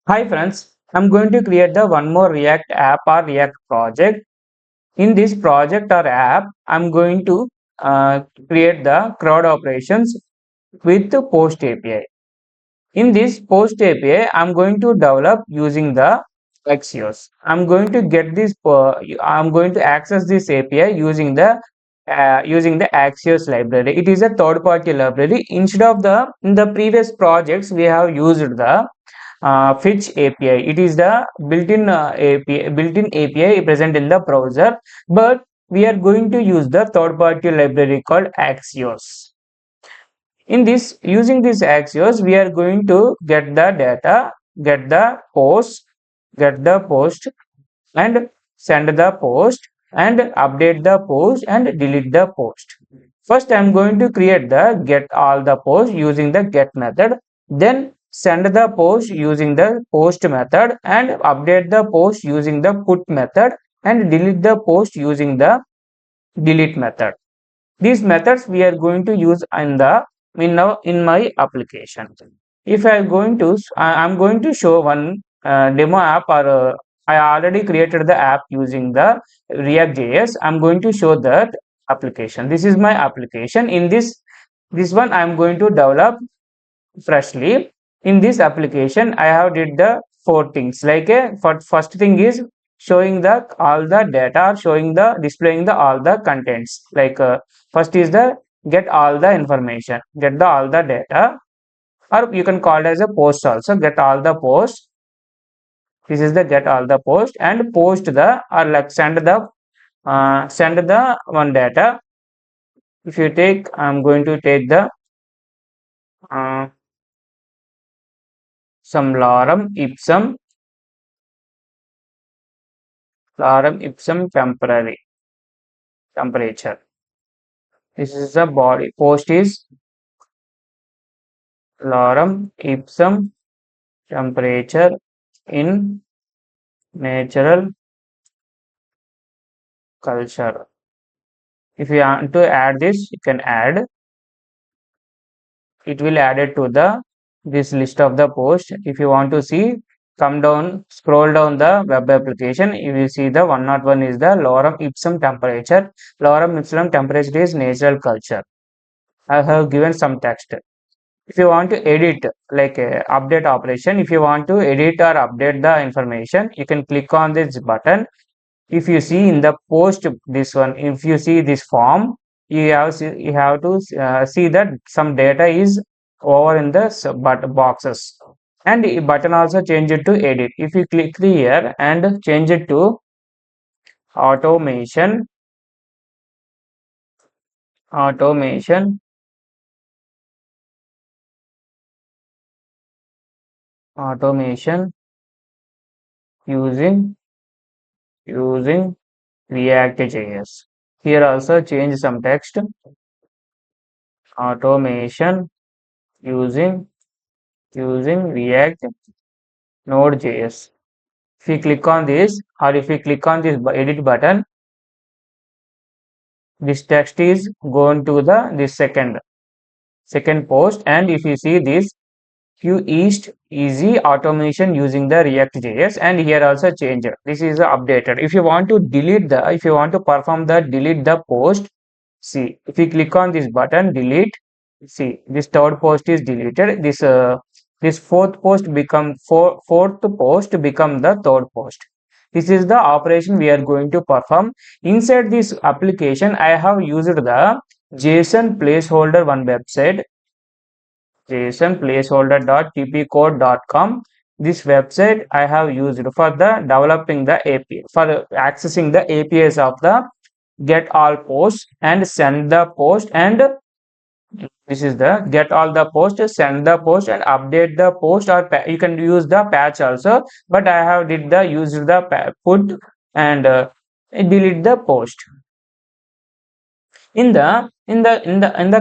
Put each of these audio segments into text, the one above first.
Hi friends, I'm going to create the one more React app or React project. In this project or app, I'm going to create the CRUD operations with the post API. In this post API, I'm going to develop using the Axios. I'm going to access this API using the Axios library. It is a third-party library. Instead of the in the previous projects, we have used the fetch API. It is the built-in API present in the browser, but we are going to use the third-party library called Axios. In this, using this Axios, we are going to get the data, get the post, and send the post, and update the post, and delete the post. First, I am going to create the get all the post using the get method. Then send the post using the post method, and update the post using the put method, and delete the post using the delete method. These methods we are going to use in my application. If I'm going to show one demo app, or I already created the app using the reactjs. I'm going to show that application. This is my application. In this one I'm going to develop freshly. In this application I have did the four things, like first thing is showing the all the data, showing the displaying the all the contents, like first is the get all the information, get the all the data, or you can call it as a post also, get all the post. This is the get all the post, and post the, or like send the one data. If you take, I'm going to take the uh, some lorem ipsum temporary temperature. This is the body. Post is lorem ipsum temperature in natural culture. If you want to add this, you can add. It will add it to the this list of the post. If you want to see, come down, scroll down the web application. You will see the 101 is the lorem ipsum temperature. Lorem ipsum temperature is natural culture. I have given some text. If you want to edit, like update operation, if you want to edit or update the information, you can click on this button. If you see in the post, this one, if you see this form, you have to see that some data is over in the boxes, and the button also change it to edit. If you click here and change it to automation automation automation using reactjs. Here also change some text, automation using react node.js. If you click on this, or if you click on this edit button, this text is going to the this second post. And if you see this Q East easy automation using the react.js, and here also change it. This is updated. If you want to if you want to perform the delete the post, see, if you click on this button delete, see, this third post is deleted. This fourth post fourth post become the third post. This is the operation we are going to perform. Inside this application, I have used the JSON placeholder one website, JSON placeholder.tpcode.com. This website I have used for the developing the API, for accessing the APIs of the get all posts and send the post. And this is the get all the post, send the post, and update the post, or you can use the patch also, but I have did the use the put, and delete the post. In the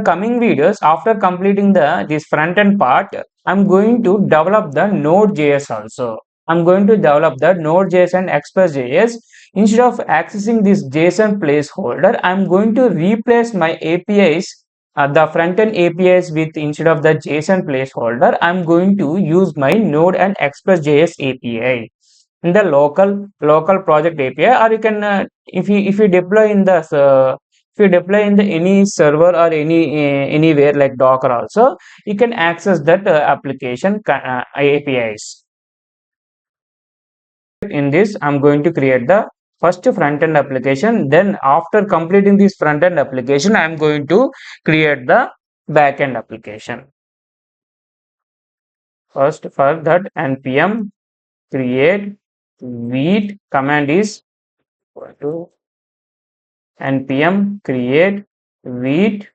coming videos, after completing this front end part, I'm going to develop the node.js also. I'm going to develop the node.js and express.js. Instead of accessing this JSON placeholder, I'm going to replace my APIs the front-end APIs with instead of the JSON placeholder, I'm going to use my Node and Express.js API in the local project API, or you can if you deploy in the if you deploy in the any server or anywhere like Docker also, you can access that application APIs. In this, I'm going to create the first front-end application. Then after completing this front-end application, I'm going to create the back-end application. First, for that, npm create wheat command is equal to npm create wheat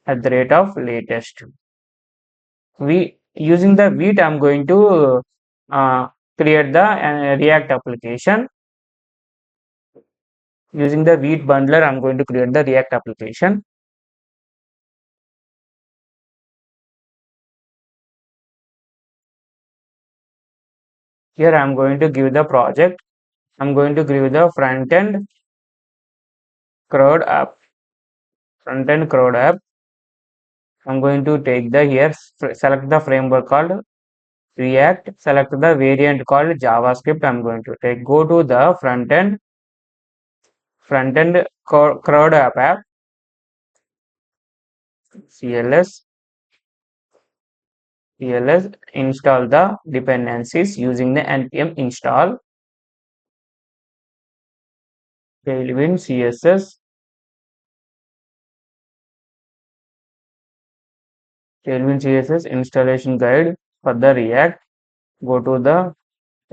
at the rate of latest. We using the wheat, I'm going to create the React application. Using the wheat bundler, I'm going to create the React application. Here I'm going to give the project. I'm going to give the front end CRUD app. Front end CRUD app. I'm going to take the here, select the framework called React, select the variant called JavaScript. I'm going to take, go to the front end CRUD app, CLS, install the dependencies using the npm install tailwind css installation guide for the React. Go to the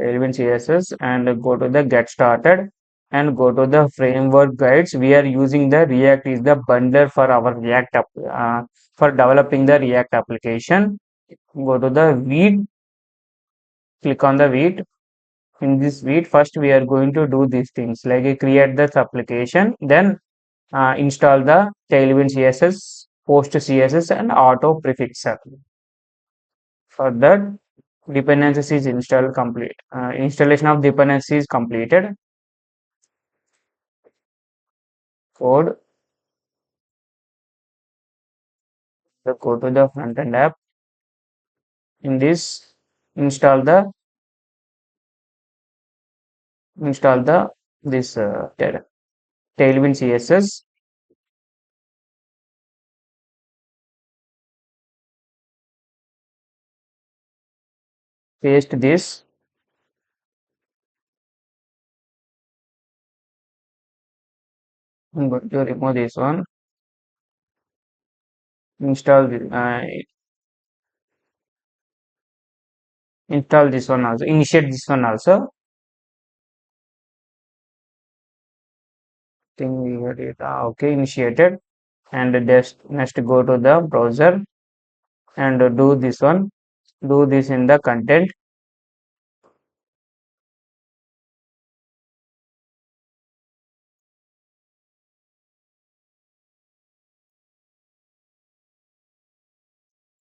tailwind css and go to the get started and go to the framework guides. We are using the React is the bundler for our React for developing the React application. Go to the wheat, click on the wheat. In this wheat, first we are going to do these things like create this application, then install the tailwind css, post css and auto prefixer. For that, dependencies is installed complete. Installation of dependencies completed. Code, so go to the front end app. In this, install the this tailwind css. Paste this. I'm going to remove this one. Install install this one also. Initiate this one also. Think we got it. Okay, initiated. And just next go to the browser and do this one. Do this in the content.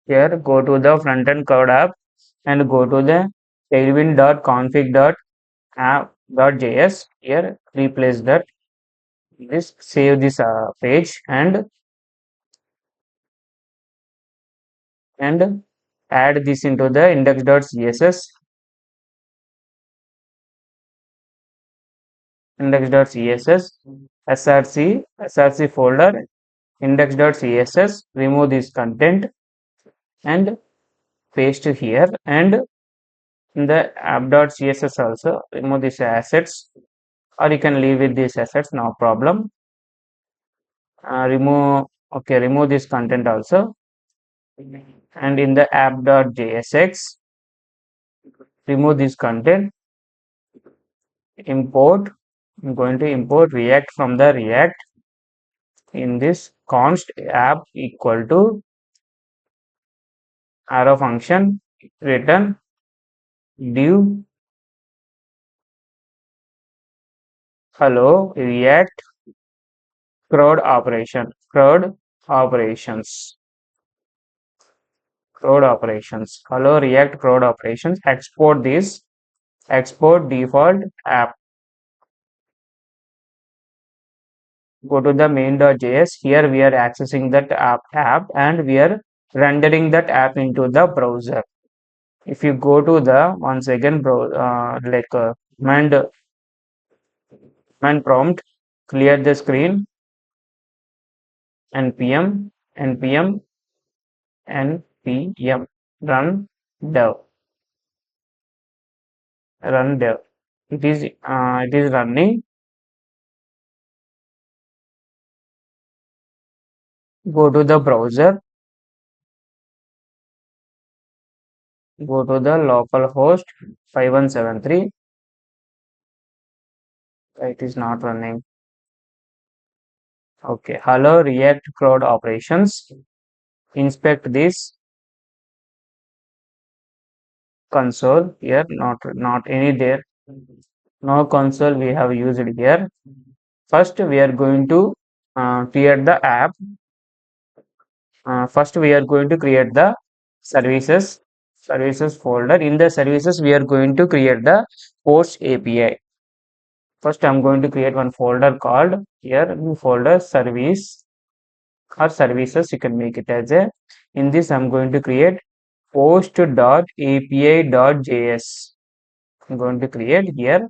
Here, go to the front end code app and go to the tailwind.config.app.js. Here, replace that. This save this page and add this into the index.css src folder index.css. Remove this content and paste here, and in the app.css also remove these assets, or you can leave with these assets, no problem. Remove this content also, and in the app.jsx remove this content. Import, I'm going to import React from the React. In this const app equal to arrow function return div hello React CRUD operations hello React CRUD operations. Export this, export default app. Go to the main.js. Here we are accessing that app and we are rendering that app into the browser. If you go to the once again command prompt, clear the screen, npm npm npm dev run dev. It is running. Go to the browser, go to the localhost 5173. It is not running. Okay, hello React CRUD operations. Inspect this console here, not any there. No console we have used here. First, we are going to create the app. First, we are going to create the services folder. In the services, we are going to create the post API. First, I'm going to create one folder called here new folder service or services. You can make it as a. In this, I'm going to create post.api.js. I'm going to create here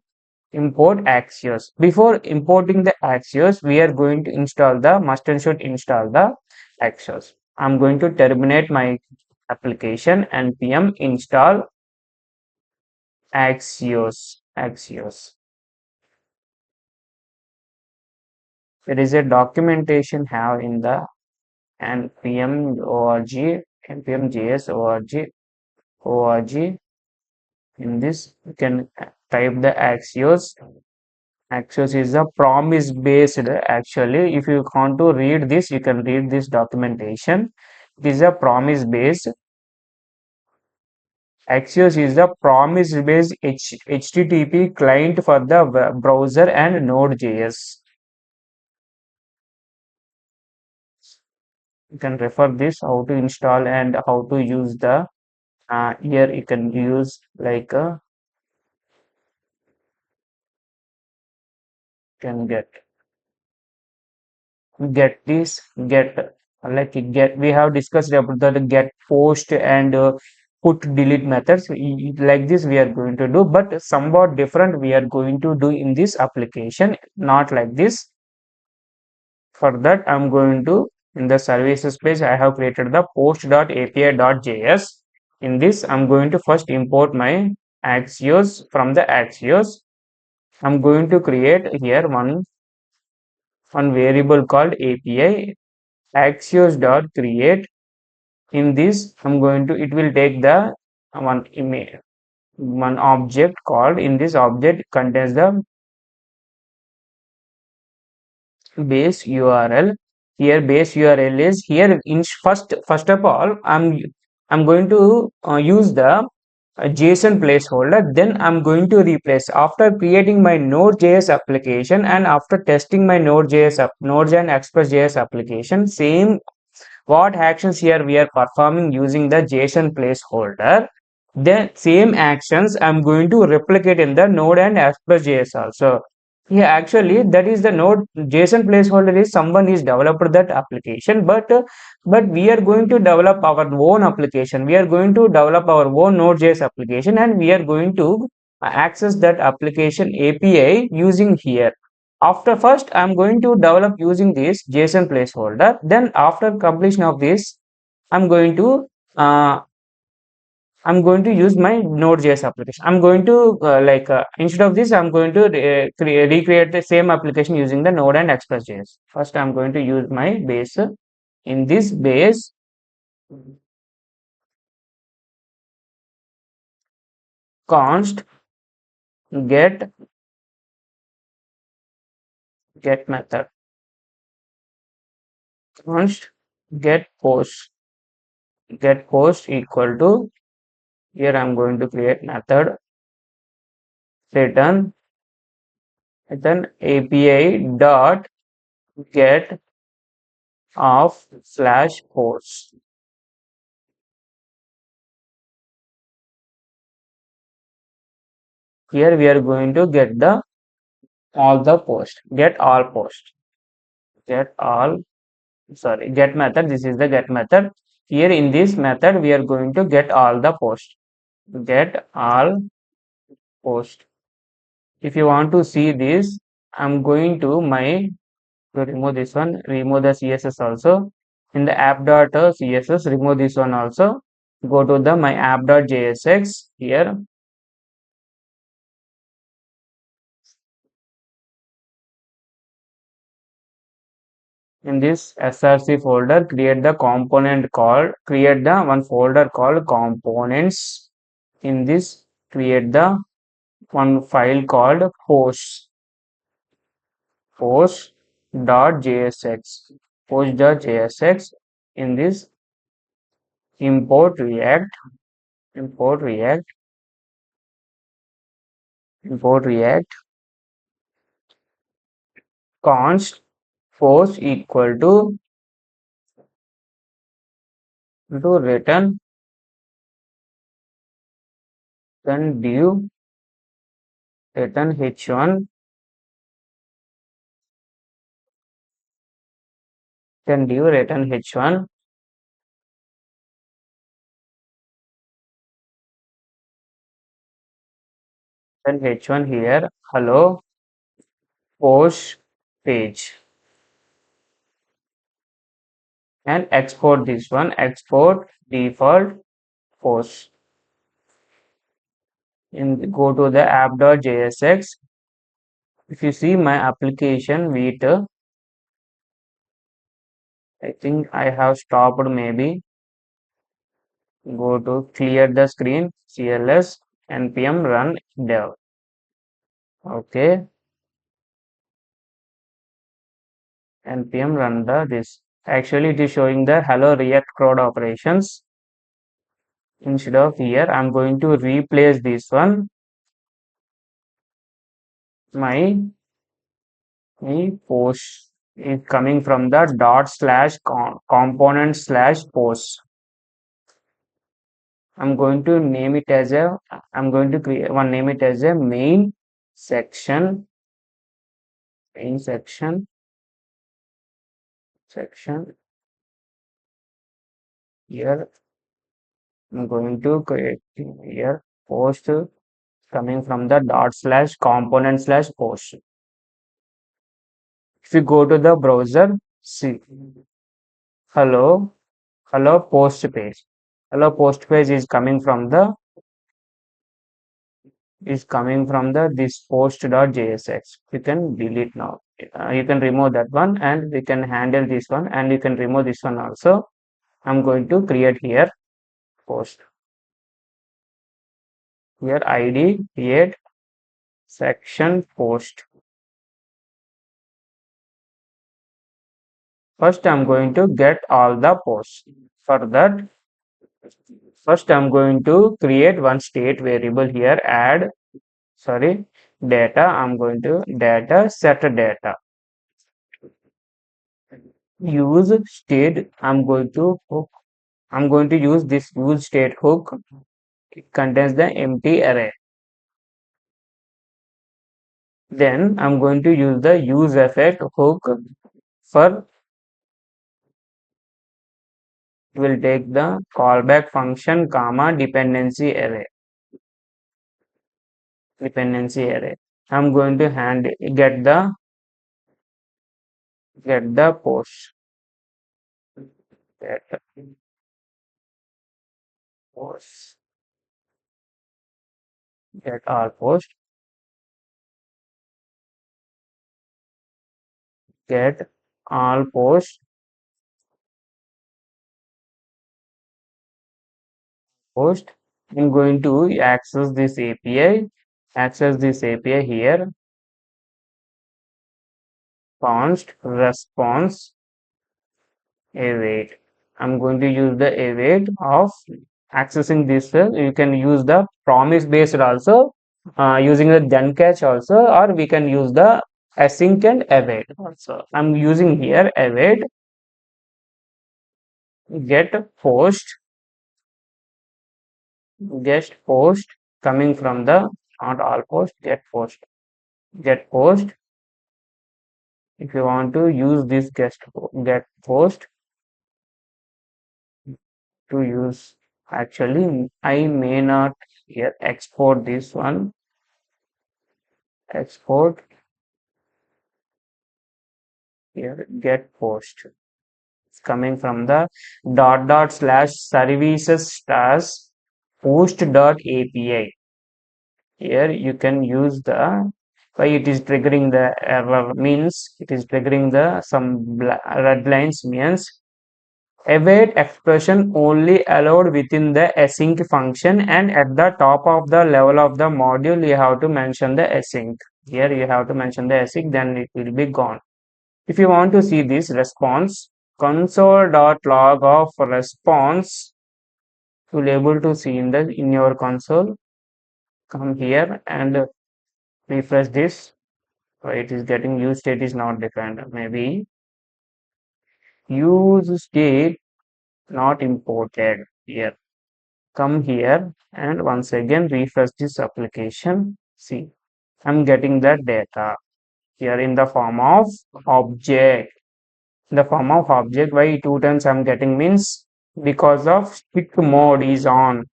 import Axios. Before importing the Axios, we are going to install the must and should install the Axios. I'm going to terminate my application npm install Axios. There is a documentation have in the npm org npm js org. In this, you can type the Axios. Axios is a promise based. Actually, if you want to read this, you can read this documentation. It is a promise based. Axios is a promise based HTTP client for the browser and Node.js. You can refer this how to install and how to use the here you can use like can get this get like get we have discussed about the get post and put delete methods. Like this we are going to do, but somewhat different we are going to do in this application, not like this. For that I'm going to in the services page I have created the post.api.js. In this I'm going to first import my Axios. From the Axios I'm going to create here one variable called API Axios dot create. In this I'm going to it will take the one image one object called. In this object contains the base URL. Here base URL is here in first of all I'm going to use the JSON placeholder. Then I'm going to replace after creating my Node.js application and after testing my Node and Express.js application. Same what actions here we are performing using the JSON placeholder, the same actions I'm going to replicate in the Node and Express.js also. Yeah, actually that is the Node JSON placeholder is someone is developed that application, but we are going to develop our own application. We are going to develop our own Node.js application and we are going to access that application API using here. After first I'm going to develop using this JSON placeholder. Then after completion of this I'm going to uh, use my Node.js application. I'm going to instead of this I'm going to recreate the same application using the Node and Express.js. First I'm going to use my base. In this base const get method const get post equal to here I'm going to create method return API dot get of slash post. Here we are going to get the all the post, get all post. get all, sorry, get method. This is the get method. Here in this method, we are going to get all the post. Get all post. If you want to see this, I'm going to remove this one, remove the CSS also. In the app.css, remove this one also. Go to the my app.jsx here. In this src folder, create the component called, create the one folder called components. In this, create the one file called post.jsx. Post.jsx. In this, import react, import react, import react, const post equal to return, then div return h1, then div return h1, then h1 here, hello post page, and export this one, export default post. In go to the app.jsx. If you see my application with, I think I have stopped maybe. Go to clear the screen, cls npm run dev. Okay, npm run the this. Actually, it is showing the hello react CRUD operations. Instead of here, I'm going to replace this one. My post is coming from the dot slash component slash post. I'm going to name it as a, I'm going to create one, name it as a main section, main section, here. I'm going to create here post coming from the dot slash component slash post. If you go to the browser, see hello, hello post page. Hello post page is coming from the this post.jsx. You can delete now. You can remove that one, and we can handle this one, and you can remove this one also. I'm going to create here post. Here id create section post. First, I'm going to get all the posts. For that, first I'm going to create one state variable here, add, sorry, data. I'm going to data set data. Use state. I'm going to hook. I'm going to use this use state hook. It contains the empty array. Then I'm going to use the use effect hook for, will take the callback function comma dependency array. I'm going to get the post. Get post. Get all post. Get all post. Post. I'm going to access this API. Access this API here. Const response await. I'm going to use the await of accessing this. You can use the promise based also, using the then catch also, or we can use the async and await also. I'm using here await. Get post coming from the not all post, get post if you want to use this get post to use, actually I may not here export this one, export here get post. It's coming from the // stars post.api. Here you can use the, why it is triggering the error means it is triggering the some red lines means await expression only allowed within the async function, and at the top of the level of the module you have to mention the async. Here you have to mention the async, then it will be gone. If you want to see this response, console.log of response, you will be able to see in your console. Come here and refresh this. It is getting use state is not defined. Maybe use state not imported here. Come here and once again refresh this application. See, I'm getting the data here in the form of object. In the form of object, why two times I'm getting means because of strict mode is on.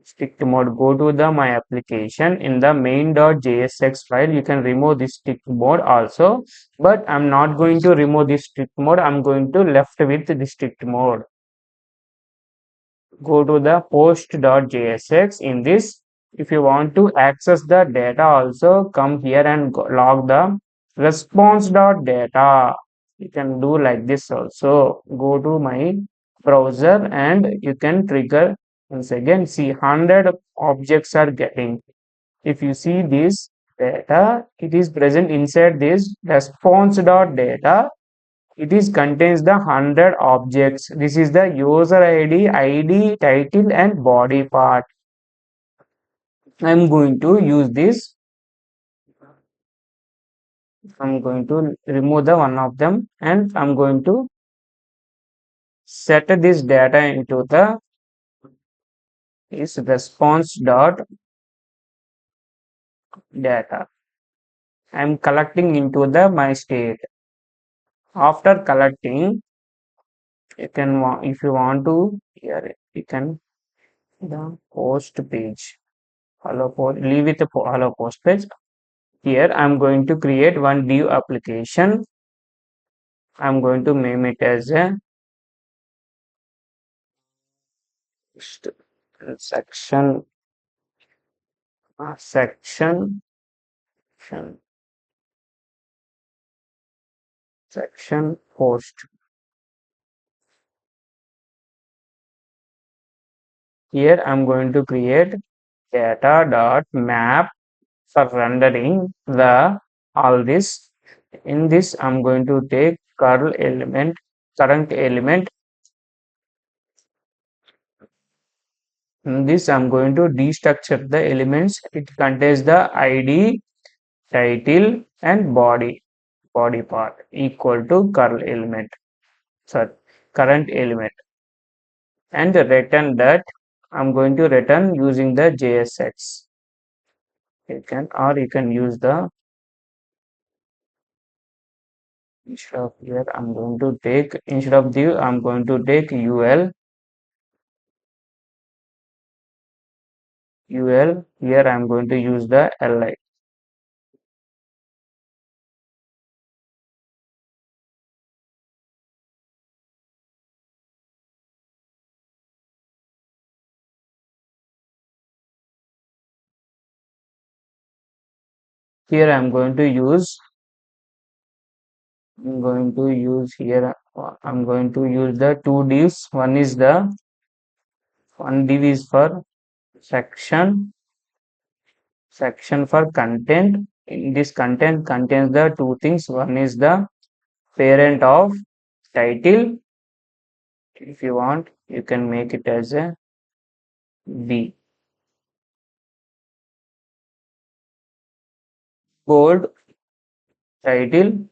Strict mode, go to the my application in the main.jsx file. You can remove this strict mode also, but I'm not going to remove this strict mode. I'm going to left with the strict mode. Go to the post.jsx. In this, if you want to access the data also, come here and log the response.data. You can do like this also. Go to my browser and you can trigger once again. See, 100 objects are getting. If you see this data, it is present inside this response.data. It is contains the 100 objects. This is the user ID, title and body part. I'm going to use this. I'm going to remove the one of them and I'm going to set this data into the is response dot data. I'm collecting into the my state. After collecting, you can if you want to here you can the post page. Hello post, leave it the hello post page. Here I'm going to create one div application. I'm going to name it as a section section section post. Here I'm going to create data.map for rendering the all this. In this I'm going to take curl element, current element. In this I'm going to destructure the elements. It contains the ID, title and body part equal to curl element, sorry, current element, and return that. I'm going to return using the JSX. You can use the, instead of here I'm going to take, instead of div I'm going to take ul. Here I'm going to use the li. Here I'm going to use here I'm going to use the two divs. One div is for section for content. In this content contains the two things. One is the parent of title. If you want, you can make it as a b, bold title,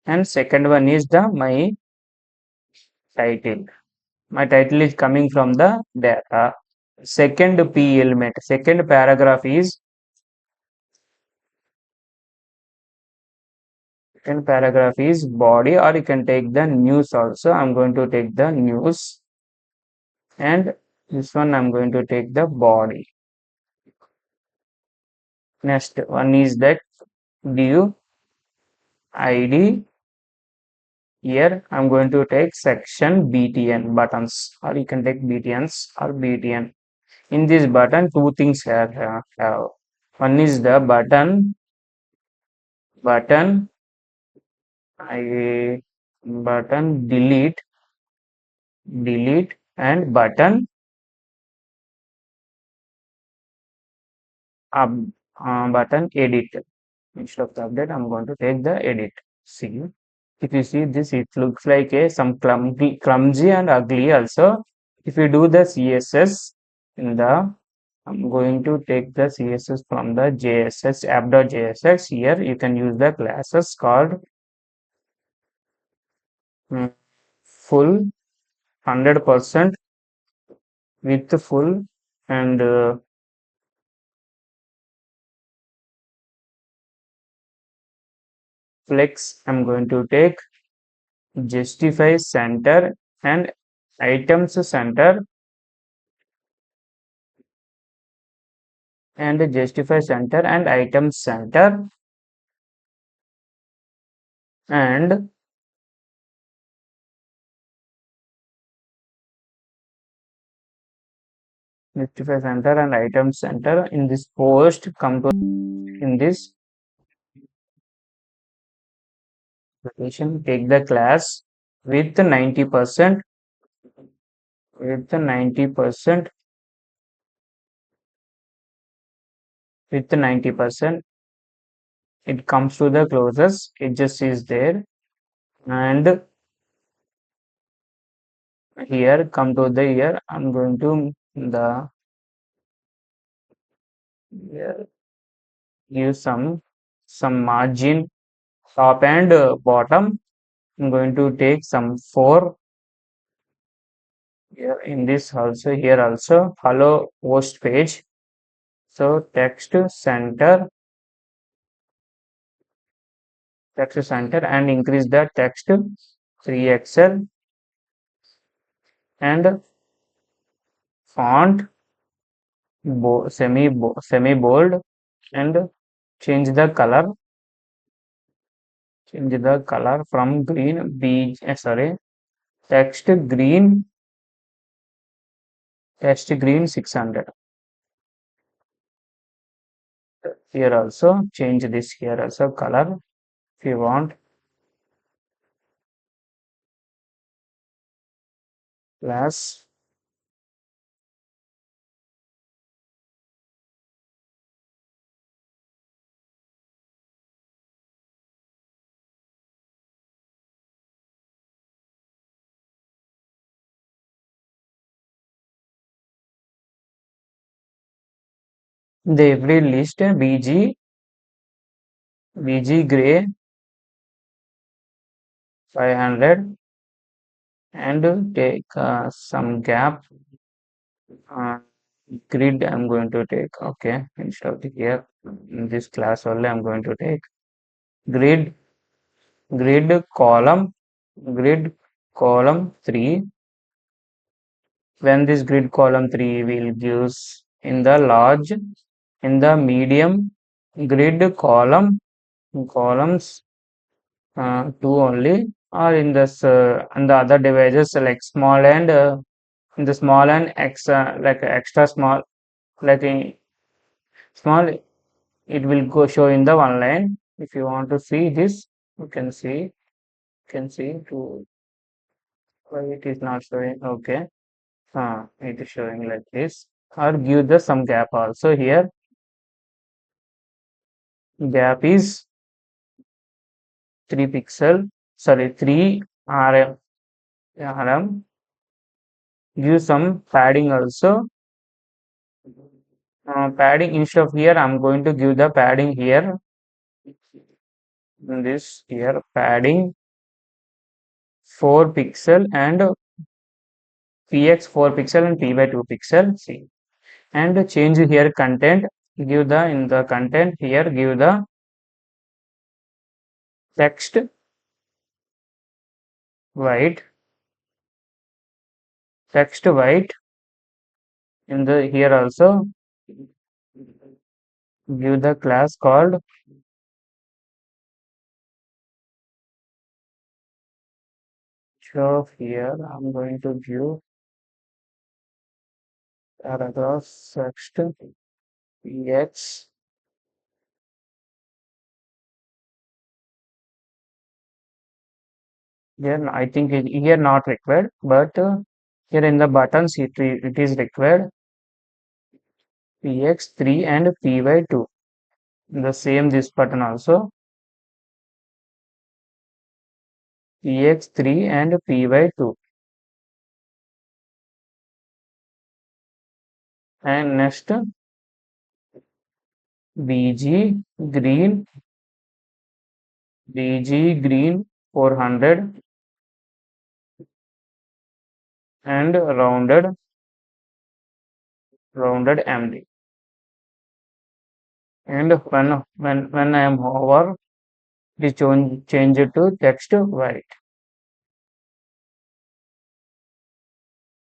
and second one is the my title. My title is coming from the data. Second p element, second paragraph is Second paragraph is body, or you can take the news also. I'm going to take the news, and this one I'm going to take the body. Next one is that div id. Here I'm going to take section btn buttons, or you can take btns or btn. In this button, two things have. One is the button I button delete, and up, button edit. Instead of the update, I'm going to take the edit. See, if you see this, it looks like a some clumsy and ugly also. If you do the css in the, I'm going to take the css from the jss app.jsx. Here you can use the classes called full 100% with full, and flex. I'm going to take justify center and items center, and justify center and items center, and justify center and items center. In this post, come to in this application, take the class with 90%, with 90%, with 90%. It comes to the closest, it just is there, and here come to the here. I'm going to the here give some margin top and bottom. I'm going to take some 4 here. In this also, here also hello post page. So text center, and increase the text 3xl, and font semi bold, and change the color, from green text green, 600. Here also change this, here also color if you want, class. The every list bg gray 500, and take some gap, uh, grid. I'm going to take, okay, instead of here in this class only, I'm going to take grid grid column grid column 3. When this grid column 3 will gives in the large, in the medium grid columns 2 only, or in this and the other devices like small and in the small and like extra small, like in small, it will go show in the one line. If you want to see this, you can see to why it is not showing. Okay, it is showing like this, or give the some gap also. Here gap is 3 pixel, sorry, 3 rm. Give some padding also, padding. Instead of here, I'm going to give the padding here, in this here padding 4 pixel, and px 4 pixel, and p by 2 pixel. See, and change here content, give the in the content here, give the text white, text white. In the here also give the class called show. Here I'm going to give paragraph text px. Here I think here not required, but here in the buttons it is required px3 and py2. The same this button also px3 and py2. And next bg green, bg green 400 and rounded md. And when I am over, it change it to text white.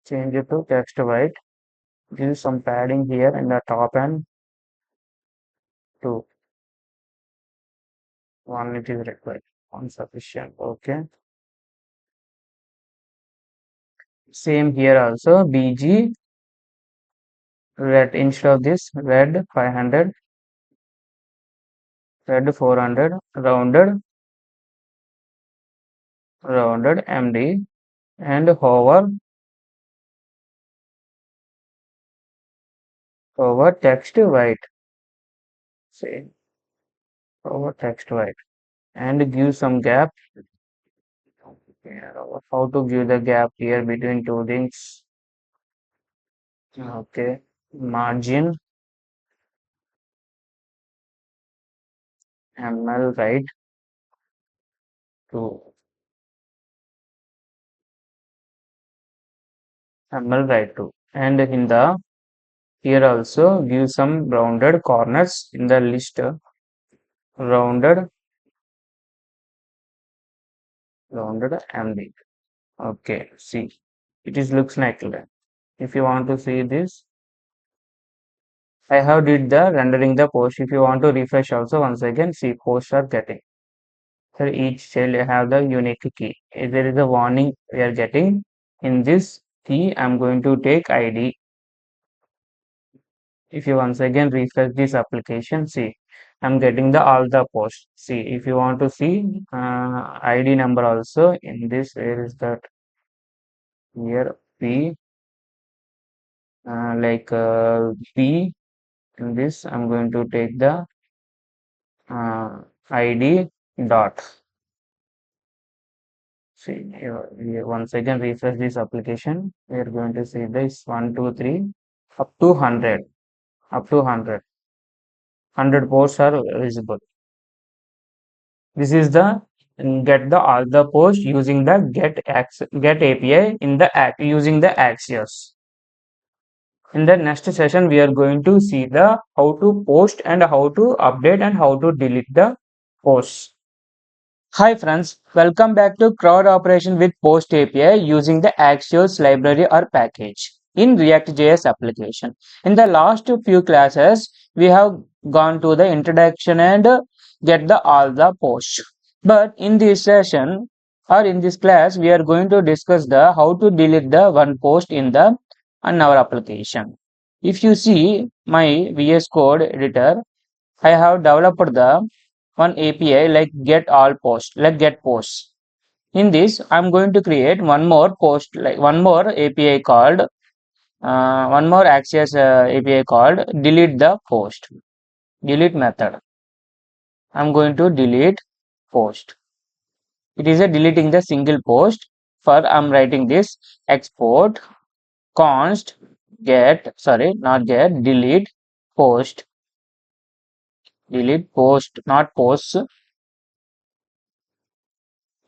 Change it to text white. Give some padding here in the top and 2. 1 it is required. 1 sufficient. Okay. Same here also. BG red, instead of this red 500, red 400, rounded MD, and over text white. Say over text white, and give some gap. Yeah, how to give the gap here between two things? Okay, margin ml right to ml right to, and in the here also give some rounded corners in the list. Rounded MD. Okay, see, it is looks like that. If you want to see this, I have did the rendering the post. If you want to refresh also, once again, see posts are getting. So each cell have the unique key. If there is a warning we are getting in this key, I'm going to take ID. If you once again refresh this application, see, I'm getting the all the posts. See, if you want to see ID number also in this, where is that? Here P, P. In this, I'm going to take the ID dot. See, here once again refresh this application. We are going to see this 1, 2, 3 up to 100. Up to 100. 100 posts are visible. This is the get the all the posts using the get API in the using the Axios. In the next session, we are going to see the how to post and how to update and how to delete the posts. Hi friends, welcome back to CRUD operation with Post API using the Axios library or package in React.js application. In the last few classes, we have gone to the introduction and get the all the posts. But in this session or in this class, we are going to discuss the how to delete the one post in the on our application. If you see my VS Code editor, I have developed the one API like get all post, like get posts. In this, I'm going to create one more post, like one more API called one more Axios API called delete the post, delete method. I'm going to delete post. It is a deleting the single post. For I'm writing this export const get, sorry, not get, delete post, not posts.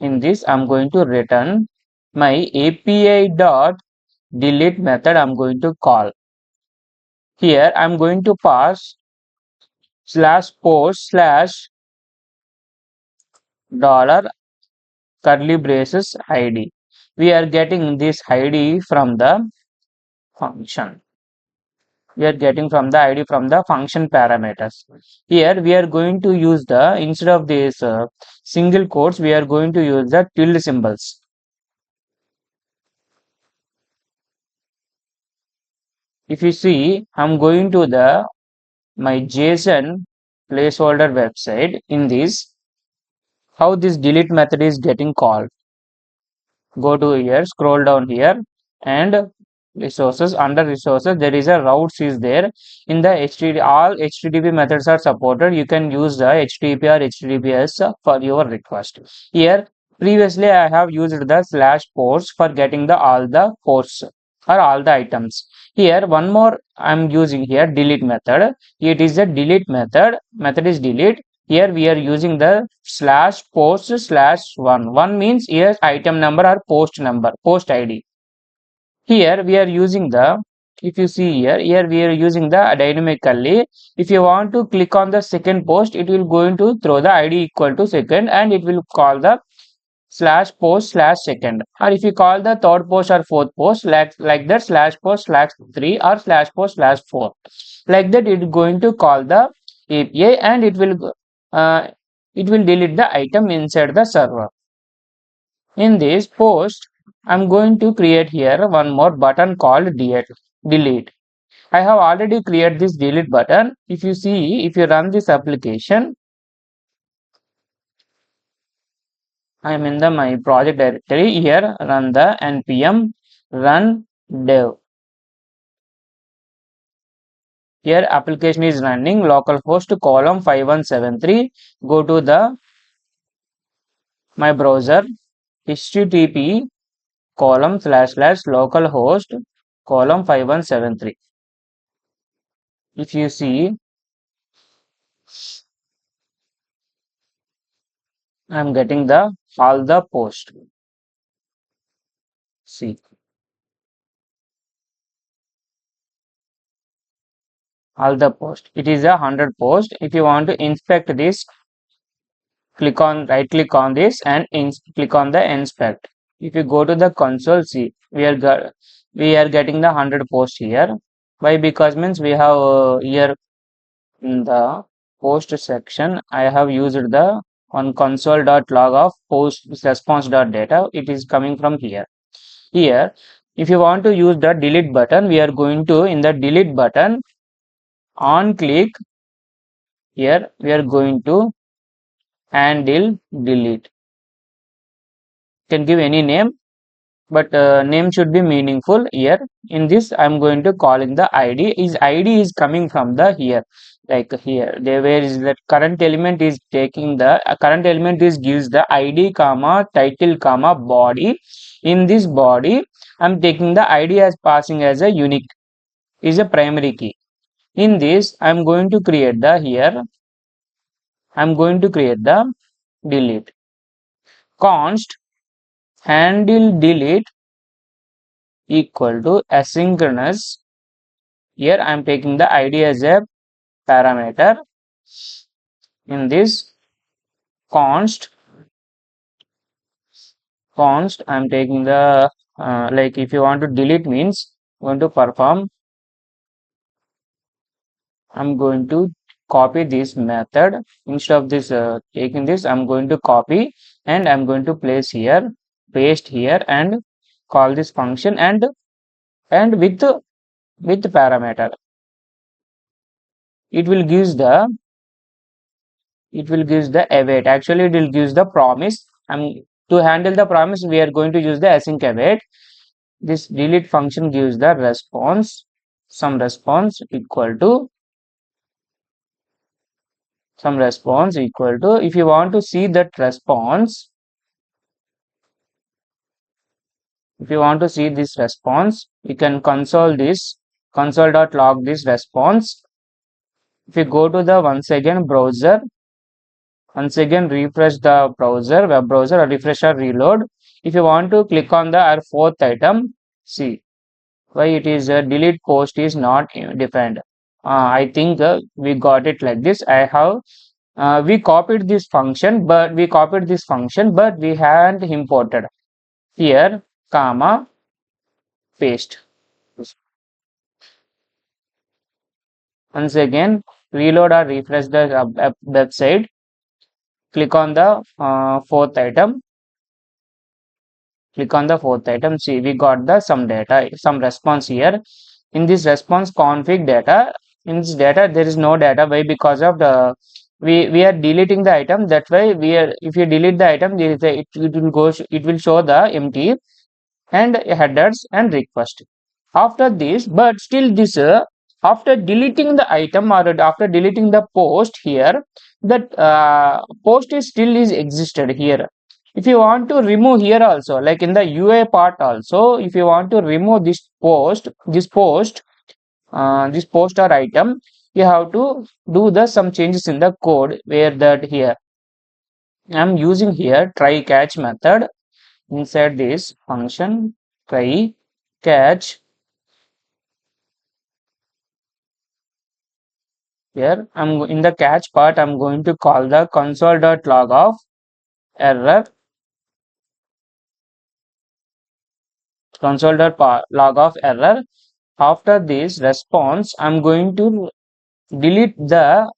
In this, I'm going to return my API dot delete method. I'm going to call. Here, I'm going to pass slash post slash dollar curly braces id. We are getting this id from the function. We are getting from the id from the function parameters. Here we are going to use the, instead of this single quotes, we are going to use the tilde symbols. If you see, I'm going to the my JSON placeholder website. In this, how this delete method is getting called. Go to here, scroll down here, and resources. Under resources, there is a routes is there. In the HTTP, all HTTP methods are supported. You can use the HTTP or HTTPS for your request. Here, previously I have used the slash posts for getting the all the posts or all the items. Here, one more I'm using here delete method. It is a delete method. Method is delete. Here we are using the slash post slash one. One means here item number or post number, post ID. Here we are using the, if you see here we are using the dynamically. If you want to click on the second post, it will going to throw the ID equal to second and it will call the slash post slash second. Or if you call the third post or fourth post like that, slash post slash 3 or slash post slash 4. Like that, it is going to call the API and uh, it will delete the item inside the server. In this post, I'm going to create here one more button called delete. I have already created this delete button. If you see, if you run this application, I am in the my project directory. Here run the npm run dev. Here application is running localhost column 5173. Go to the my browser http column slash slash localhost column 5173. If you see, I'm getting the all the post. See all the post. It is 100 post. If you want to inspect this, click on right click on this and click on the inspect. If you go to the console, see we are getting the 100 post here. Why? Because means we have here in the post section, I have used the on console.log of post response.data. It is coming from here. Here, if you want to use the delete button, we are going to in the delete button on click. Here we are going to handle delete. Can give any name, but name should be meaningful. Here in this, I'm going to call in the ID. Is ID is coming from the here, like here. There where is that current element is taking the current element is gives the ID comma title comma body. In this body, I'm taking the ID as passing as a unique is a primary key. In this, I'm going to create the here. I'm going to create the delete const handle delete equal to asynchronous. Here I am taking the ID as a parameter. In this const I am taking the like if you want to delete means going to perform. I'm going to copy this method. Instead of this taking this, I'm going to copy and I'm going to place here, paste here and call this function and with parameter. It will gives the await. Actually, it will gives the promise. To handle the promise, we are going to use the async await. This delete function gives the response, some response equal to if you want to see that response, if you want to see this response, you can console.log this response. If you go to the once again browser, once again refresh the browser, web browser, or refresh or reload. If you want to click on the our fourth item, see why it is delete post is not defined. I think we got it like this. I have we copied this function, but we haven't imported here, comma, paste. Once again, reload or refresh the website. Click on the fourth item. Click on the fourth item. See, we got the some data, some response here. In this response config data, in this data there is no data. Why? Because of the we are deleting the item. That's why we are. If you delete the item, there is it will go. It will show the empty and headers and request. After this, but still this after deleting the item or after deleting the post here, that post is still is existed here. If you want to remove here also, like in the UI part also, if you want to remove this post, this post or item, you have to do the some changes in the code where that here I'm using here try catch method inside this function try catch. Here I'm in the catch part, I'm going to call the console.log of error, console.log of error. After this response, I'm going to delete the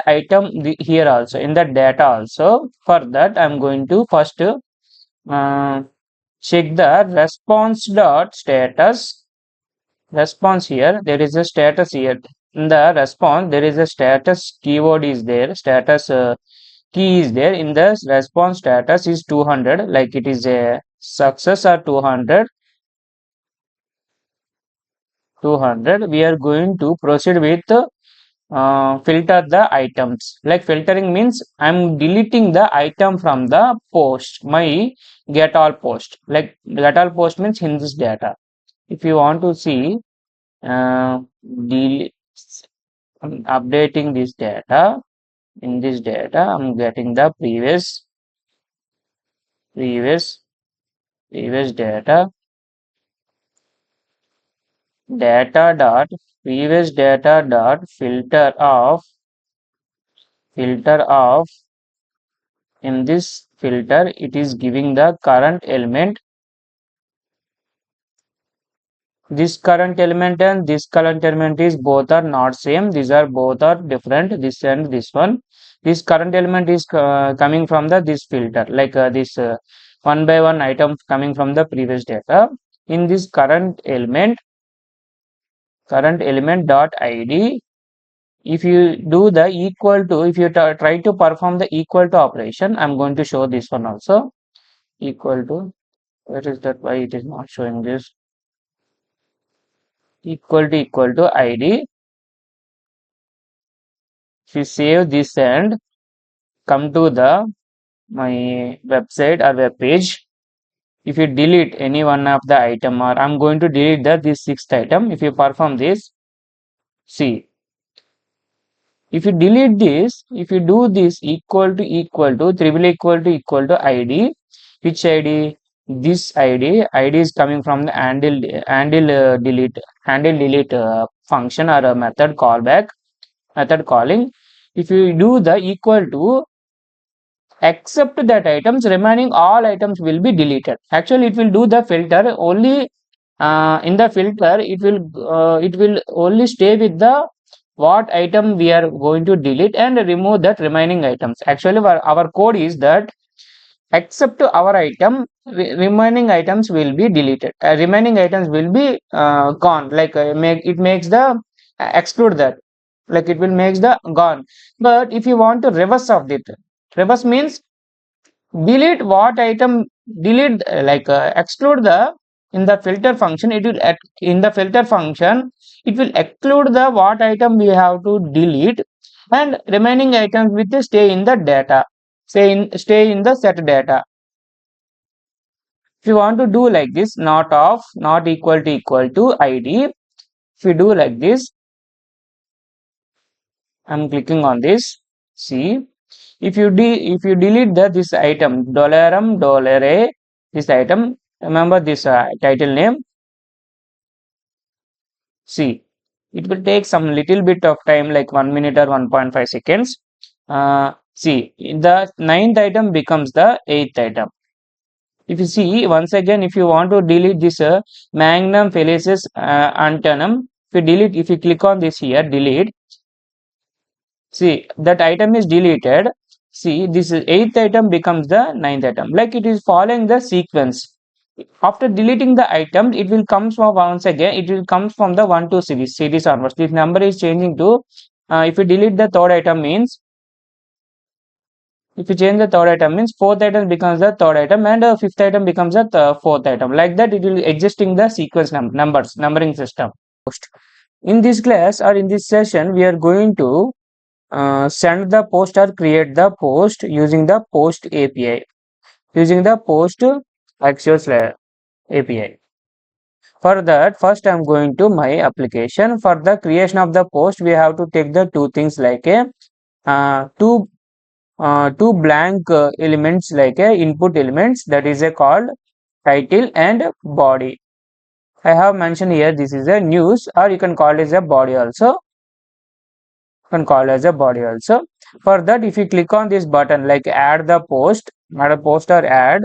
item here also in the data also. For that, I'm going to first check the response.status. Response here, there is a status here. In the response, there is a status keyword is there, status key is there. In the response status is 200, like it is a success or 200. We are going to proceed with filter the items. Like filtering means I'm deleting the item from the post, my get all post. Like get all post means in this data. If you want to see delete, I'm updating this data. In this data, I'm getting the previous data dot previous data dot filter of. In this filter it is giving the current element. This current element and this current element is both are not same, these are both are different, this and this one. This current element is coming from the this filter, like this one by one item coming from the previous data. In this current element dot id, if you do the equal to, if you try to perform the equal to operation, I'm going to show this one also. Equal to, where is that, why it is not showing this? Equal to id. If you save this and come to the my website or web page, if you delete any one of the item, or I'm going to delete this sixth item, if you perform this, see, if you delete this, if you do this equal to triple equal to id, which id? This id is coming from the delete function or a method callback, method calling. If you do the equal to, except that items, remaining all items will be deleted. Actually, it will do the filter only. In the filter, it will only stay with the what item we are going to delete and remove that remaining items. Actually, our code is that except our item, remaining items will be deleted. Remaining items will be gone. Like it makes the exclude that. Like it will makes the gone. But if you want to reverse of it, reverse means delete what item, delete exclude the, in the filter function it will in the filter function it will exclude the what item we have to delete, and remaining items will stay in the data, stay in the set data. If you want to do like this, not equal to id, if you do like this, I'm clicking on this. See, if you delete this item $a, this item, remember this title name. See, it will take some little bit of time, like 1 minute or 1.5 seconds. See, the ninth item becomes the eighth item. If you see once again, if you want to delete this magnum felicis antenum, if you click on this here, delete. See, that item is deleted. See, this eighth item becomes the ninth item. Like it is following the sequence. After deleting the item, it will comes from once again. It will comes from the 1 to series onwards. This number is changing to. If you delete the third item means, if you change the third item means fourth item becomes the third item and fifth item becomes the fourth item. Like that, it will existing the sequence numbering system. In this class or in this session, we are going to send the post or create the post using the post API, using the post Axios API. For that, first I am going to my application. For the creation of the post, we have to take the two things like a two blank elements like a input elements, that is a called title and body. I have mentioned here this is a news, or you can call it as a body also. Can call as a body also. For that, if you click on this button like add the post, add a post or add,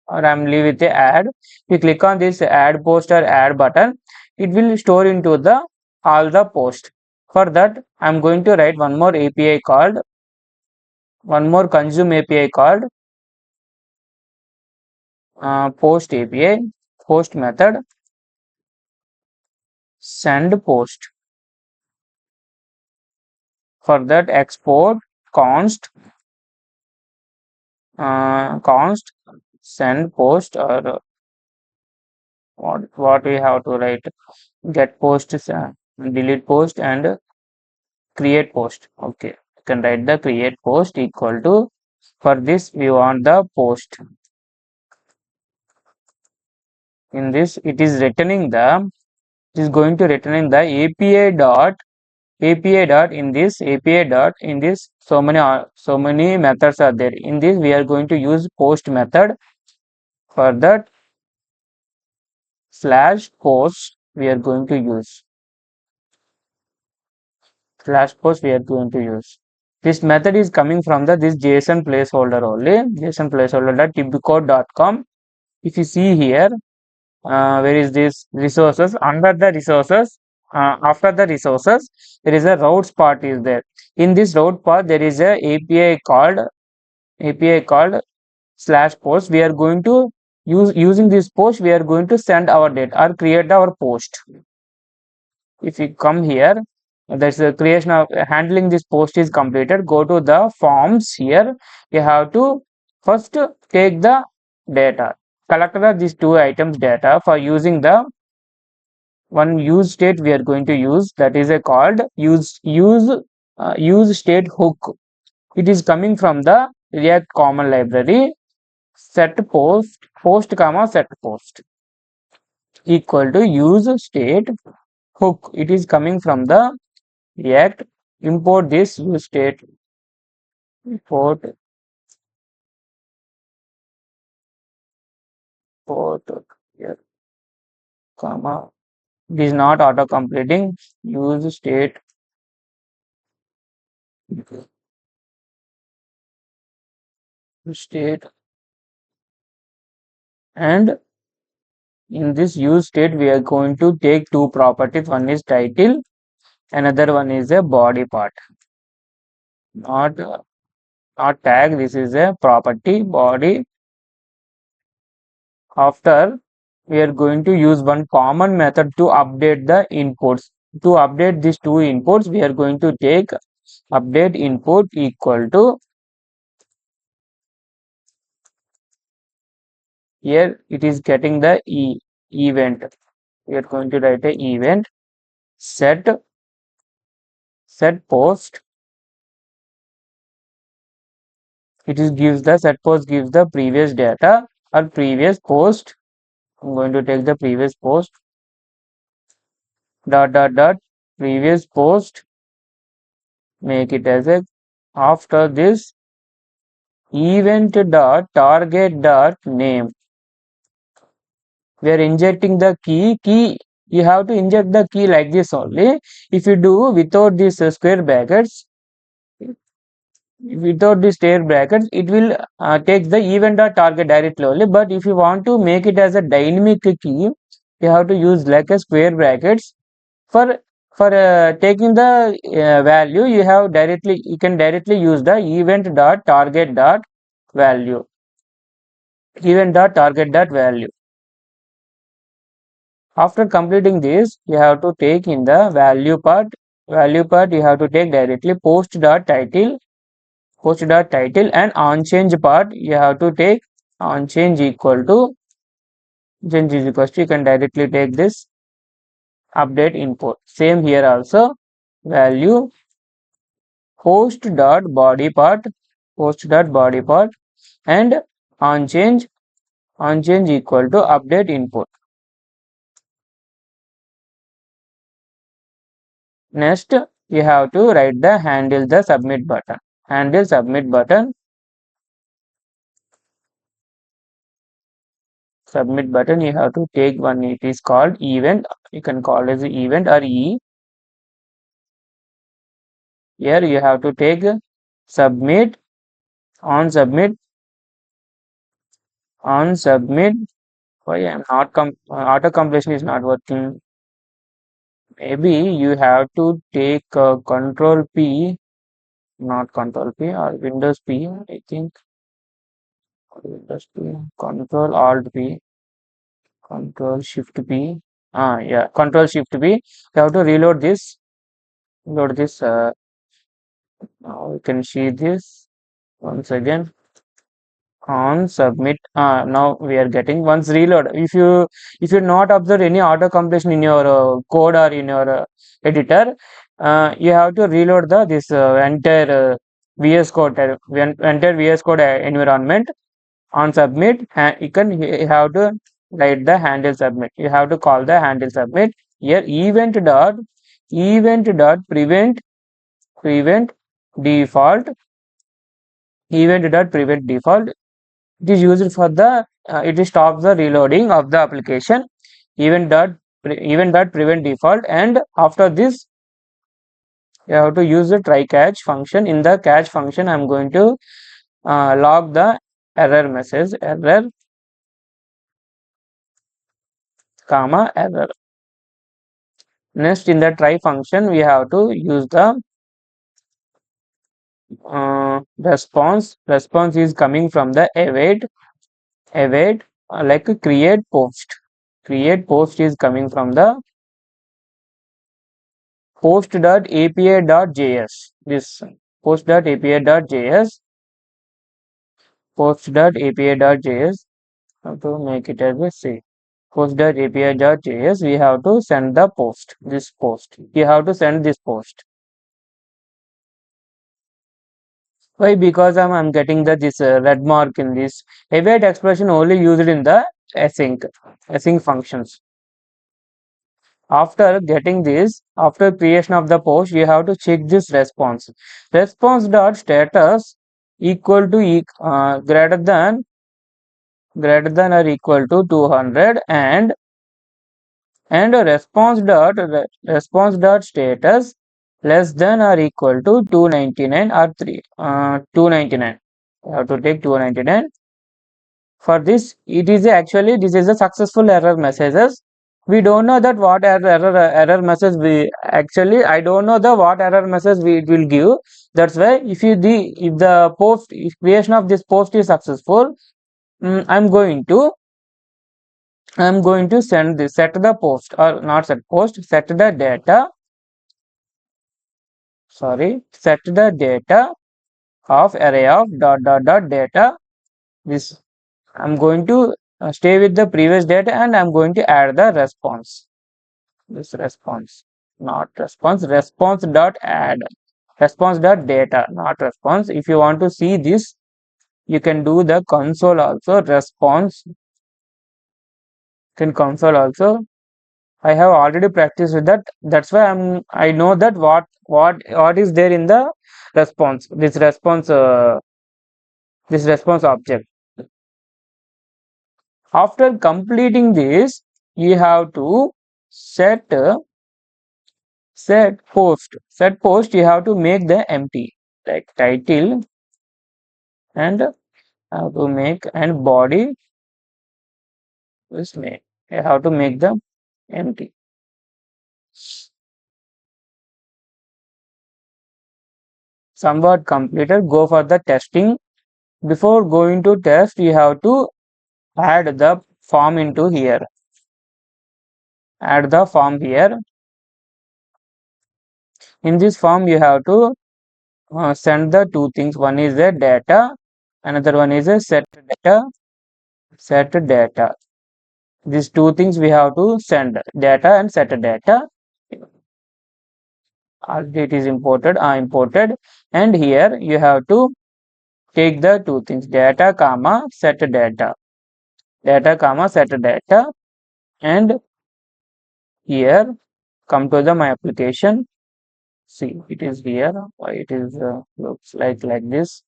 or I'm leave with the add. If you click on this add post or add button, it will store into the all the post. For that, I'm going to write one more API called, one more consume API called post API, post method, send post. For that, export const send post, or what we have to write, get post, delete post and create post. Okay, you can write the create post equal to, for this we want the post. In this it is returning the, it is going to returning the API dot in this API dot in this, so many methods are there. In this we are going to use post method. For that, slash post we are going to use, slash post we are going to use. This method is coming from the this JSON placeholder only, JSON placeholder.tibcode.com. If you see here, where is this resources, under the resources, after the resources there is a routes part is there. In this route part there is a API called slash post. We are going to using this post we are going to send our data or create our post. If you come here, that's the creation of handling this post is completed. Go to the forms. Here you have to first take the data, collect these two items data. For using the one use state we are going to use, that is a called use state hook. It is coming from the React common library. Set post comma set post equal to use state hook. It is coming from the React. Import this use state, import here, comma, it is not auto completing, use state and in this use state we are going to take two properties. One is title, another one is a body part, not tag. This is a property body. After, we are going to use one common method to update the inputs. To update these two inputs, we are going to take update input equal to, here it is getting the event. We are going to write a event set post. It is gives the set post gives the previous data or previous post. I'm going to take the previous post dot previous post, make it as a, after this event dot target dot name. We are injecting the key. You have to inject the key like this only. If you do without these square brackets, without the square brackets, it will take the event dot target directly only. But if you want to make it as a dynamic key, you have to use like a square brackets. For taking the value, you can directly use the event dot target dot value, event dot target dot value. After completing this, you have to take in the value part you have to take directly post dot title, and on change part you have to take on change equal to change is equals to, you can directly take this update input. Same here also, value post dot body part, and on change equal to update input. Next, you have to write the handle the submit button. Handle submit button. Submit button, you have to take one, it is called event. You can call it as event or E. Here you have to take submit, on submit, on submit. Why I am not auto completion is not working? Maybe you have to take control P, not control P, or Windows P, I think. Windows P, control alt P, control shift P. Yeah, control shift P. You have to reload this. Load this. Now you can see this once again. On submit. Now we are getting once reload. If you not observe any auto completion in your code or in your editor, you have to reload the this entire VS Code entire VS Code environment. On submit, you have to write the handle submit. You have to call the handle submit. Here event dot prevent default, event dot prevent default. It is used for the it stops the reloading of the application. Event dot prevent default, and after this you have to use the try catch function. In the catch function, I am going to log the error message, error comma error. Next, in the try function, we have to use the response. Response is coming from the await like create post. Create post is coming from the post.api.js. This post.api.js, post.api.js. Have to make it as a C. Post.api.js. We have to send the post. This post. You have to send this post. Why? Because I'm getting this red mark in this. Await expression only used in the async functions. After getting this, after creation of the post, you have to check this response. Response dot status equal to greater than or equal to 200, and response dot status less than or equal to 299 or 299. You have to take 299. For this, this is a successful error messages. We don't know that what error message we actually, I don't know the what error message it will give. That's why if the if creation of this post is successful, I'm going to send this, set the post, or not set post, set the data, set the data of array of dot data. This I'm going to stay with the previous data, and I'm going to add the response. This response, not response, response dot add, response dot data, not response. If you want to see this, you can do the console also, response, console also. I have already practiced with that. That's why I know that what is there in the response. This response object. After completing this, you have to set post. Set post, you have to make the empty. like title, and how to make, and body is made. How to make them empty. Somewhat completed. Go for the testing. Before going to test, you have to add the form into here. Add the form here. In this form, you have to send the two things. One is the data, another one is a set data. Set data. These two things we have to send, data and set data. Already it is imported, and here you have to take the two things, data comma set data, data comma set data, and here come to the my application. See, it is here. Why it is looks like this.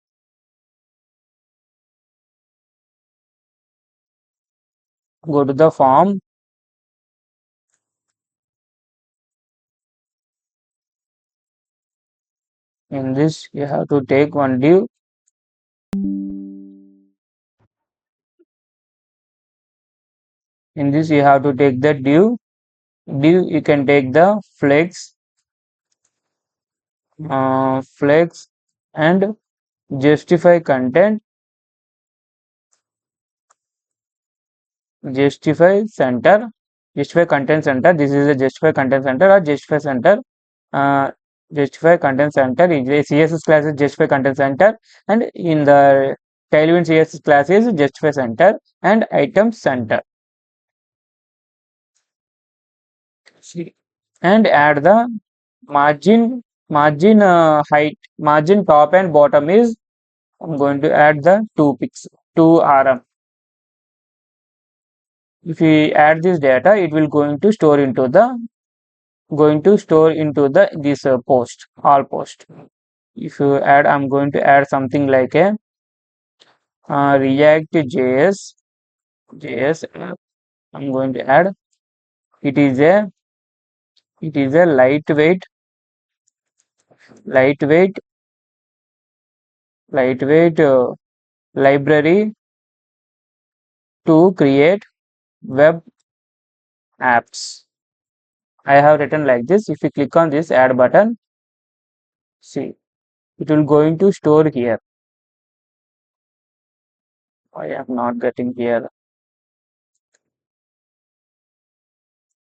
Go to the form. In this, you have to take one div. In this, you have to take the div. Div, you can take the flex, flex, and justify content, justify center, justify content center. This is a justify content center or justify center. Uh, justify content center is a CSS class is justify content center, and in the tailwind CSS class is justify center and item center. See, and add the margin height, margin top and bottom is, I'm going to add the 2 pixel, 2 rm. If we add this data, it will going to store into the this post, all post. If you add, I'm going to add something like a reactjs app. I'm going to add, it is a lightweight lightweight lightweight library to create web apps. I have written like this. If you click on this add button, see, it will going to store here. I am not getting here.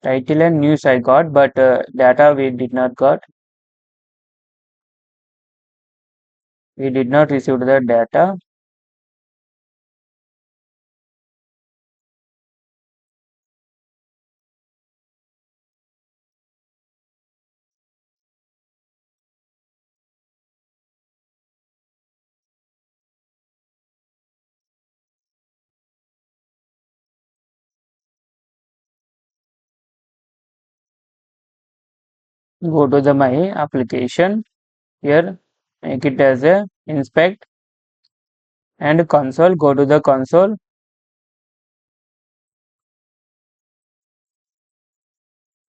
Title and news I got, but data we did not got. We did not receive the data. Go to the my application here, make it as a inspect and console. Go to the console.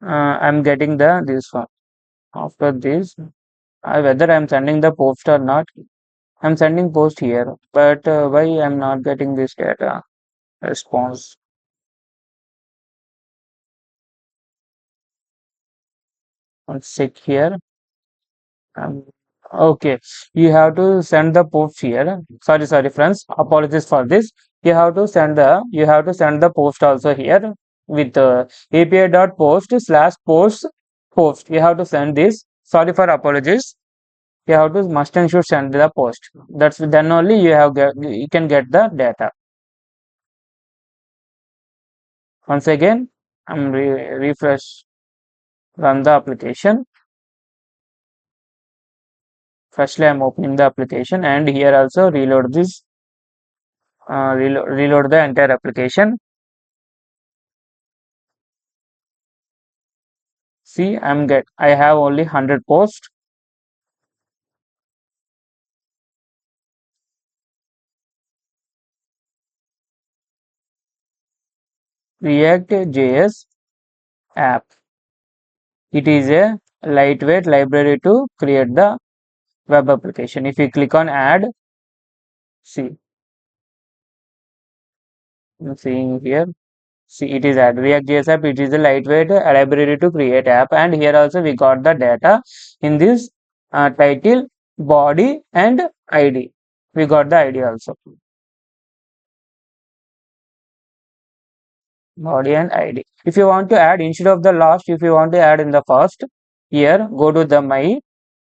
I'm getting this one. After this, whether I'm sending the post or not, I'm sending post here, but why I'm not getting this data response? Let's check here. Um, okay, you have to send the post here. Sorry, friends. Apologies for this. You have to send the post also here with api.post/post. You have to send this. Sorry for apologies. You have to must and should send the post. That's then only you can get the data. Once again, I'm refresh, run the application. Firstly, I'm opening the application, and here also reload this, reload the entire application. See, I have only 100 posts. reactjs app. It is a lightweight library to create the web application. If you click on add, see, I'm seeing here. See, it is add reactjs app. It is a lightweight library to create app, and here also we got the data in this title, body, and ID. We got the ID also, body and ID. If you want to add instead of the last, if you want to add in the first, here go to the my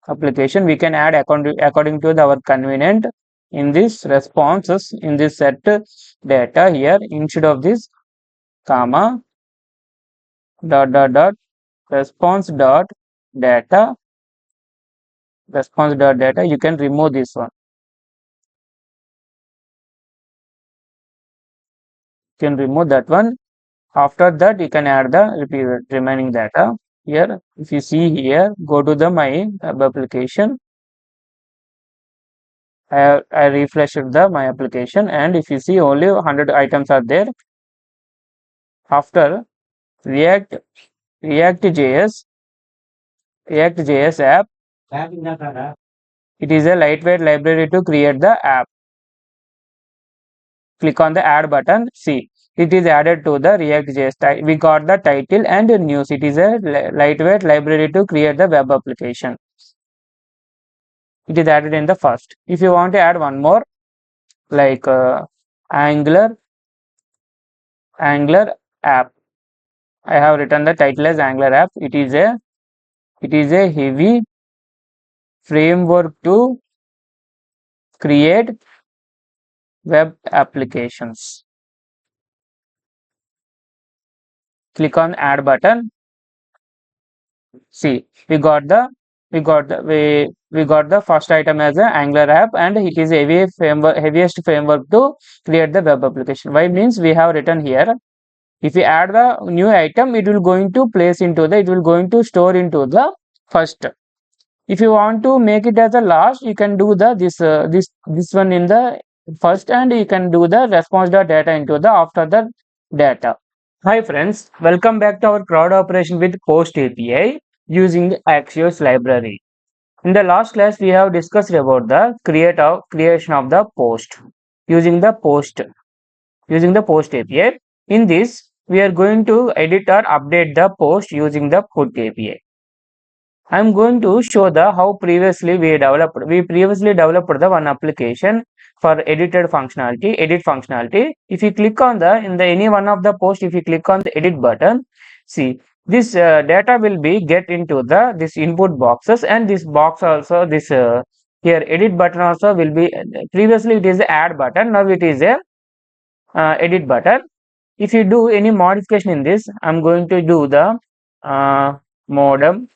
application. We can add according to our convenient in this responses in this set data. Here instead of this comma dot response dot data you can remove this one, you can remove that one. After that you can add the remaining data. Here if you see here, go to the my web application. I refreshed the my application, and if you see only 100 items are there. After react reactjs reactjs app, it is a lightweight library to create the app. Click on the add button. See, it is added to the reactjs. We got the title and news. It is a lightweight library to create the web application. It is added in the first. If you want to add one more, like angular app, I have written the title as angular app. It is a heavy framework to create web applications. Click on add button. See, we got the first item as an angular app, and it is heaviest framework to create the web application. Why means we have written here, if we add the new item, it will going to place into the, it will going to store into the first. If you want to make it as a last, you can do the this one in the first, and you can do the response.data into the after the data. Hi friends, welcome back to our CRUD operation with Post API using the Axios library. In the last class, we have discussed about the creation of the post using the post API. In this, we are going to edit or update the post using the put API. I am going to show the how previously we developed. We previously developed the one application for edit functionality. If you click on the in the any one of the post, if you click on the edit button, see this data will be get into the this input boxes, and this box also this here edit button also will be previously it is the add button, now it is a edit button. If you do any modification in this, I'm going to do the modem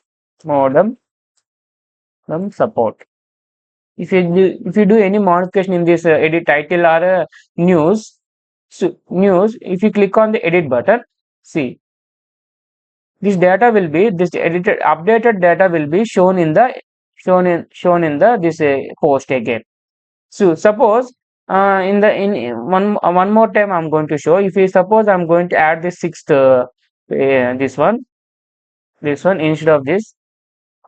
support. If you do any modification in this edit title or news, if you click on the edit button, see this data will be this edited updated data will be shown in the this post again. So suppose in one more time I'm going to show. If you suppose I'm going to add this sixth this one instead of this,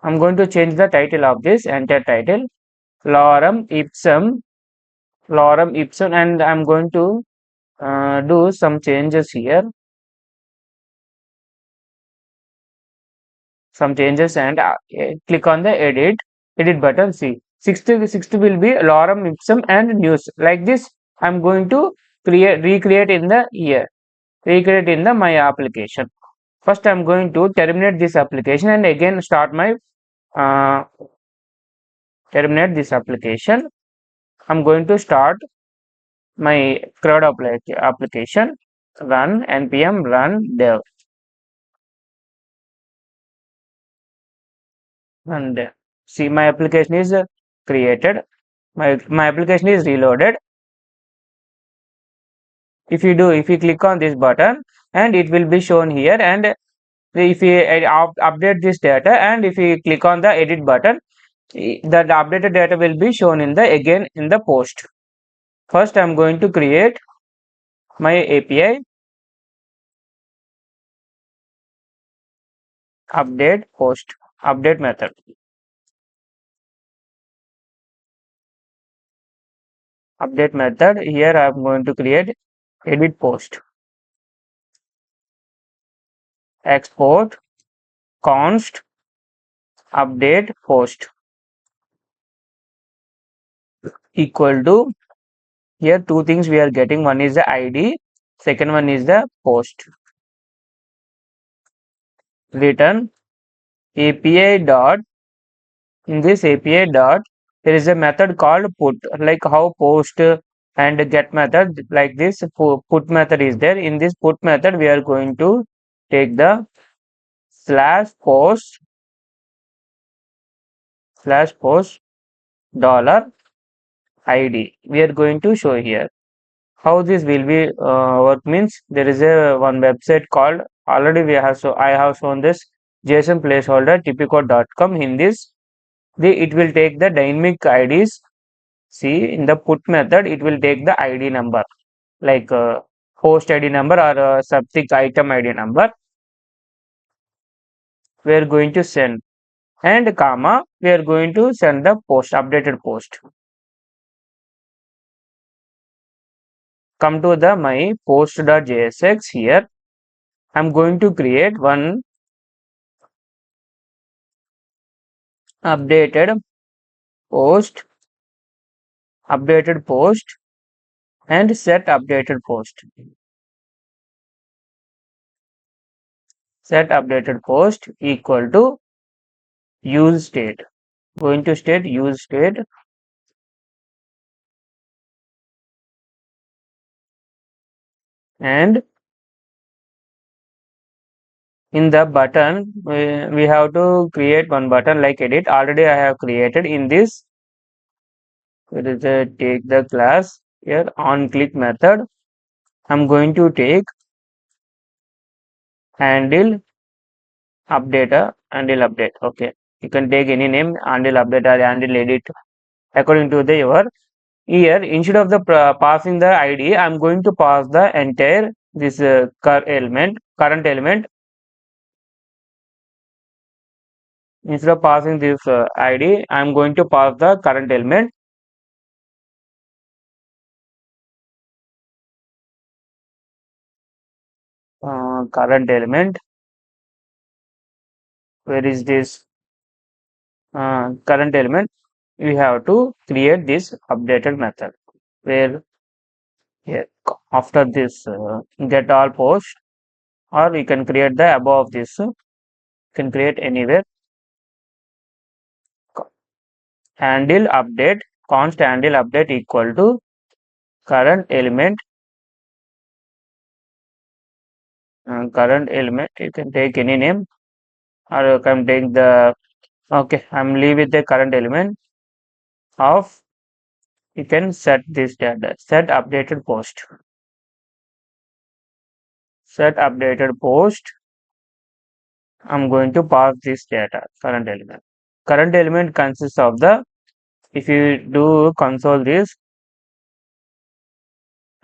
I'm going to change the title of this enter title lorem ipsum, and I'm going to do some changes here, and click on the edit button. See, sixth will be lorem ipsum and news. Like this, I'm going to recreate in the my application. First, I'm going to terminate this application and again start my terminate this application. I'm going to start my CRUD application. Run npm run dev, and see my application is created. My application is reloaded. If you click on this button, and it will be shown here, and if you update this data, and if you click on the edit button, the updated data will be shown in the again in the post. First I'm going to create my API update post update method. update method. Here I am going to create edit post, export const update post equal to, here two things we are getting, one is the id, second one is the post. Return api dot, in this api dot there is a method called put, like how post and get method, like this put method is there. In this put method we are going to take the /post dollar id, we are going to show here. How this will be work means, there is a one website called, already we have, so I have shown this json placeholder typico.com. In this it will take the dynamic ids. See, in the put method it will take the id number, like post id number or subject item id number. We are going to send, and comma, we are going to send the post, updated post. Come to the my post.jsx. Here I'm going to create one updated post, and set updated post. Set updated post equal to use state. Going to state use state, and in the button we have to create one button like edit. Already I have created. In this, it is take the class here on click method. I'm going to take handle update. Okay, you can take any name, handle update or handle edit, according to the your. Here instead of the passing the id, I'm going to pass the entire this current element. Instead of passing this id, I'm going to pass the current element. Current element, where is this current element? We have to create this updated method, where here after this get all post, or you can create the above this, you can create anywhere. Handle update, const handle update equal to current element. Current element, you can take any name, or you can take the, okay, I'm leave with the current element of, you can set this data, set updated post. Set updated post, I'm going to pass this data, current element. Current element consists of the, if you do console this,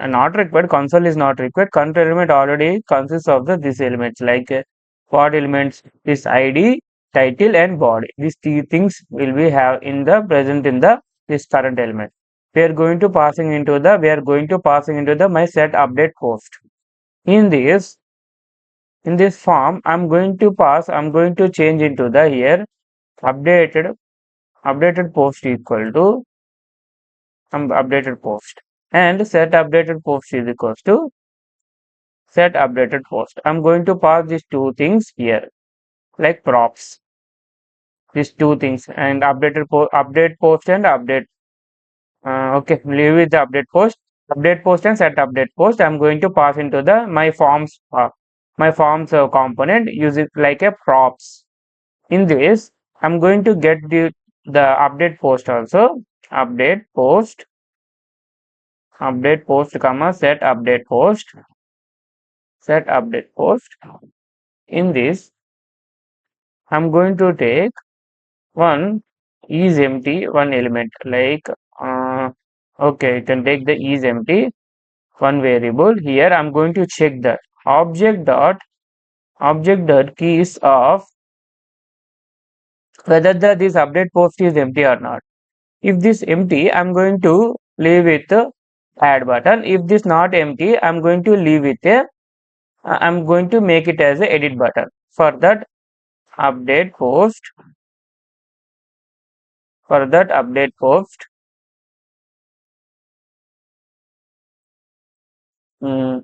and not required, console is not required. Current element already consists of the these elements, like what elements, this id, title and body. These three things will be have in the present in the this current element. We are going to passing into the my set update post. In this form, I'm going to change into the here updated post equal to updated post, and set updated post is equals to set updated post. I'm going to pass these two things here, like props, these two things, and update post and update. Okay, leave with the update post and set update post. I'm going to pass into the my forms component, use it like a props. In this, I'm going to get the update post also, update post comma set update post. In this, I'm going to take one is empty, one element, like okay, you can take the is empty, one variable. Here I'm going to check the object dot keys of whether this update post is empty or not. If this empty, I'm going to leave with add button. If this not empty, I'm going to leave it a I'm going to make it as a edit button. For that update post, mm,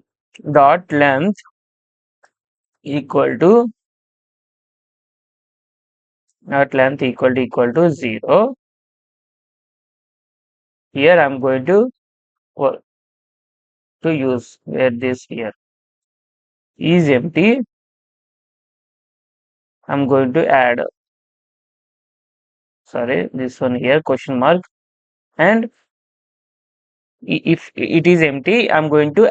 dot length equal to equal to 0. Here I'm going to use where this here is empty. I'm going to add, sorry, this one here question mark, and if it is empty, I'm going to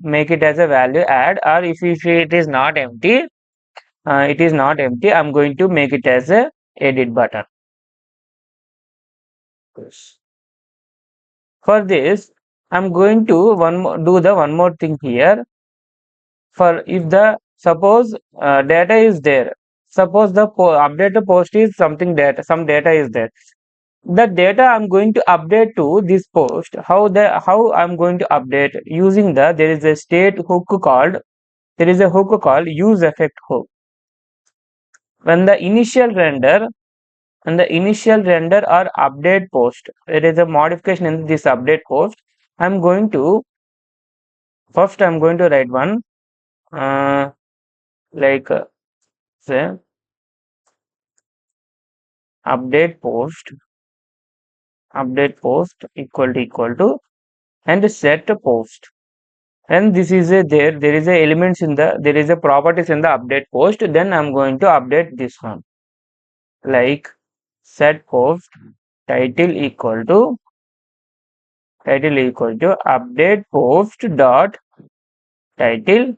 make it as a value add, or if it is not empty, I'm going to make it as a edit button. For this, I'm going to do the one more thing here. For if the suppose data is there, suppose the update the post is some data is there. The data I'm going to update to this post. How I'm going to update using there is a hook called use effect hook. When the initial render or update post, there is a modification in this update post. I'm going to write one like say update post equal to and set post. And this is there is a elements in there is a properties in the update post. Then I'm going to update this one like set post title equal to update post dot title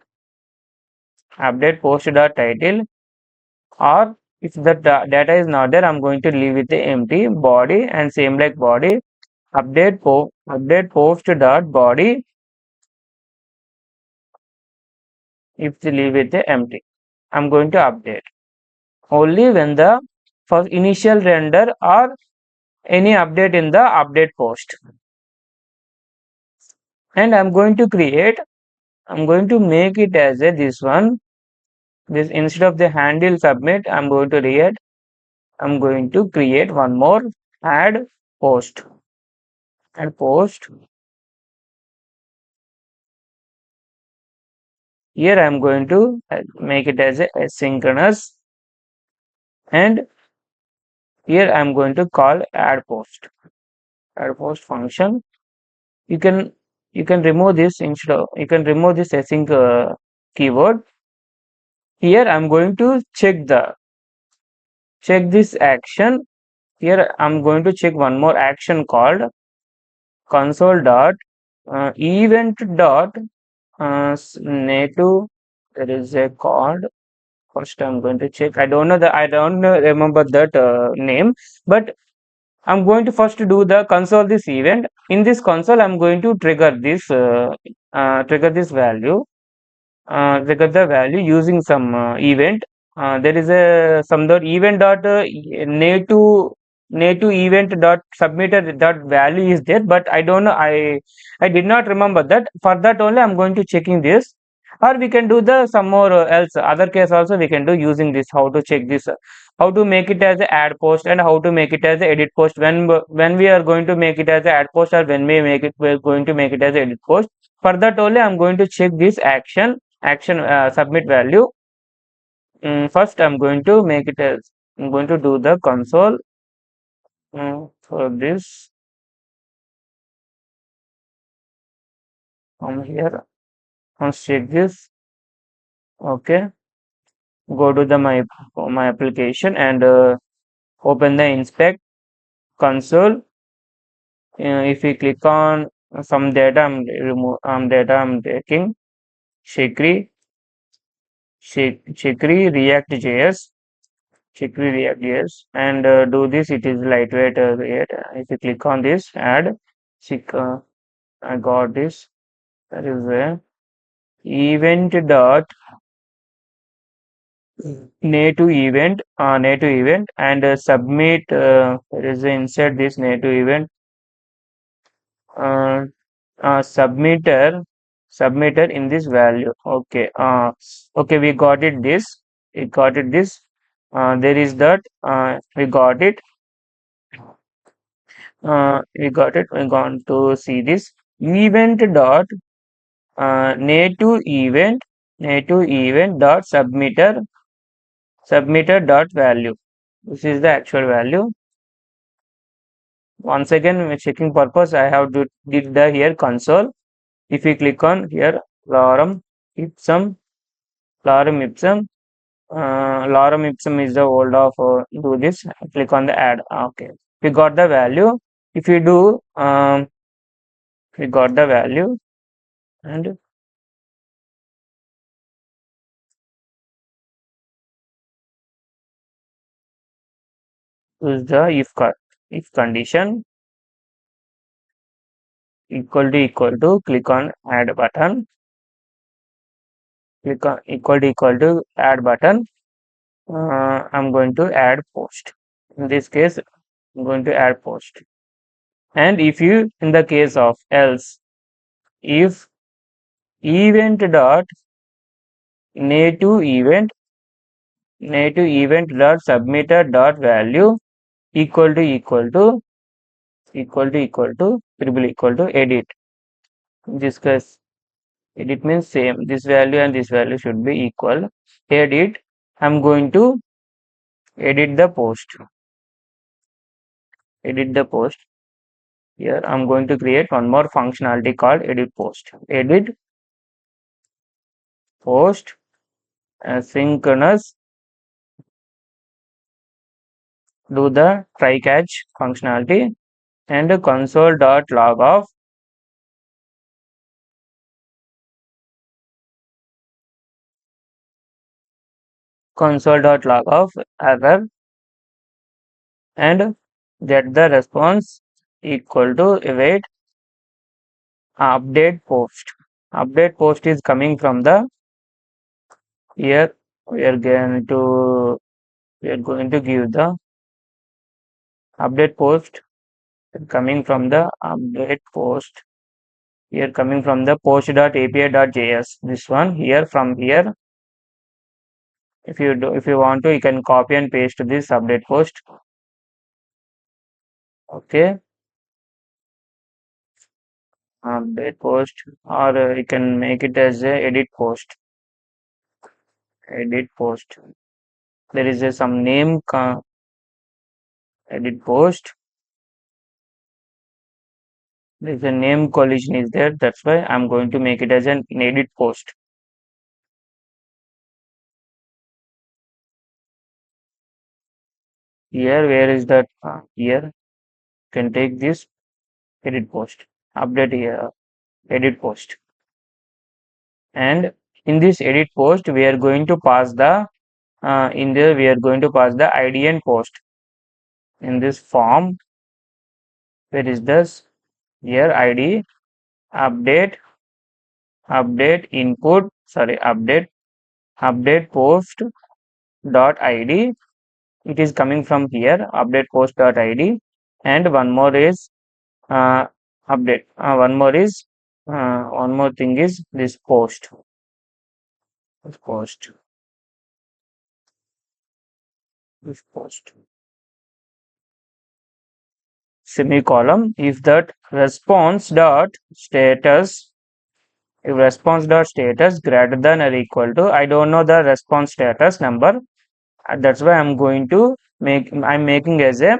or if the data is not there, I'm going to leave it empty body, and same like body update post dot body. If they leave it empty, I'm going to update only when the first initial render or any update in the update post. And I'm going to make it as this one. This instead of the handle submit, I'm going to create one more add post. Here I'm going to make it as a asynchronous, and here I'm going to call add post function. You can remove this async keyword. Here I'm going to check this action. Here I'm going to check one more action called console dot event dot native. There is a called. First I'm going to check. I don't remember that name, but I'm going to first do the console this event. In this console, I'm going to trigger this value. Trigger the value using some event. There is a some dot event dot native event dot submitted dot value is there, but I don't know. I did not remember that. For that only, I'm going to checking this, or we can do the some more else other case also we can do using this. How to check this? How to make it as a add post and how to make it as a edit post. When we are going to make it as a add post, or when we're going to make it as a edit post. For that only, I'm going to check this action submit value. First I'm going to make it as I'm going to do the console for this from here. Let's check this. Okay, go to the my application and open the inspect console. If we click on some data, I'm taking Shikri reactjs and do this. It is lightweight create. If you click on this add I got this. That is a event dot native event and submit. There is insert this native event uh, submitter in this value. Okay, okay, we got it this, there is that, we got it, we're going to see this event dot, native event dot submitter dot value. This is the actual value. Once again, checking purpose, I have to did the here console. If we click on here lorem ipsum, lorem ipsum, lorem ipsum is the old of, do this. Click on the add. Okay, we got the value. If you do, we got the value, and use the if condition equal to, click on add button, click on equal to add button. I'm going to add post. In this case, I'm going to add post. And if you, in the case of else, if event dot native event dot submitter dot value equal to triple equal to edit. In this case, edit means same. This value and this value should be equal. Edit. I'm going to edit the post. Edit the post. Here I'm going to create one more functionality called edit post. Edit post asynchronous, do the try catch functionality, and console dot log off, error, and get the response equal to await update post. Update post is coming from the here. We are going to give the update post coming from the update post. Here coming from the post.api.js. This one here, from here. If you want to, you can copy and paste this update post. Okay, update post, or you can make it as a edit post. Edit post. There is some name, edit post. There is a name collision is there. That's why I'm going to make it as an edit post. Here, where is that? Here, you can take this edit post. Update here, edit post. And in this edit post, we are going to pass the we are going to pass the ID and post. In this form, where is this? Here ID, update input, sorry, update post dot id. It is coming from here, update post dot id. And one more is update. One more thing is this post. This post. This post. Semicolon. If that response dot status, if response dot status greater than or equal to, I don't know the response status number. That's why I'm going to I'm making as a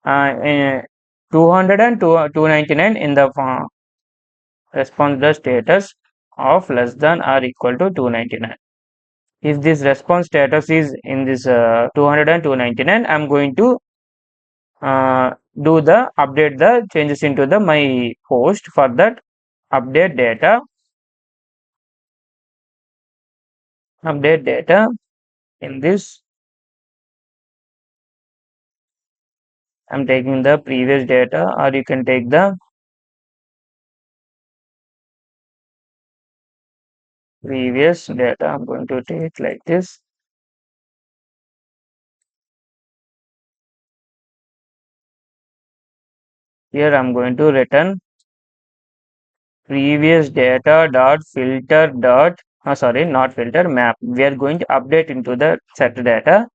200 and 299 in the response dot status of less than or equal to 299. If this response status is in this 200 and 299, I'm going to do the update the changes into the my post. For that, update data in this, I'm taking the previous data, or you can take the previous data. I'm going to take like this. Here I'm going to return previous data dot filter dot sorry, not filter, map. We are going to update into the set data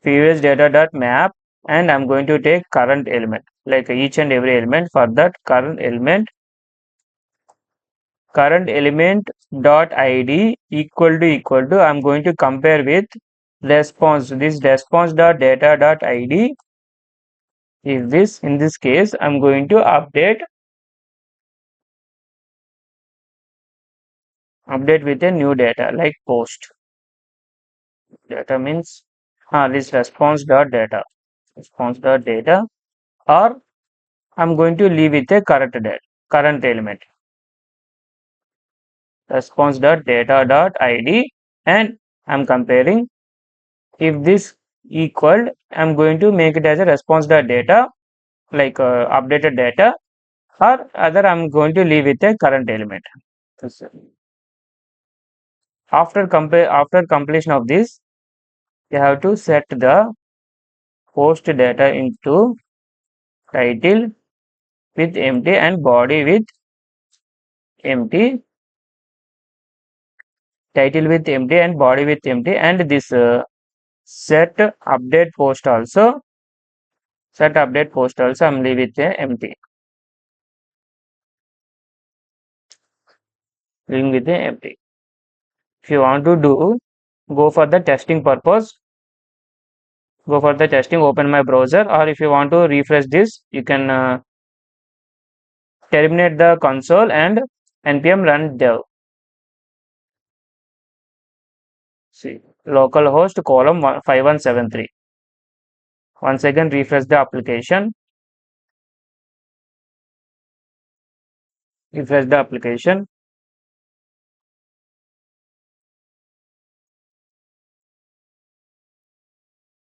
previous data dot map, and I'm going to take current element, like each and every element. For that current element dot id equal to I'm going to compare with response, this response dot data dot id is this. In this case, I'm going to update with a new data like post data means this response dot data, or I'm going to leave with a current element response dot data dot id, and I'm comparing. If this equal, I'm going to make it as a response dot data, like updated data, or other I'm going to leave with a current element. After completion of this, you have to set the post data into title with empty and body with empty, title with empty and body with empty, and this set update post also I'm leave it empty, leaving with empty. If you want to do, go for the testing purpose, go for the testing, open my browser, or if you want to refresh this, you can terminate the console and npm run dev. See, localhost column 5173. Once again, refresh the application. Refresh the application.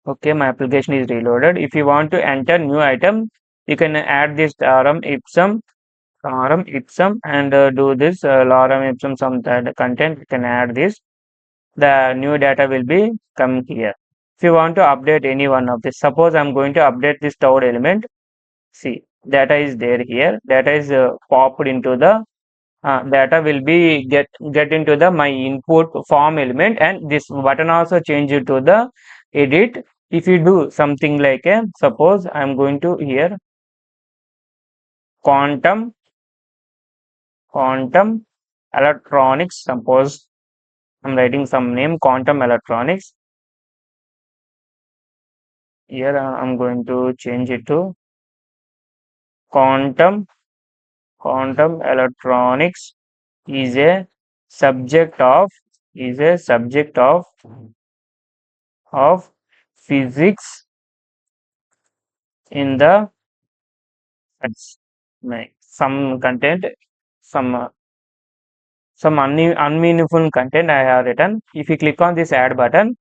Okay, my application is reloaded. If you want to enter new item, you can add this lorem ipsum, and do this lorem ipsum some content. You can add this. The new data will be come here. If you want to update any one of this, suppose I'm going to update this third element. See, data is there here. Data is popped into the data will be get into the my input form element, and this button also change it to the edit. If you do something like a, suppose I'm going to here quantum electronics, suppose I'm writing some name quantum electronics. Here I'm going to change it to quantum electronics is a subject of of physics in the some content, some unmeaningful content I have written. If you click on this add button,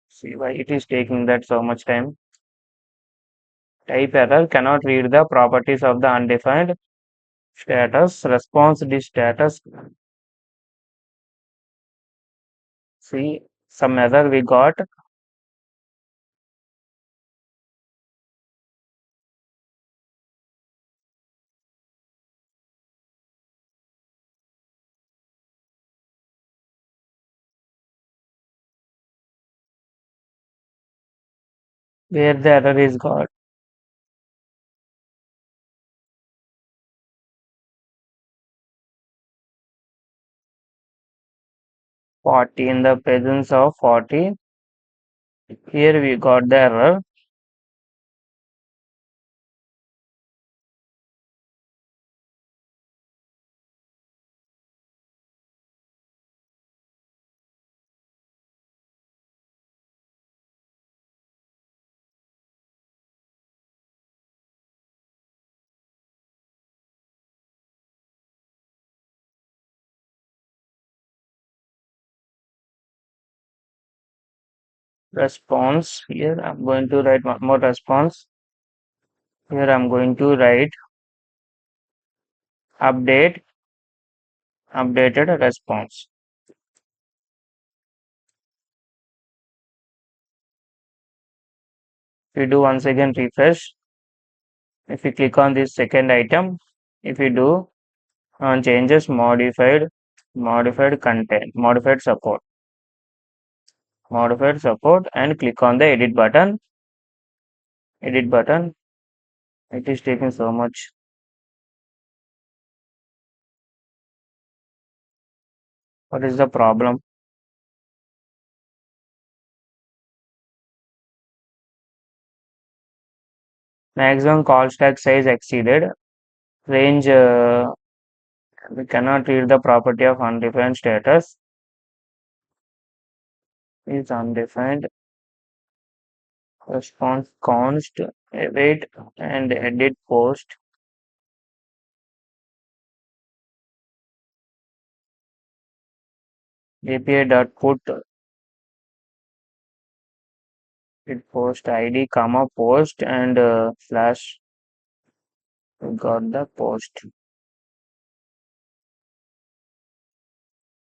see why it is taking that so much time. Type error, cannot read the properties of the undefined status response. This status, see some error we got. Where the error is got. 40 in the presence of 40. Here we got the error. Response, here I'm going to write one more response. Here I'm going to write updated response. We do once again refresh. If you click on this second item, if you do on changes, modified content, modified support, and click on the edit button. It is taking so much. What is the problem? Maximum call stack size exceeded. Range, we cannot read the property of undefined status. Is undefined. Response const, await, and edit post. API.put it post ID, comma post, and slash. We got the post.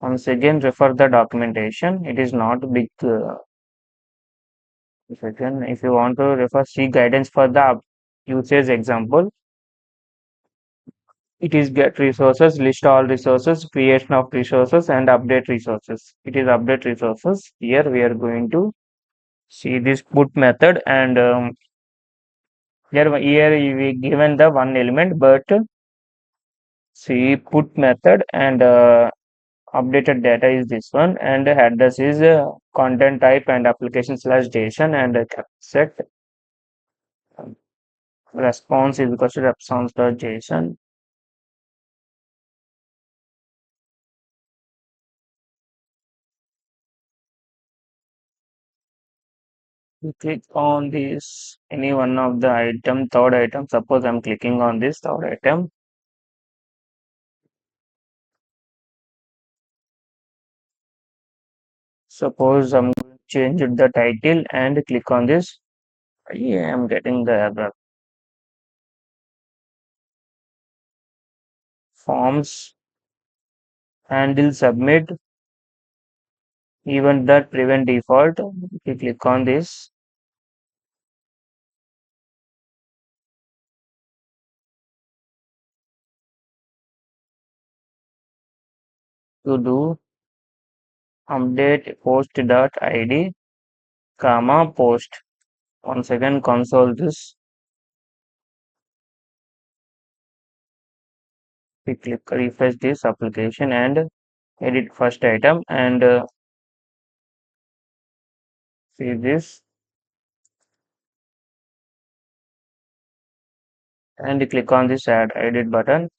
Once again, refer the documentation. It is not big. If you want to refer, see guidance for the usage example. It is get resources, list all resources, creation of resources, and update resources. It is update resources. Here we are going to see this put method, and here we given the one element, but see put method and updated data is this one, and address is content type and application slash JSON, and set response is equal to response.json. You click on this any one of the item, third item. Suppose I'm clicking on this third item. Suppose I'm going to change the title and click on this. Yeah, I'm getting the error. Forms handle submit event that prevent default. If you click on this, to do update post.id, comma post. Once again, console this. We click refresh this application and edit first item, and see this, and click on this add edit button.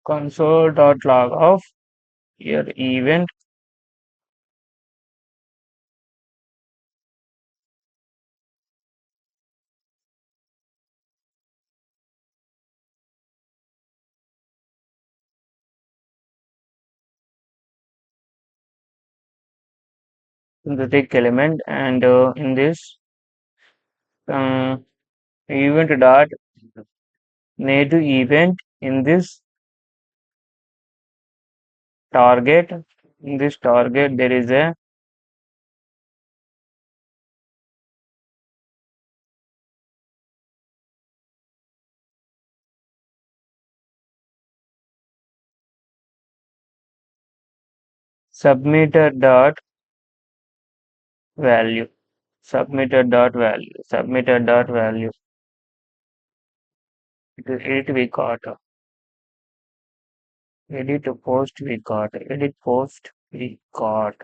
Console.log of your event synthetic element, and in this uh, event dot native event, in this target, there is a submitter dot value, submitter dot value. Edit we got, edit post we got, edit post we got.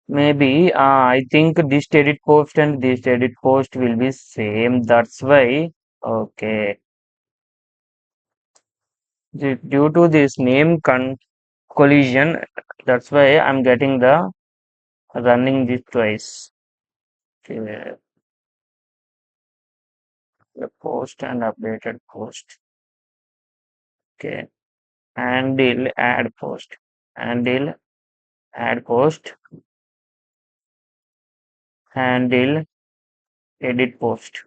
Maybe I think this edit post and this edit post will be same. That's why. Okay. Due to this name collision, that's why I'm getting the running this twice. Okay. The post and updated post. Okay. Handle add post. Handle add post. Handle edit post.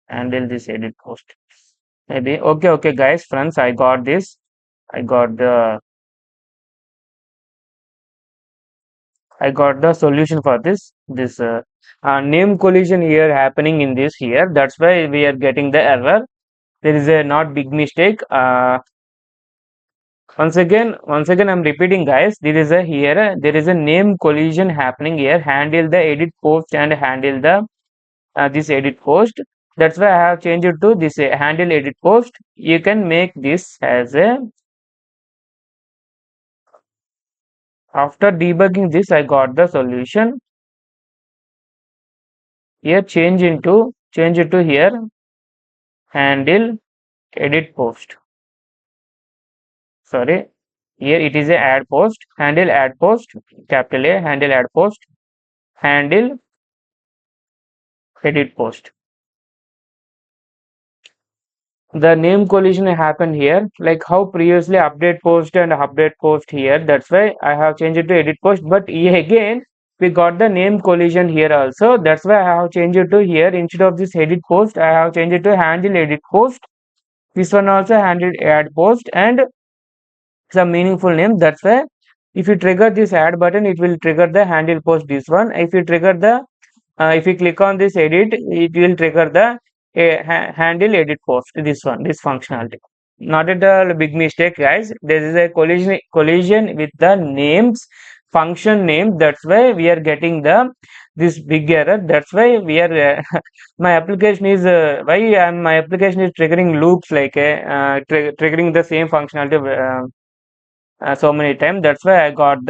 Handle this edit post. Maybe okay, guys, friends, I got this. I got the I got the solution for this name collision here happening in this here. That's why we are getting the error. There is a not big mistake. Once again, I'm repeating, guys. There is a here. There is a name collision happening here. Handle the edit post and handle the this edit post. That's why I have changed it to this handle edit post. You can make this as a after debugging this. I got the solution here. Change it to here handle edit post. Sorry, here it is a add post. Handle add post. Capital A handle add post. Handle edit post. The name collision happened here, like how previously update post and update post here. That's why I have changed it to edit post. But again, we got the name collision here also. That's why I have changed it to here. Instead of this edit post, I have changed it to handle edit post. This one also handle add post and some meaningful name. That's why if you trigger this add button, it will trigger the handle post this one. If you trigger the if you click on this edit, it will trigger the handle edit post, this functionality. Not at all a big mistake, guys. There is a collision with the names function name. That's why we are getting the this big error. That's why we are my application is my application is triggering loops like triggering the same functionality so many times. That's why I got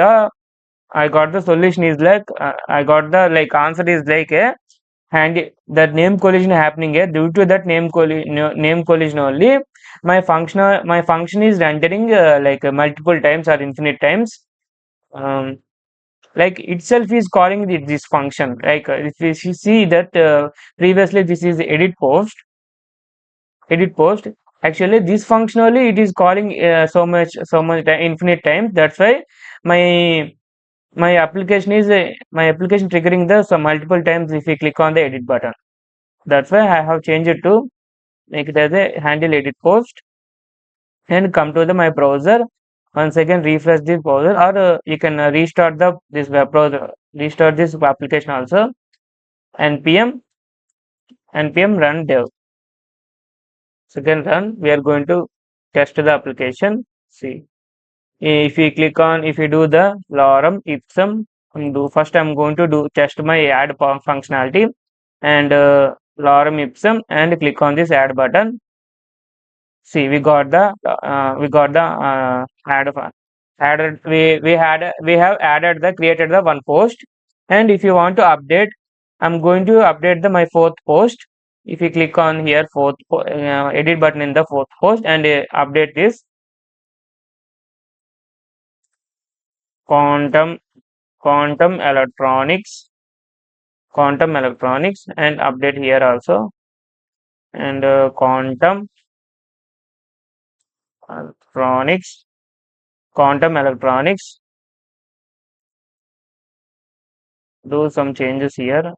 the solution is like I got the like answer is like a hand that name collision happening here. Due to that name collision only, my function is rendering like multiple times or infinite times. Um, like itself is calling this function. Like if you see that previously this is edit post. Actually, this function only it is calling infinite times. That's why my my application triggering the some multiple times if we click on the edit button. That's why I have changed it to make it as a handle edit post and come to the my browser. Once again refresh this browser or you can restart the this web browser, restart this application also. npm npm run dev. So again run, we are going to test the application. See, if we click on, if we do the lorem ipsum, I'm going to do test my add functionality and lorem ipsum and click on this add button. See, we got the added we have added the created the one post. And if you want to update, I'm going to update the my fourth post. If you click on here edit button in the fourth post and update this quantum electronics and update here also and electronics quantum electronics, do some changes here.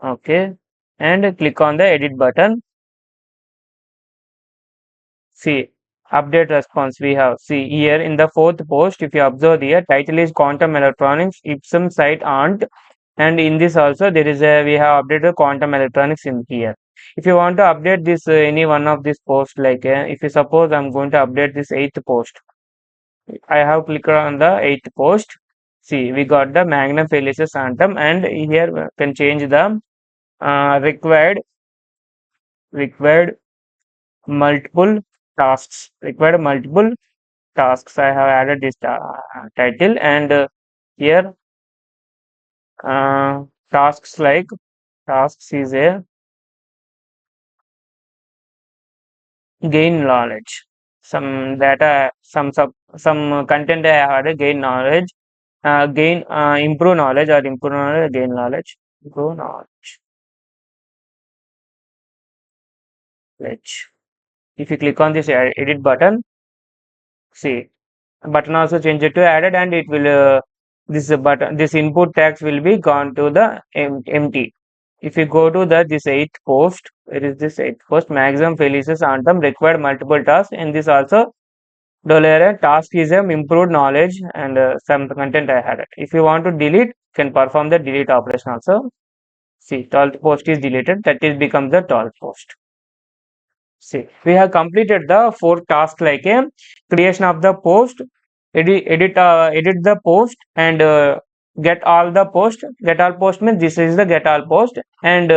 Okay, and click on the edit button. See, update response we have. See here in the fourth post, if you observe here, title is quantum electronics ipsum site aunt, and in this also there is a we have updated quantum electronics in here. If you want to update this any one of this post, like if you suppose I'm going to update this eighth post, I have clicked on the eighth post. See, we got the magnum felicis anthem, and here we can change the required multiple tasks. I have added this title and Here tasks like tasks is a gain knowledge. Some data, some content I had a gain knowledge, gain improve knowledge or improve knowledge, gain knowledge, improve knowledge. If you click on this edit button, see button also change it to added, and it will this button, this input tags will be gone to the empty. If you go to the this eighth post, where is this eighth post? Maximum Felices Anthem required multiple tasks. In this also, dollar task is a improved knowledge and some content I had it. If you want to delete, can perform the delete operation also. See, 12th post is deleted. That is becomes the 12th post. See, we have completed the four tasks like a creation of the post, edit the post, and get all the post. Get all post means this is the get all post, and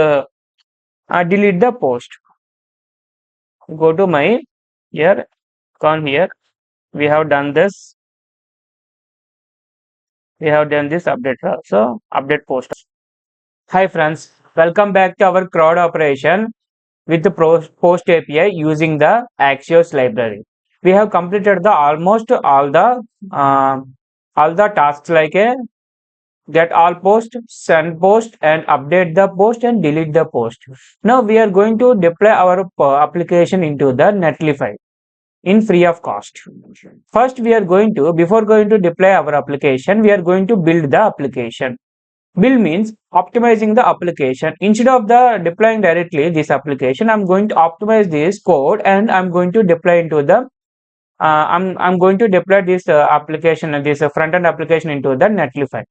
delete the post. Go to my here, gone here. We have done this. We have done this update also. Update post. Hi friends, welcome back to our CRUD operation with the post API using the Axios library. We have completed the almost uh, all the tasks like a get all post, send post, and update the post and delete the post. Now we are going to deploy our application into the Netlify in free of cost. First, we are going to, before going to deploy our application, we are going to build the application. Build means optimizing the application. Instead of the deploying directly this application, I'm going to optimize this code and I'm going to deploy into the I'm going to deploy this application, this front end application into the Netlify.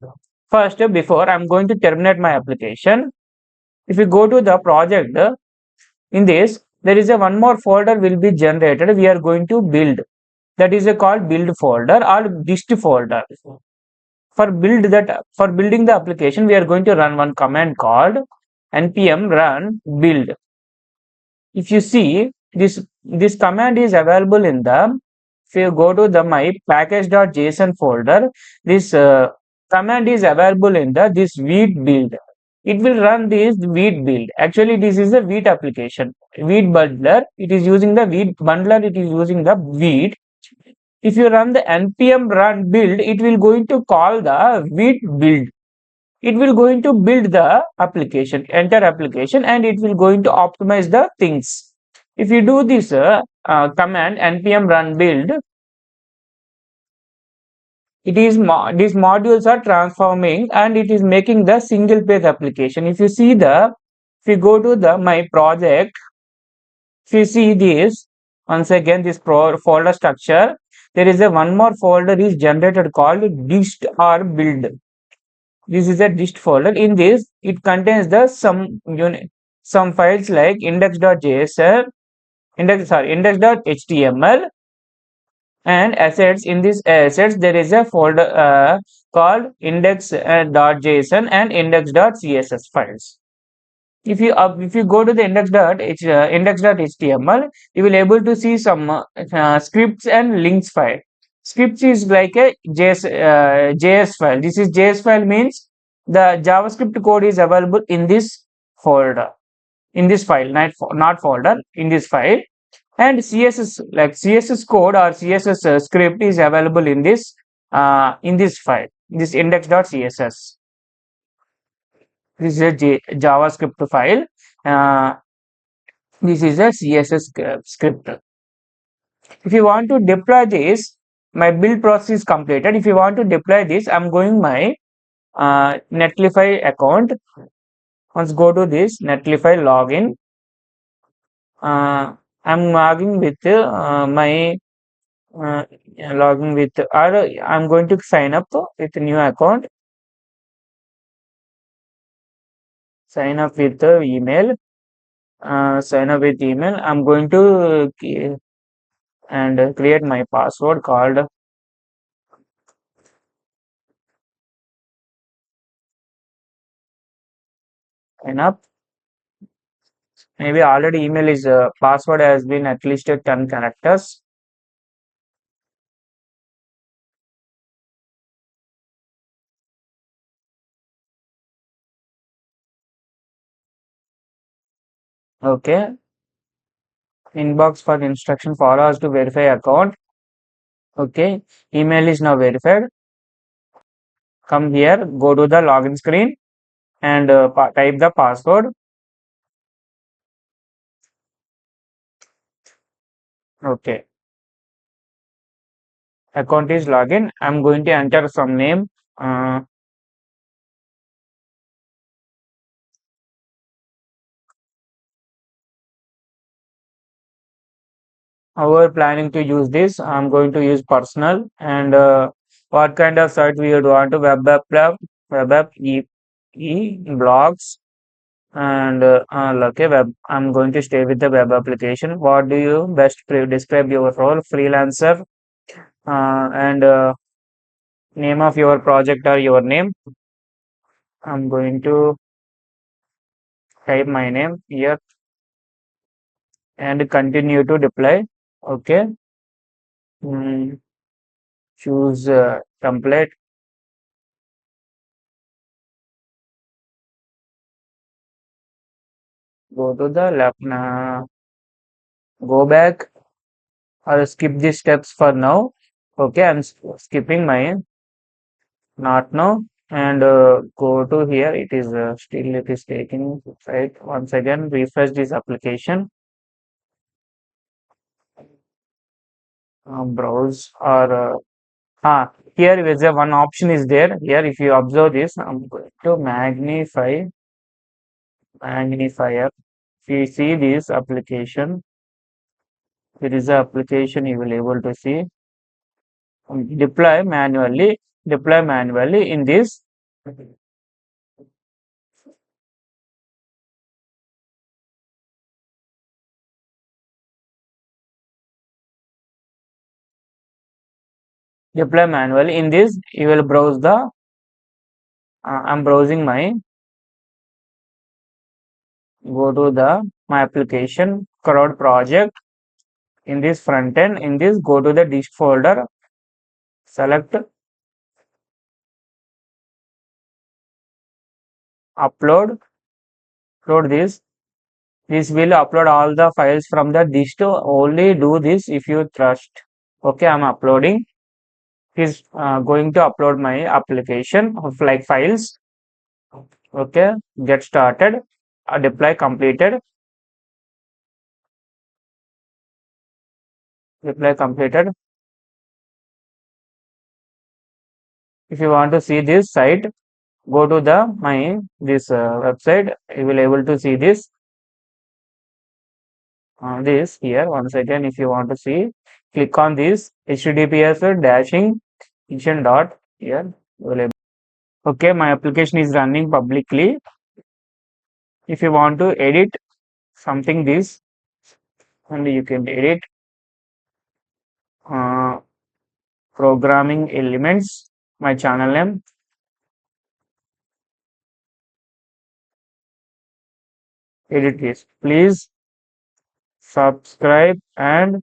First, before I'm going to terminate my application, if you go to the project, in this there is a one more folder will be generated. We are going to build. That is a called build folder or dist folder. For building the application, we are going to run one command called npm run build. If you see this command is available in the, if you go to the my package.json folder, this command is available in the this wheat build. It will run this wheat build. Actually, this is a wheat application, wheat bundler. It is using the wheat bundler. It is using the wheat. If you run the npm run build, it will going to call the wheat build. It will going to build the application, entire application, and it will going to optimize the things. If you do this command npm run build, it is these modules are transforming and it is making the single page application. If you see the, if you go to the my project, if you see this, once again this folder structure, there is a one more folder is generated called dist or build. This is a dist folder. In this, it contains the some files like index.json, index.html, and assets. In this assets, there is a folder called index.json and index.css files. If you go to the index.html, you will able to see some scripts and links file. Scripts is like a JS file. This is JS file means the JavaScript code is available in this folder, in this file, not folder, in this file. And CSS, like CSS code or CSS script is available in this file, this index.css. This is a JavaScript file. This is a CSS script. If you want to deploy this, my build process is completed. If you want to deploy this, I'm going my Netlify account. Once go to this Netlify login. I'm logging with my login with, or I'm going to sign up with a new account. Sign up with the email. Sign up with email. I'm going to and create my password called sign up. Maybe already email is password has been at least 10 characters. Okay, inbox for instruction, follow us to verify account. Okay, email is now verified. Come here, go to the login screen and type the password. Okay, account is login. I'm going to enter some name. Uh, how we're planning to use this? I'm going to use personal and what kind of site we would want to web app, blogs and okay web. I'm going to stay with the web application. What do you best describe your role? Freelancer and name of your project or your name. I'm going to type my name here and continue to deploy. Okay. Mm, choose template. Go to the left. Go back or skip these steps for now. Okay, I'm skipping my not now and go to here. It is still it is taking right. Once again, refresh this application. Browse or here is a one option is there. Here, if you observe this, I'm going to magnifier. If you see this application, there is a application you will able to see. Deploy manually. Deploy manually in this. Deploy manually in this. You will browse the. I'm browsing my. Go to the my application CRUD project. In this front end, in this go to the dist folder. Select upload. Upload this. This will upload all the files from the dist. Only do this if you trust. Okay, I'm uploading. Is going to upload my application of like files. Okay, get started. Deploy completed. Deploy completed. If you want to see this site, go to the my this website. You will able to see this this here once again. If you want to see, click on this https dashing kitchen dot here. You will okay, my application is running publicly. If you want to edit something this and you can edit uh, programming elements, my channel name, edit this. Please subscribe and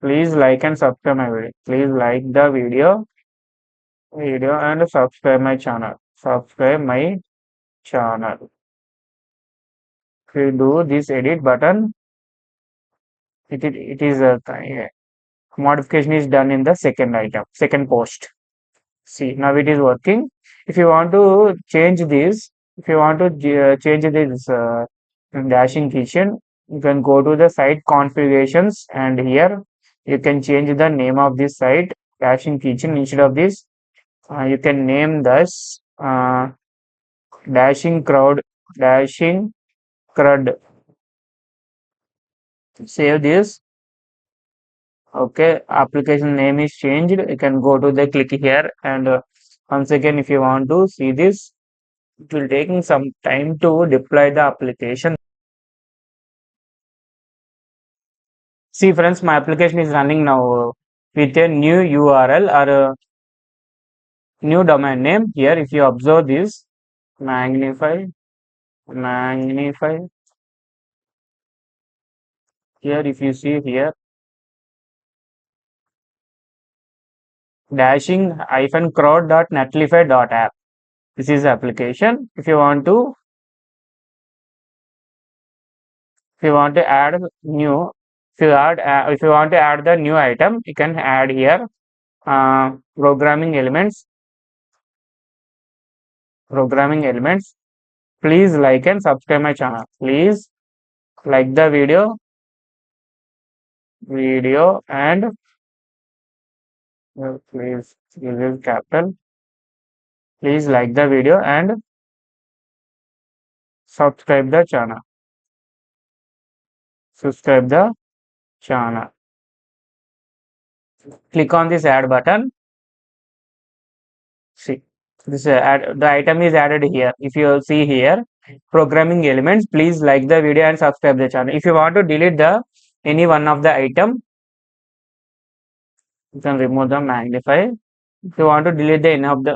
please like and subscribe my video. Please like the video and subscribe my channel. Subscribe my channel. If you do this edit button, it is a modification is done in the second item, second post. See, now it is working. If you want to change this, if you want to change this dashing kitchen, you can go to the site configurations and here you can change the name of this site dashing kitchen. Instead of this, you can name this dashing crowd dashing crud. Save this. Okay, application name is changed. You can go to the click here and once again, if you want to see this, it will take some time to deploy the application. See friends, my application is running now with a new URL or a new domain name. Here, if you observe this, magnify. Here, if you see here, dashing hyphen crowd.netlify.app. This is the application. If you want to If you want to add new, if you want to add the new item, you can add here programming elements. Programming elements. Please like and subscribe my channel. Please like the video and please use capital. Please like the video and subscribe the channel. Subscribe the channel. Click on this add button. See, this the item is added here. If you see here, programming elements, please like the video and subscribe the channel. If you want to delete the any one of the item, you can remove the magnify. If you want to delete the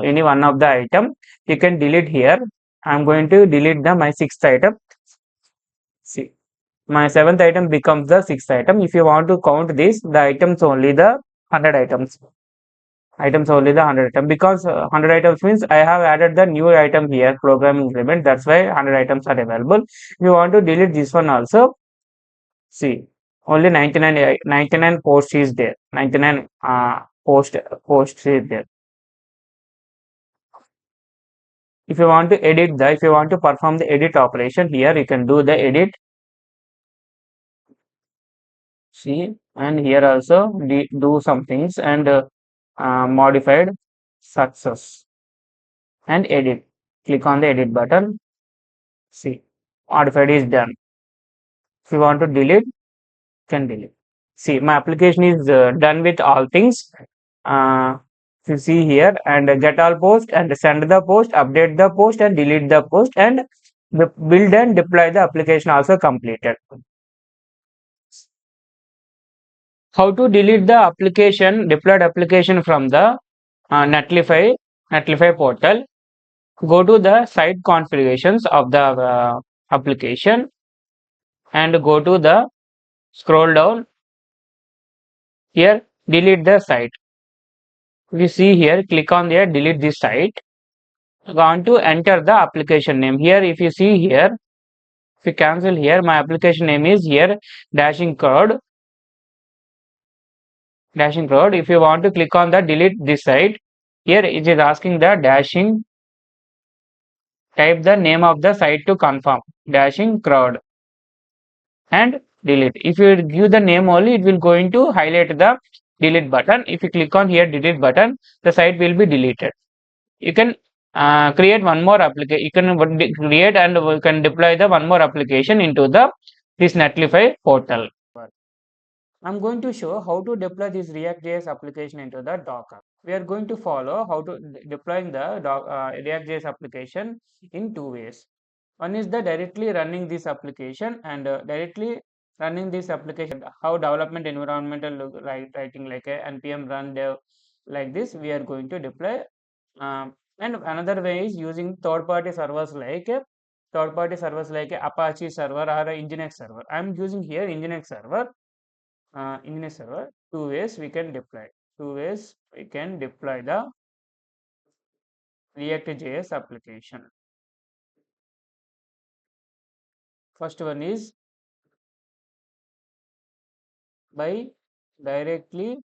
any one of the item, you can delete here. I'm going to delete my sixth item. See, my seventh item becomes the sixth item. If you want to count this, the items only the 100 items. Items only the 100 item, because 100 items means I have added the new item here, programming element. That's why 100 items are available. If you want to delete this one also, see, only 99 posts is there. 99 posts is there. If you want to if you want to perform the edit operation here, you can do the edit. See, and here also do some things and modified success and edit. Click on the edit button. See, modified is done. If you want to delete, can delete. See, my application is done with all things. If you see here, and get all post and send the post, update the post and delete the post, and the build and deploy the application also completed. How to delete the deployed application from the Netlify portal? Go to the site configurations of the application and go to the scroll down here, delete the site. If you see here, click on there, delete this site. Want to enter the application name here. If you see here, if you cancel here, my application name is here dashing CRUD. If you want to click on the delete this site, here it is asking the dashing. Type the name of the site to confirm, dashing CRUD, and delete. If you give the name only, it will going to highlight the delete button. If you click on here delete button, the site will be deleted. You can create one more application. You can create and you can deploy the one more application into this Netlify portal. I'm going to show how to deploy this reactjs application into the Docker. We are going to follow how to deploying the reactjs application in two ways. One is the directly running this application, and directly running this application, how development environmental look like, writing like a npm run dev, like this we are going to deploy. And another way is using third-party servers like Apache server or a Nginx server. I'm using here Nginx server. Two ways we can deploy. The reactjs application. First one is by directly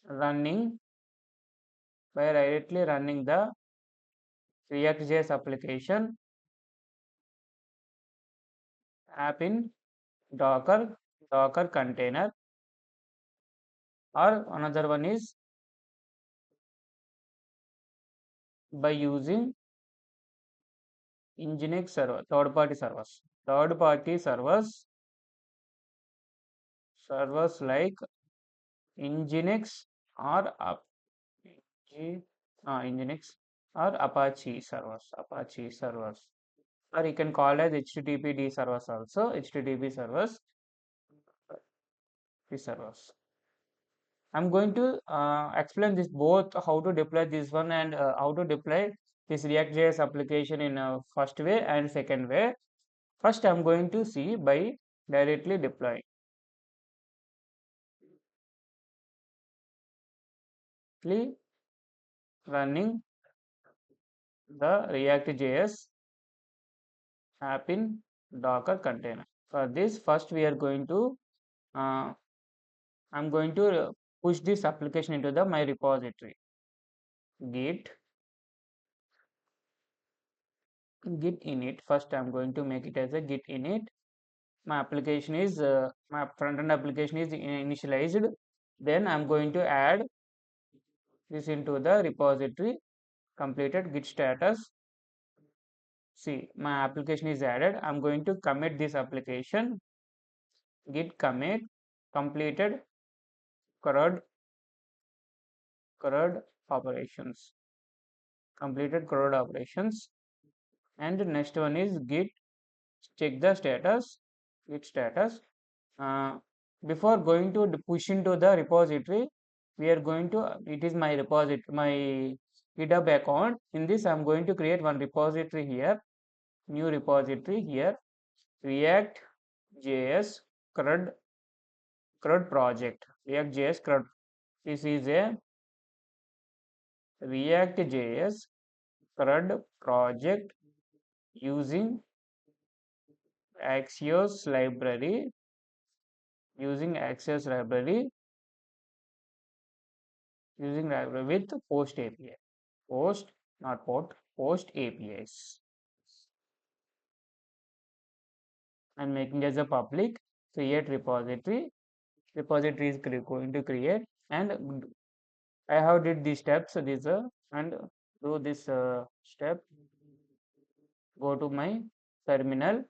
running the reactjs application app in docker container, or another one is by using Nginx server, third-party servers like Nginx or Nginx or Apache servers, or you can call as HTTPD servers also, HTTP servers, these servers. I'm going to explain this both, how to deploy this one and how to deploy this reactjs application in a first way and second way. First, I'm going to see by directly deploying. Running the reactjs app in docker container. For this, first we are going to I'm going to push this application into the my repository. Git init. First I'm going to make it as a git init. My application is my front end application is initialized. Then I'm going to add this into the repository. Completed git status. See, my application is added. I'm going to commit this application. Git commit completed CRUD operations. Completed CRUD operations. And next one is git check the status. Git status. Before going to push into the repository, we are going to it is my repository, my GitHub account. In this, I'm going to create one repository here, new repository here, reactjs CRUD project. reactjs CRUD. This is a reactjs CRUD project using Axios library, with post API. Post, not port, post APIs. I'm making as a public create repository. Repository is going to create, and I have did these steps. This and do this step. Go to my terminal.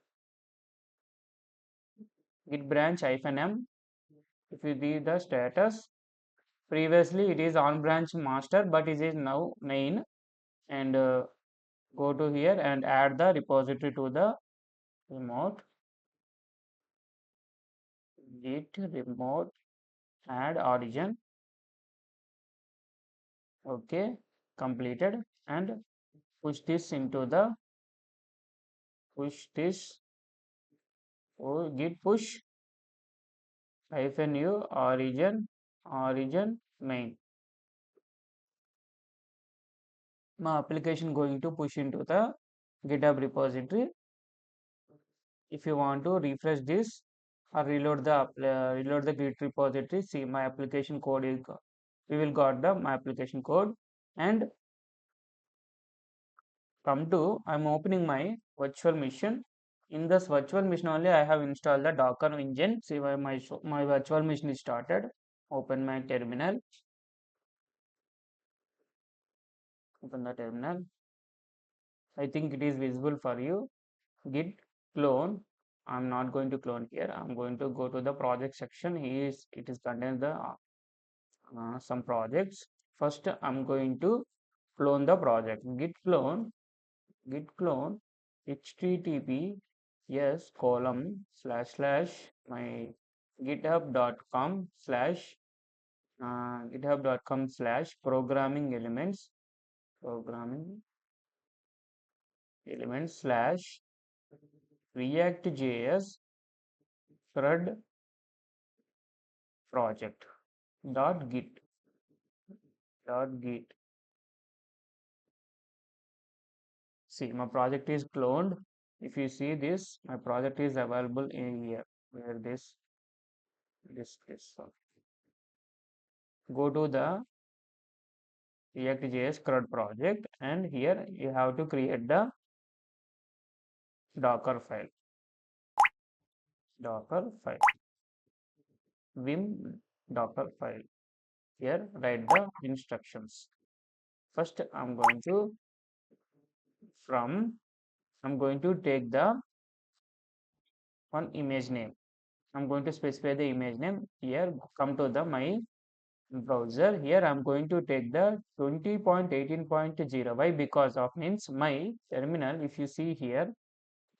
Git branch -m. If you see the status, previously it is on branch master, but it is now main. And go to here and add the repository to the remote. Git remote add origin. Okay, completed, and push this into the git push -u origin main. My application going to push into the GitHub repository. If you want to refresh this or reload the Git repository, see my application code is we will got the my application code. And come to I'm opening my virtual machine. In this virtual machine only I have installed the Docker engine. See my virtual machine is started. Open my terminal. Open the terminal. I think it is visible for you. Git clone. I'm not going to clone here. I'm going to go to the project section. It is contains the some projects. First I'm going to clone the project. Git clone http yes column / my github.com / programming elements / reactjs CRUD project .git. See, my project is cloned. If you see this, my project is available in here. Where this. Go to the reactjs CRUD project, and here you have to create the Docker file. Vim Docker file. Here write the instructions. First, I'm going to take the one image name. I'm going to specify the image name. Here, come to the my browser. Here I'm going to take the 20.18.0. Why? Because of means my terminal, if you see here,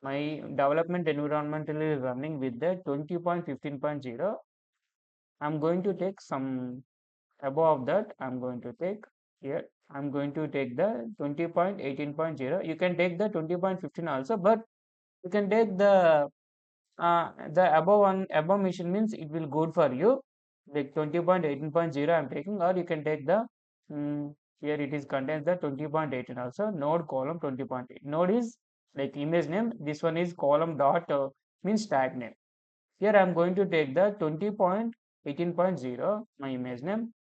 my development environment is running with the 20.15.0. I'm going to take some above that. I'm going to take here. I'm going to take the 20.18.0. You can take the 20.15 also, but you can take the above mission means it will good for you. Like 20.18.0 I'm taking, or you can take the here it is contains the 20.18 also. Node column 20.8. Node is like image name. This one is column dot means tag name. Here I am going to take the 20.18.0 my image name,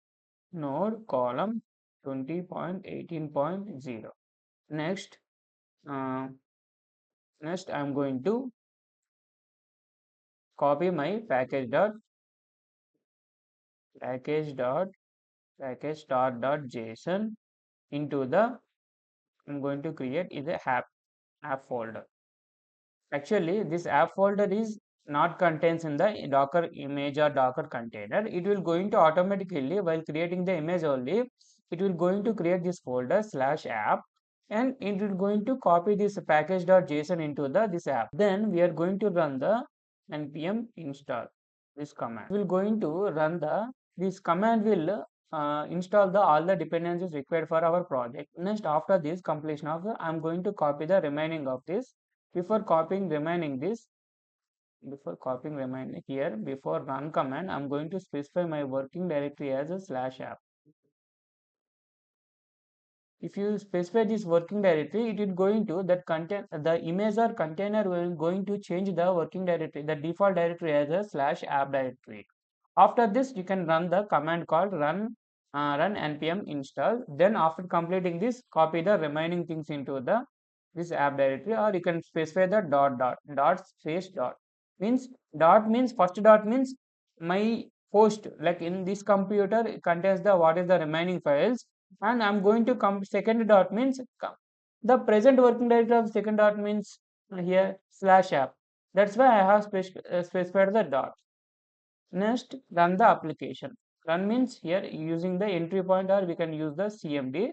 node column 20.18.0. Next, uh, I am going to copy my package start.json into the I'm going to create is a app folder. Actually, this app folder is not contains in the Docker image or Docker container. It will going to automatically while creating the image only, it will going to create this folder /app and it will going to copy this package.json into this app. Then we are going to run the npm install this command. We will going to run this command will install all the dependencies required for our project. Next, after this completion of I'm going to copy the remaining of this. Before copying remaining here, before run command, I'm going to specify my working directory as a /app. If you specify this working directory, it is going to that contain the image or container will going to change the working directory, the default directory as a /app directory. After this, you can run the command called run npm install. Then after completing this, copy the remaining things into this app directory, or you can specify the dot space dot means first dot means my host, like in this computer it contains the what is the remaining files, and I'm going to come second dot means the present working directory of second dot means here /app. That's why I have specified the dot. Next, run the application. Run means here using the entry point, or we can use the cmd.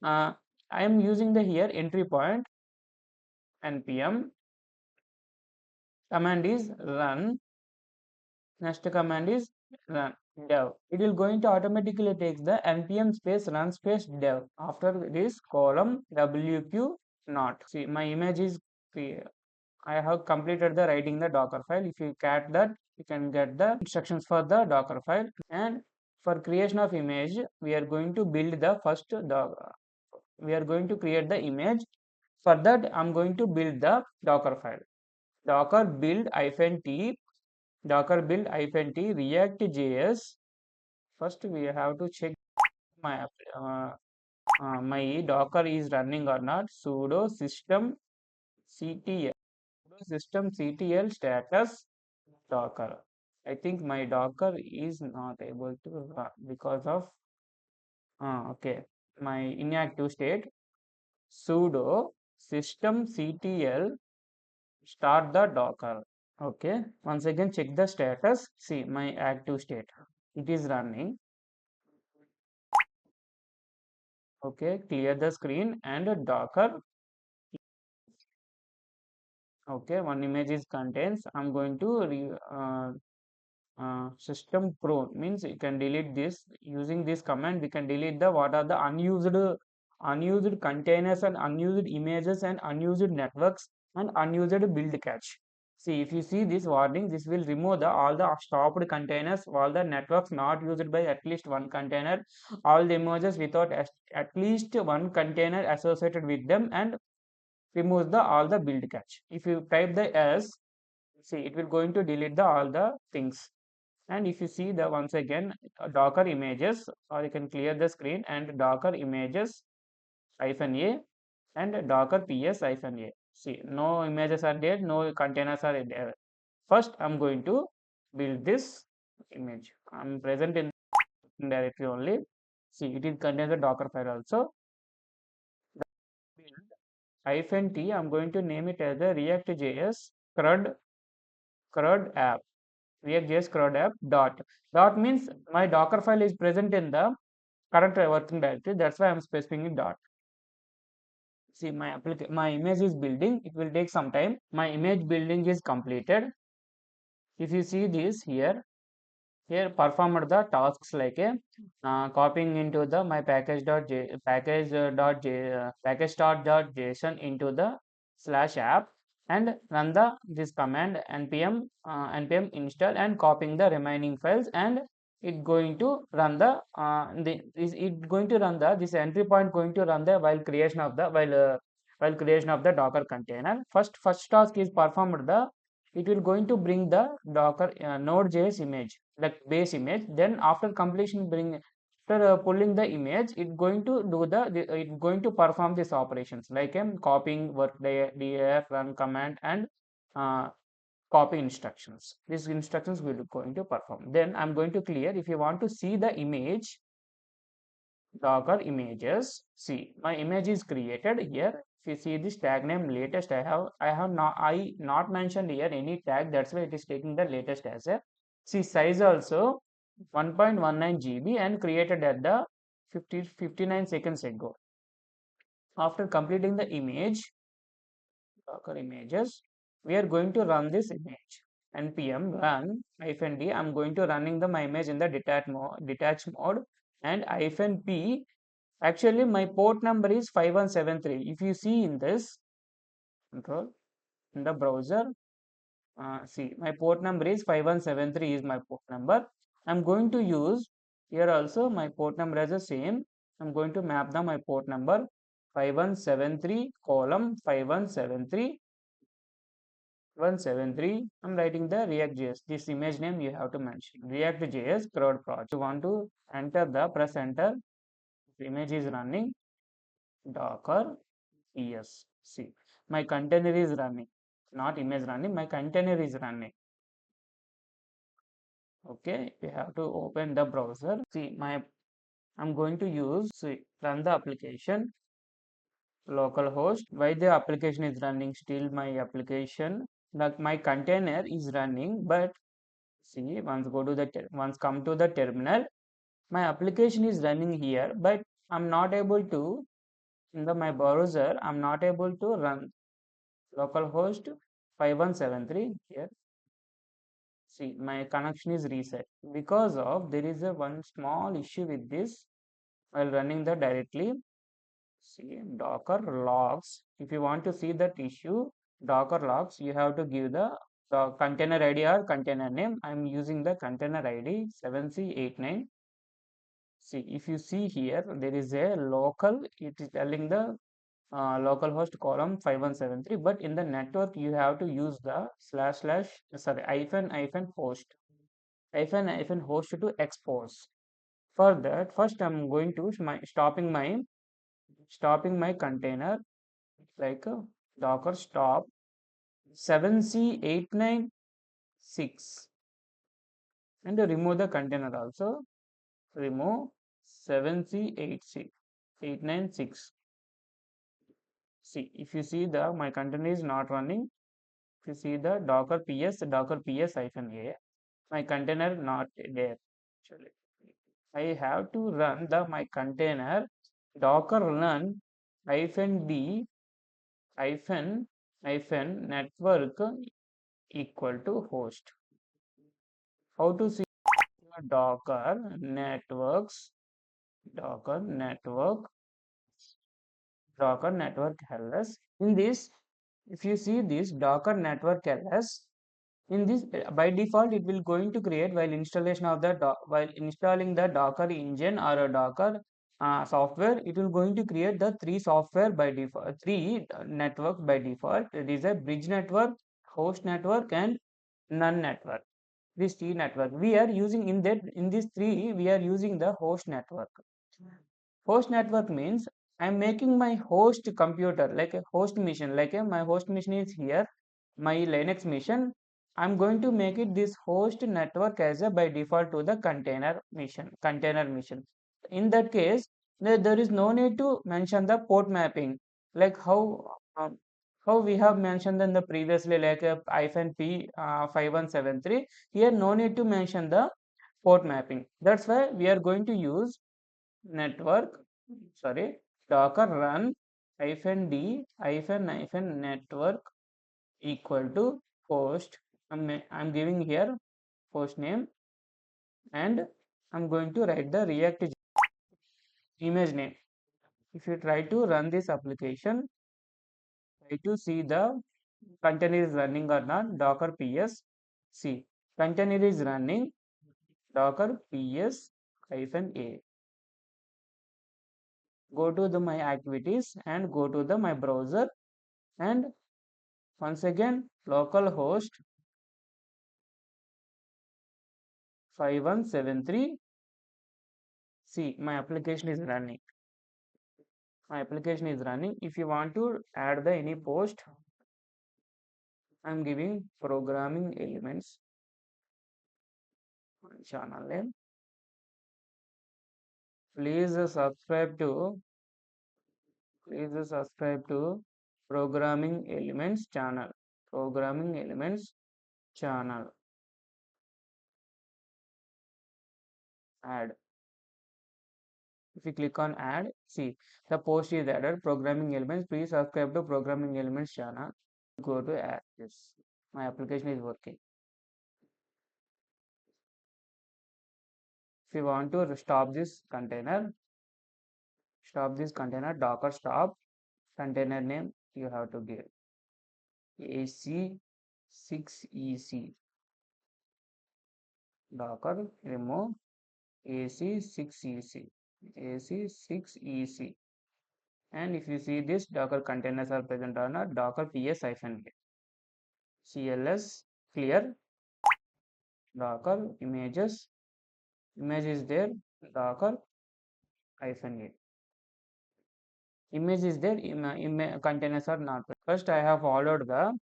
I am using the here entry point npm. Command is run. Next command is run dev. It will going to automatically take the npm space run space dev. After this column wq not. See, my image is clear. I have completed the writing the Docker file. If you cat that, you can get the instructions for the Docker file. And for creation of image, we are going to build the first we are going to create the image. For that, I'm going to build the Docker file. Docker build -t reactjs. First, we have to check my my Docker is running or not. Sudo system ctl status Docker. I think my Docker is not able to run because of okay, my inactive state. Sudo systemctl start the Docker. Okay, once again check the status. See my active state. It is running. Okay, clear the screen and Docker. Okay, one image is contains. I'm going to system prone means you can delete this. Using this command we can delete the what are the unused containers and unused images and unused networks and unused build cache. See, if you see this warning, this will remove all the stopped containers, all the networks not used by at least one container, all the images without at least one container associated with them, and removes all the build cache. If you type the s, see, it will going to delete all the things. And if you see the once again Docker images, or you can clear the screen and Docker images -a and Docker ps-a. See, no images are there, no containers are there. First, I'm going to build this image. I'm present in directory only. See, it contains the Docker file also. Build -t. I'm going to name it as the reactjs CRUD app. reactjs CRUD app dot means my Docker file is present in the current working directory. That's why I'm specifying it dot. See, my image is building. It will take some time. My image building is completed. If you see this here performed the tasks like a copying into the my package start.json into the /app and run this command npm install and copying the remaining files, and it going to run this entry point going to run the while creation of the Docker container. First task is performed it will going to bring the Docker Node.js image, like base image. Then after completion, after pulling the image, it going to do it going to perform these operations like copying workday def run command and uh, copy instructions. These instructions will going to perform. Then I'm going to clear. If you want to see the image, Docker images. See, my image is created here. If you see this tag name latest, I not mentioned here any tag. That's why it is taking the latest as a. See, size also 1.19 GB and created at the 59 seconds ago. After completing the image, Docker images, we are going to run this image. Npm run -d. I'm going to running my image in the detached mode, and -p. Actually, my port number is 5173. If you see in this control in the browser, see my port number is 5173 is my port number. I'm going to use here also my port number as the same. I'm going to map my port number 5173 column 5173 173. I'm writing the reactjs. This image name you have to mention reactjs CRUD project. You want to enter the press enter. The image is running. Docker yes. See, my container is running, not image running. My container is running. Okay, we have to open the browser. See, I'm going to run the application localhost. Why the application is running? Still, my application like my container is running, but see, once come to the terminal, my application is running here, but I'm not able to in my browser. I'm not able to run localhost 5173 here. See, my connection is reset because of there is a one small issue with this while running the directly. See, Docker logs. If you want to see that issue, Docker logs, you have to give the container ID or container name. I'm using the container ID 7C89. See, if you see here, there is a local. It is telling the localhost column 5173, but in the network you have to use the hyphen host hyphen host to expose. For that, first I'm going to stopping my container like docker stop 7C896 and remove the container also. Remove 7C896. See, if you see my container is not running. If you see the docker ps hyphen a, my container not there actually. I have to run my container docker run -d network equal to host. How to see docker networks docker network docker network ls. In this, if you see this docker network ls, in this by default it will going to create while installation of while installing the docker engine or a docker software. It will going to create the three software by default, three network by default. It is a bridge network, host network and none network. This three network we are using in these three we are using the host network. Host network means I'm making my host computer like a host machine, like my host machine is here, my Linux machine. I'm going to make it this host network as a by default to the container machine. In that case, there is no need to mention the port mapping, like how we have mentioned in the previously like a -p 5173. Here no need to mention the port mapping. That's why we are going to use network sorry docker run -d network equal to host. I'm giving here host name and I'm going to write the react image name. If you try to run this application, try to see the container is running or not. Docker ps, see, container is running. Docker ps -a, go to my activities and go to my browser, and once again localhost 5173. See, my application is running. If you want to add the any post, I'm giving programming elements channel name. Please subscribe to programming elements channel. Add. If you click on add, see the post is added. Programming elements. Please subscribe to programming elements channel. Go to add this. My application is working. If you want to stop this container, docker stop container name you have to give AC6EC. Docker remove AC6EC. And if you see this docker containers are present on a docker ps-get cls clear docker image is there docker -get image is there containers are not present. First I have followed the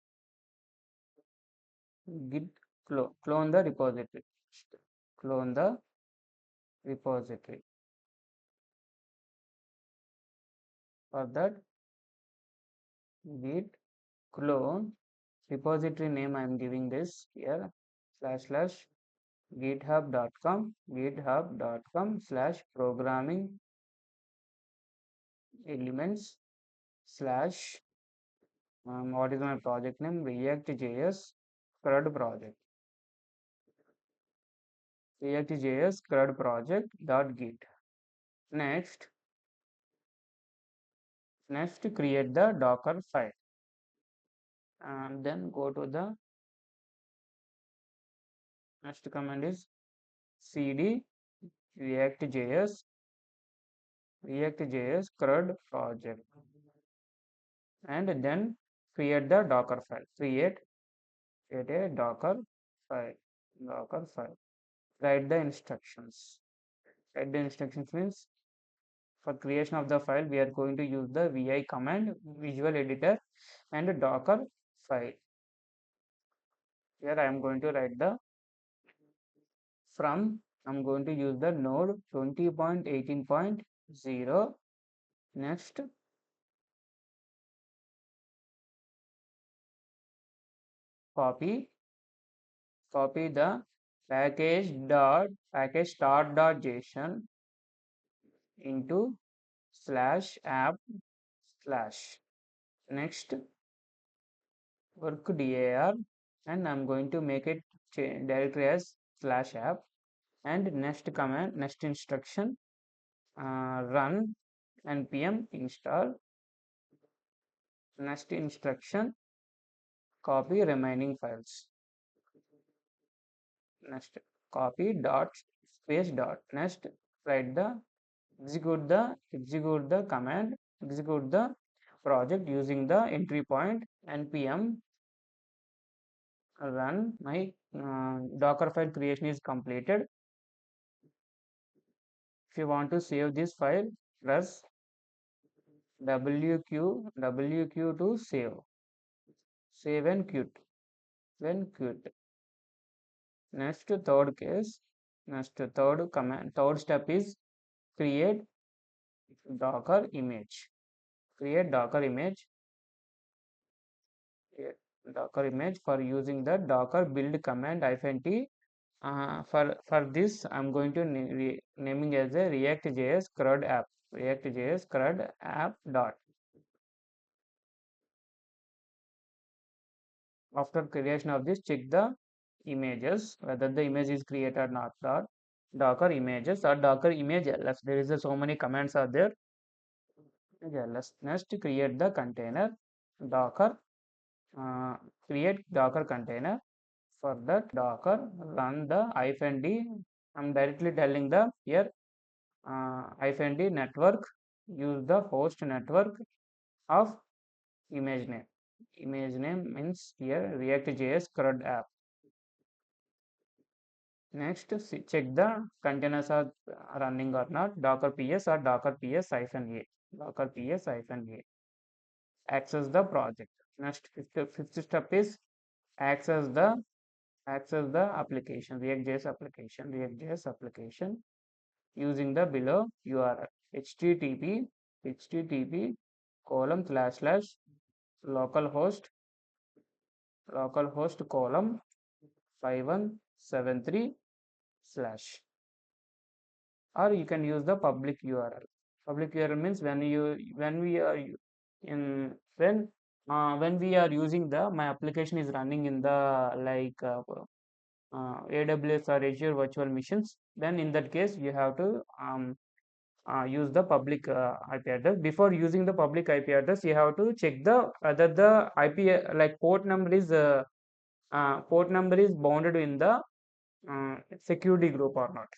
git clone the repository. For that git clone repository name I am giving this here / github.com /programming elements / what is my project name reactjs CRUD project .git. Next create the docker file and then go to the next command is cd reactjs CRUD project and then create the docker file. Create a docker file. Write the instructions. Means for creation of the file we are going to use the vi command, visual editor, and docker file. Here I am going to write the from. I'm going to use the node 20.18.0. Next copy the package start.json into /app/ next work dir and I'm going to make it directly as /app and next instruction run npm install. Next instruction copy remaining files. Next copy dot space dot. Next write the execute the command, execute the project using the entry point npm run. My docker file creation is completed. If you want to save this file, press wq to save and quit. Next third step is create docker image. For using the docker build command -t. For this I'm going to naming as a reactjs CRUD app dot. After creation of this, check the images whether the image is created or not. Docker images or docker image ls. There is so many commands are there. Ls. Next create the container docker. Create docker container. For that docker run the -d. I'm directly telling the here -d network. Use the host network of image name. Image name means here reactjs CRUD app. Next, check the containers are running or not. Docker ps or docker ps -a. Docker ps -a. Access the project. Next, fifth step is access the application, reactjs application using the below URL http colon / localhost colon 5173 slash, or you can use the public URL. Public URL means when we are in when we are using the my application is running in the like AWS or Azure virtual machines, then in that case you have to use the public IP address. Before using the public IP address, you have to check the whether the IP like port number is bounded in the security group or not.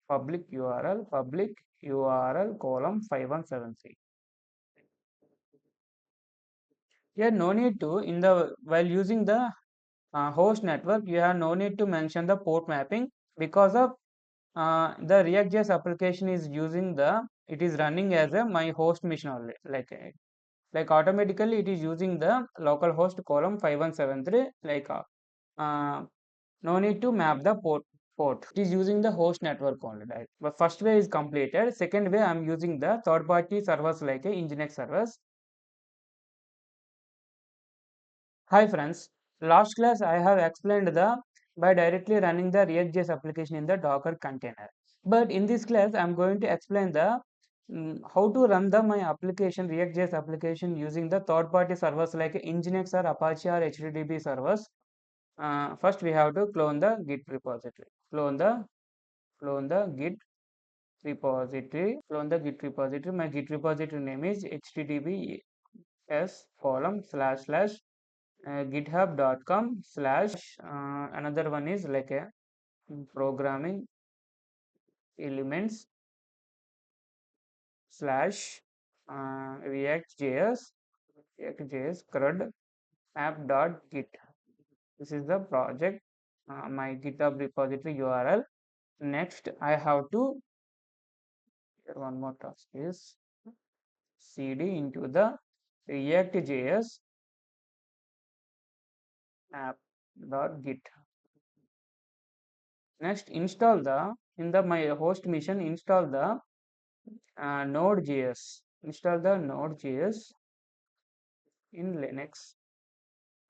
Public URL column 5173. Yeah, no need to in the while using the host network, you have no need to mention the port mapping because of the reactjs application is using the it is running as a my host machine only, like automatically it is using the localhost column 5173, uh, no need to map the port. It is using the host network only, right? But first way is completed. Second way, I'm using the third party servers like a Nginx servers. Hi friends, last class I have explained the by directly running the reactjs application in the Docker container. But in this class, I'm going to explain the how to run the my application reactjs application using the third party servers like Nginx or Apache or HTTP servers. First, we have to clone the Git repository. Clone the Git repository. Clone the Git repository. My Git repository name is https column / github.com / another one is like a programming elements / reactjs CRUD app.git. This is the project, my GitHub repository URL. Next, I have to here one more task is cd into the reactjs app.git. Next, install the in the my host machine install the node.js. Install the node.js in Linux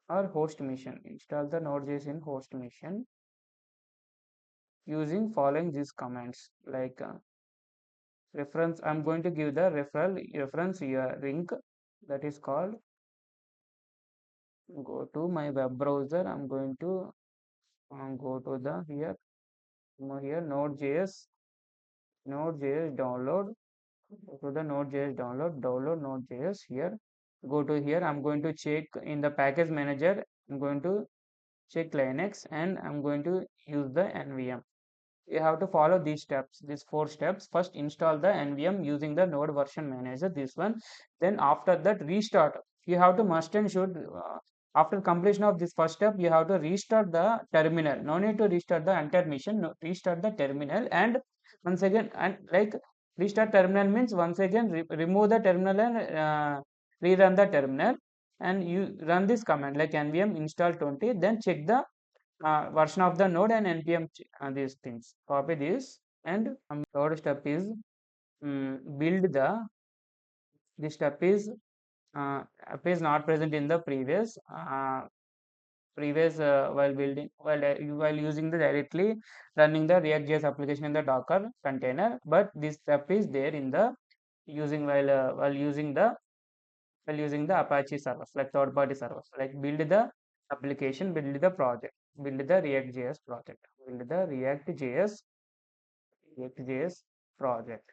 or host machine. Install the node.js in host machine using following these commands like reference. I'm going to give the reference here link that is called go to my web browser. I'm going to go to the here node.js download. Go to the node.js download node.js here. Go to here. I'm going to check in the package manager. I'm going to check Linux and I'm going to use the nvm. You have to follow these steps, these 4 steps. First, install the nvm using the node version manager, this one. Then after that, restart. You have to must and should after completion of this first step, you have to restart the terminal. No need to restart the entire machine. No, restart the terminal and once again, and like restart terminal means once again remove the terminal and rerun the terminal, and you run this command like nvm install 20. Then check the version of the node and npm these things. Copy this and third step is build the. This step is is not present in the previous while building while using the directly running the reactjs application in the docker container, but this step is there in the using while using the Apache servers like third party servers, like build the application, build the project, build the reactjs project, build the reactjs project,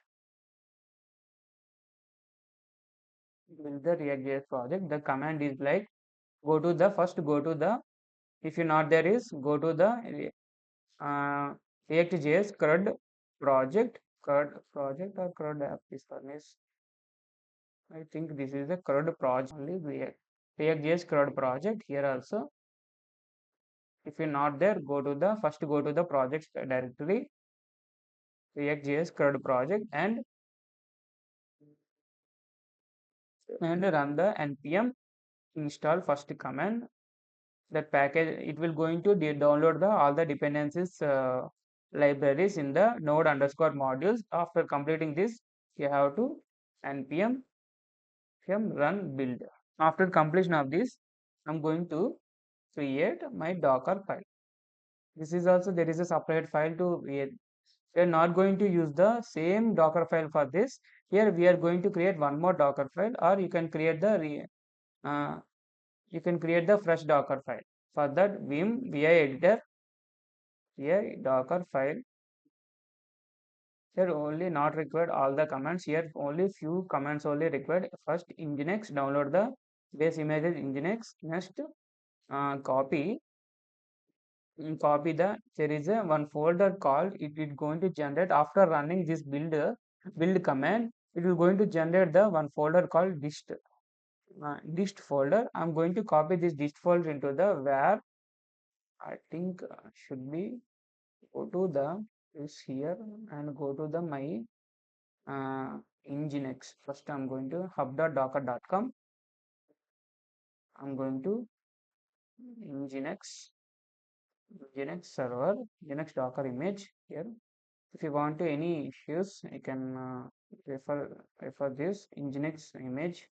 build the reactjs project. The command is like go to the go to the, if you not there is go to the uh, reactjs CRUD project, or CRUD app. This one is, I think this is the CRUD project only. React.js CRUD project here also. If you're not there, go to the projects directory, reactjs CRUD project, and run the npm install first command. That package, it will going to download all the dependencies libraries in the node underscore modules. After completing this, you have to npm run build. After completion of this, I'm going to create my docker file. This is also, there is a separate file to we are not going to use the same docker file for this. Here we are going to create one more docker file, or you can create the uh, fresh docker file. For that, vim vi editor, here docker file. Here only not required all the commands. Here only few commands only required. First, nginx, download the base images nginx. Next, copy there is a one folder called, it is going to generate after running this build command. It will going to generate the one folder called dist folder. I'm going to copy this dist folder into the where I think should be, go to the is here and go to the my nginx. First I'm going to hub.docker.com. I'm going to nginx server, nginx docker image here. If you want to any issues, you can refer this nginx image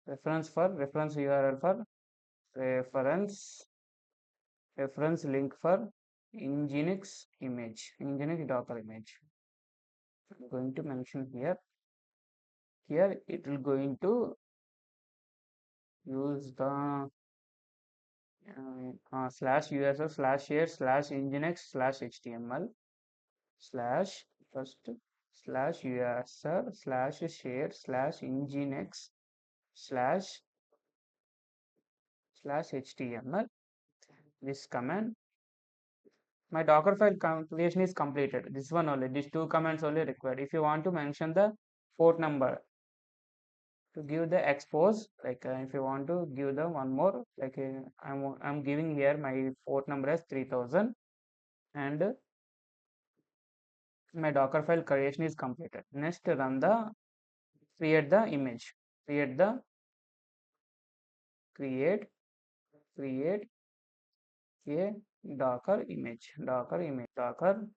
reference URL for reference link for nginx docker image. I'm going to mention here. Here it will going to use the slash user slash share slash nginx slash html slash first slash user slash share slash nginx slash html. This command, my docker file creation is completed. This one only, these two commands only required. If you want to mention the port number to give the expose, like if you want to give the one more, like I'm giving here my port number as 3000, and my docker file creation is completed. Next, run the create the image, create the create a docker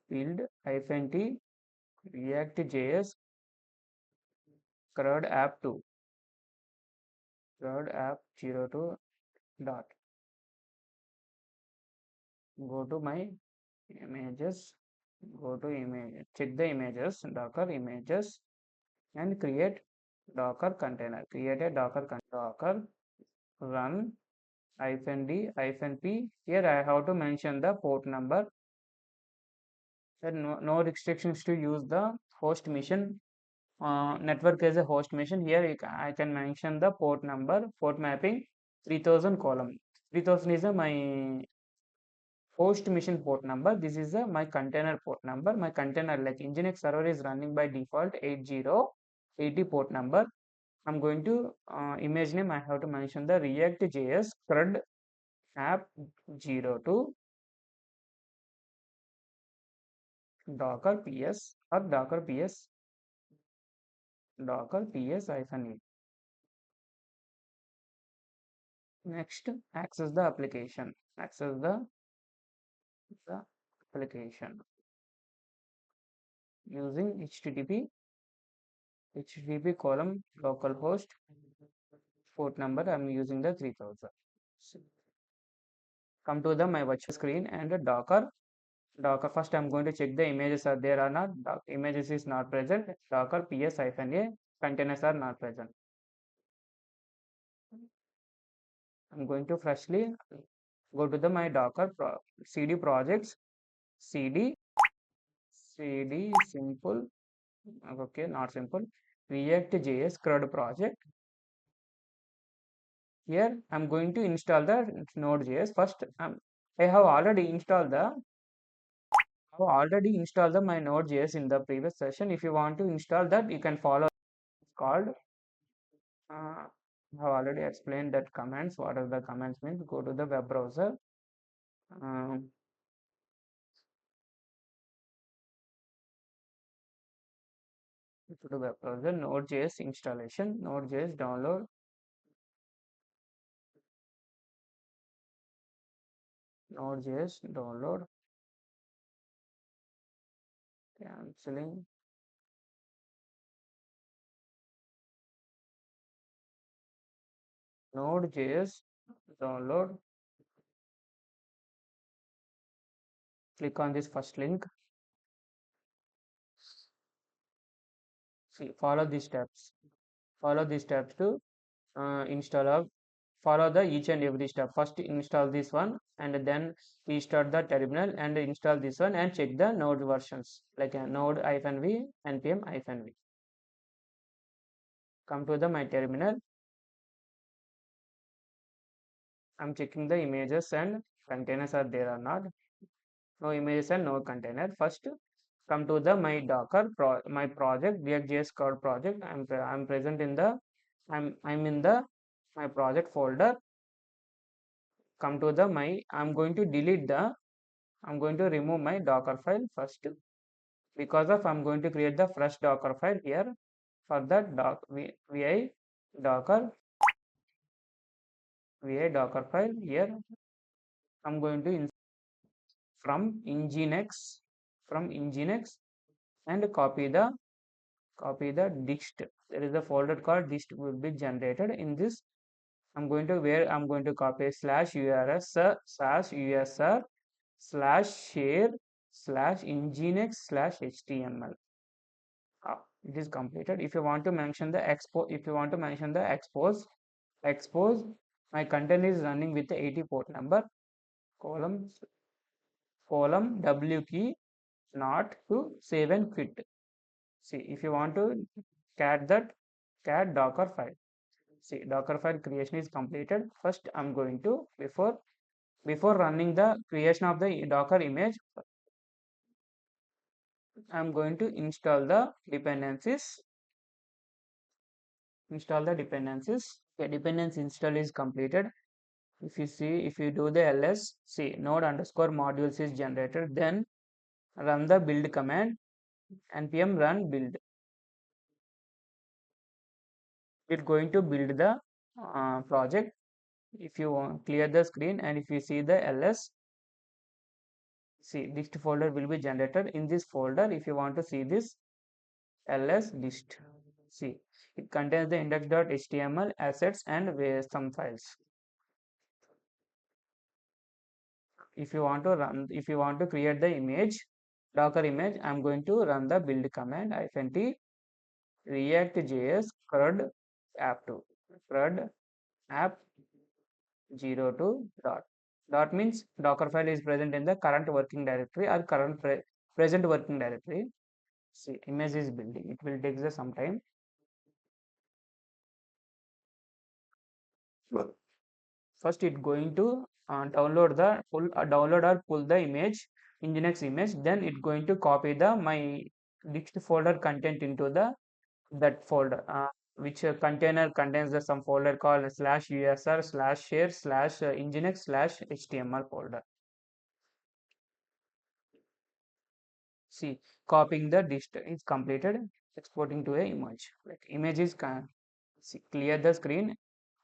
build -t reactjs CRUD app 2 CRUD app 02 dot. Go to my images, go to image, check the images, docker images, and create docker container. Create a docker run -d -p. Here I have to mention the port number. There no restrictions to use the host machine network as a host machine. Here I can mention the port number, port mapping 3000 column. 3000 is my host machine port number. This is my container port number. My container, like nginx server, is running by default 8080 port number. I'm going to image name, I have to mention the reactjs CRUD app 02 docker ps or docker ps -e. Next, access the application. Access the application using http column localhost port number. I'm using the 3000. Come to the my virtual screen and docker. First I'm going to check the images are there or not. Images is not present. Docker ps-a containers are not present. I'm going to freshly go to the my docker cd projects, cd simple, okay, not simple, reactjs CRUD project. Here I'm going to install the node.js. First, I have already installed my node.js in the previous session. If you want to install that, you can follow. It's called I have already explained that commands. What are the commands means? Go to the web browser. Um, to the web browser, Node.js installation, Node.js download, Node.js download, cancelling, Node.js download. Click on this first link. See, follow these steps. Follow these steps to install of follow the each and every step. First install this one and then restart the terminal and install this one and check the node versions like node-v npm-v. Come to the my terminal. I'm checking the images and containers are there or not. No images and no container. First come to the my docker my project reactjs code project. I'm present in the I'm in the my project folder. Come to the my I'm going to delete the I'm going to remove my docker file first because of I'm going to create the fresh docker file here. For that vi docker file here I'm going to from nginx and copy the dist. There is a folder called dist will be generated in this. I'm going to where I'm going to copy /usr /share /nginx/html. It is completed. If you want to mention the expose my content is running with the 80 port number, column w key not to save and quit. See, if you want to cat docker file. See, docker file creation is completed. First I'm going to before running the creation of the docker image, I'm going to install the dependencies. The dependency install is completed. If you do the ls, see node underscore modules is generated, then run the build command npm run build. It's going to build the project. If you want clear the screen and if you see the ls, see dist folder will be generated. In this folder, if you want to see this ls dist, see it contains the index.html assets and some files. If you want to create the image docker image, I'm going to run the build command -t reactjs CRUD app2 CRUD app 02 dot means docker file is present in the current working directory or present working directory. See, image is building. It will take some time. First, it going to download or pull the image, nginx image. Then it going to copy the my dist folder content into the that folder. Which container contains the some folder called /usr /share /nginx/html folder. See, copying the dist is completed. Exporting to a image. Like image is see, clear the screen.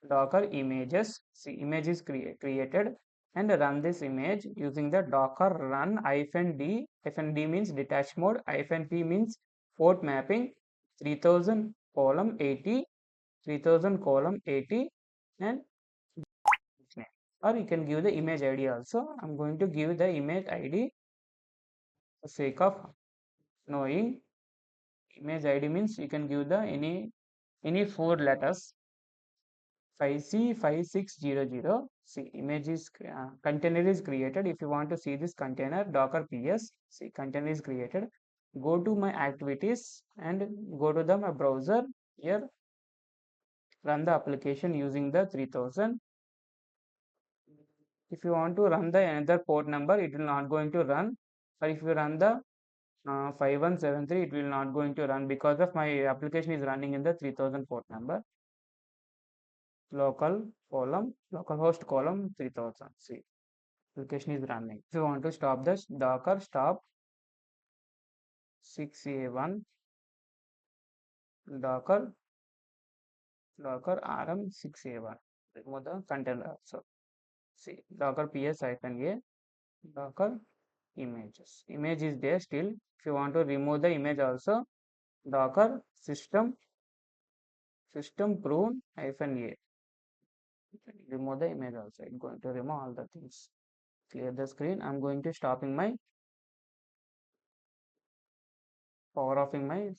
Docker images. See, image is created and run this image using the docker run -d. -d means detached mode. -p means port mapping 3000 column 80 3000 column 80 and name. Or you can give the image id also. I'm going to give the image id for sake of knowing. Image id means you can give the any 4 letters 5c5600. See, image is container is created. If you want to see this container docker ps, see container is created. Go to my activities and go to the my browser here. Run the application using the 3000. If you want to run the another port number, it will not going to run. Or if you run the 5173, it will not going to run because of my application is running in the 3000 port number. local column localhost column 3000. See, application is running. If you want to stop this, docker stop 6a1 docker rm6a1, remove the container also. See, docker ps-a docker image is there still. If you want to remove the image also, docker system prune -a, remove the image also. It's going to remove all the things. Clear the screen. I'm going to stopping my power offing my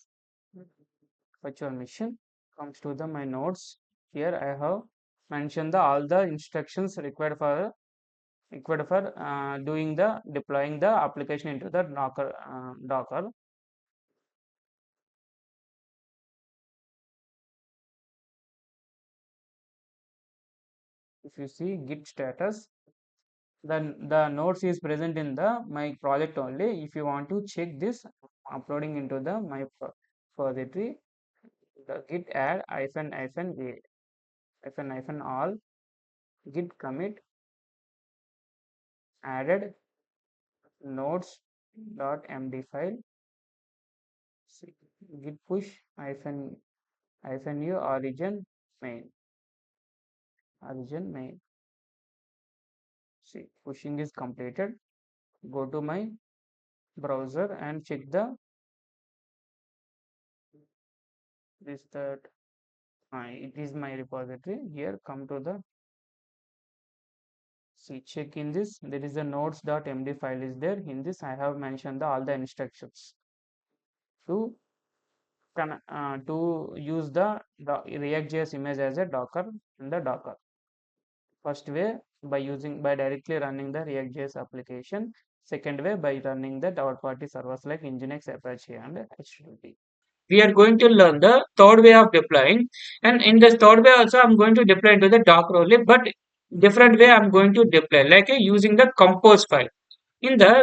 virtual machine. Comes to the my nodes. Here I have mentioned the all the instructions required for doing the deploying the application into the docker. If you see git status, then the nodes is present in the my project only. If you want to check this uploading into the my repository, the git add -a all git commit added nodes.md file. See, git push -u origin main. See, pushing is completed. Go to my browser and check the this that it is my repository. Here come to the see, check in this, there is a nodes.md file is there. In this I have mentioned all the instructions to use the reactjs image as a docker in the docker. First way, by directly running the reactjs application. Second way, by running the third party servers like nginx, apache and http. We are going to learn the third way of deploying, and in this third way also I'm going to deploy into the docker only, but different way I'm going to deploy like using the compose file. In the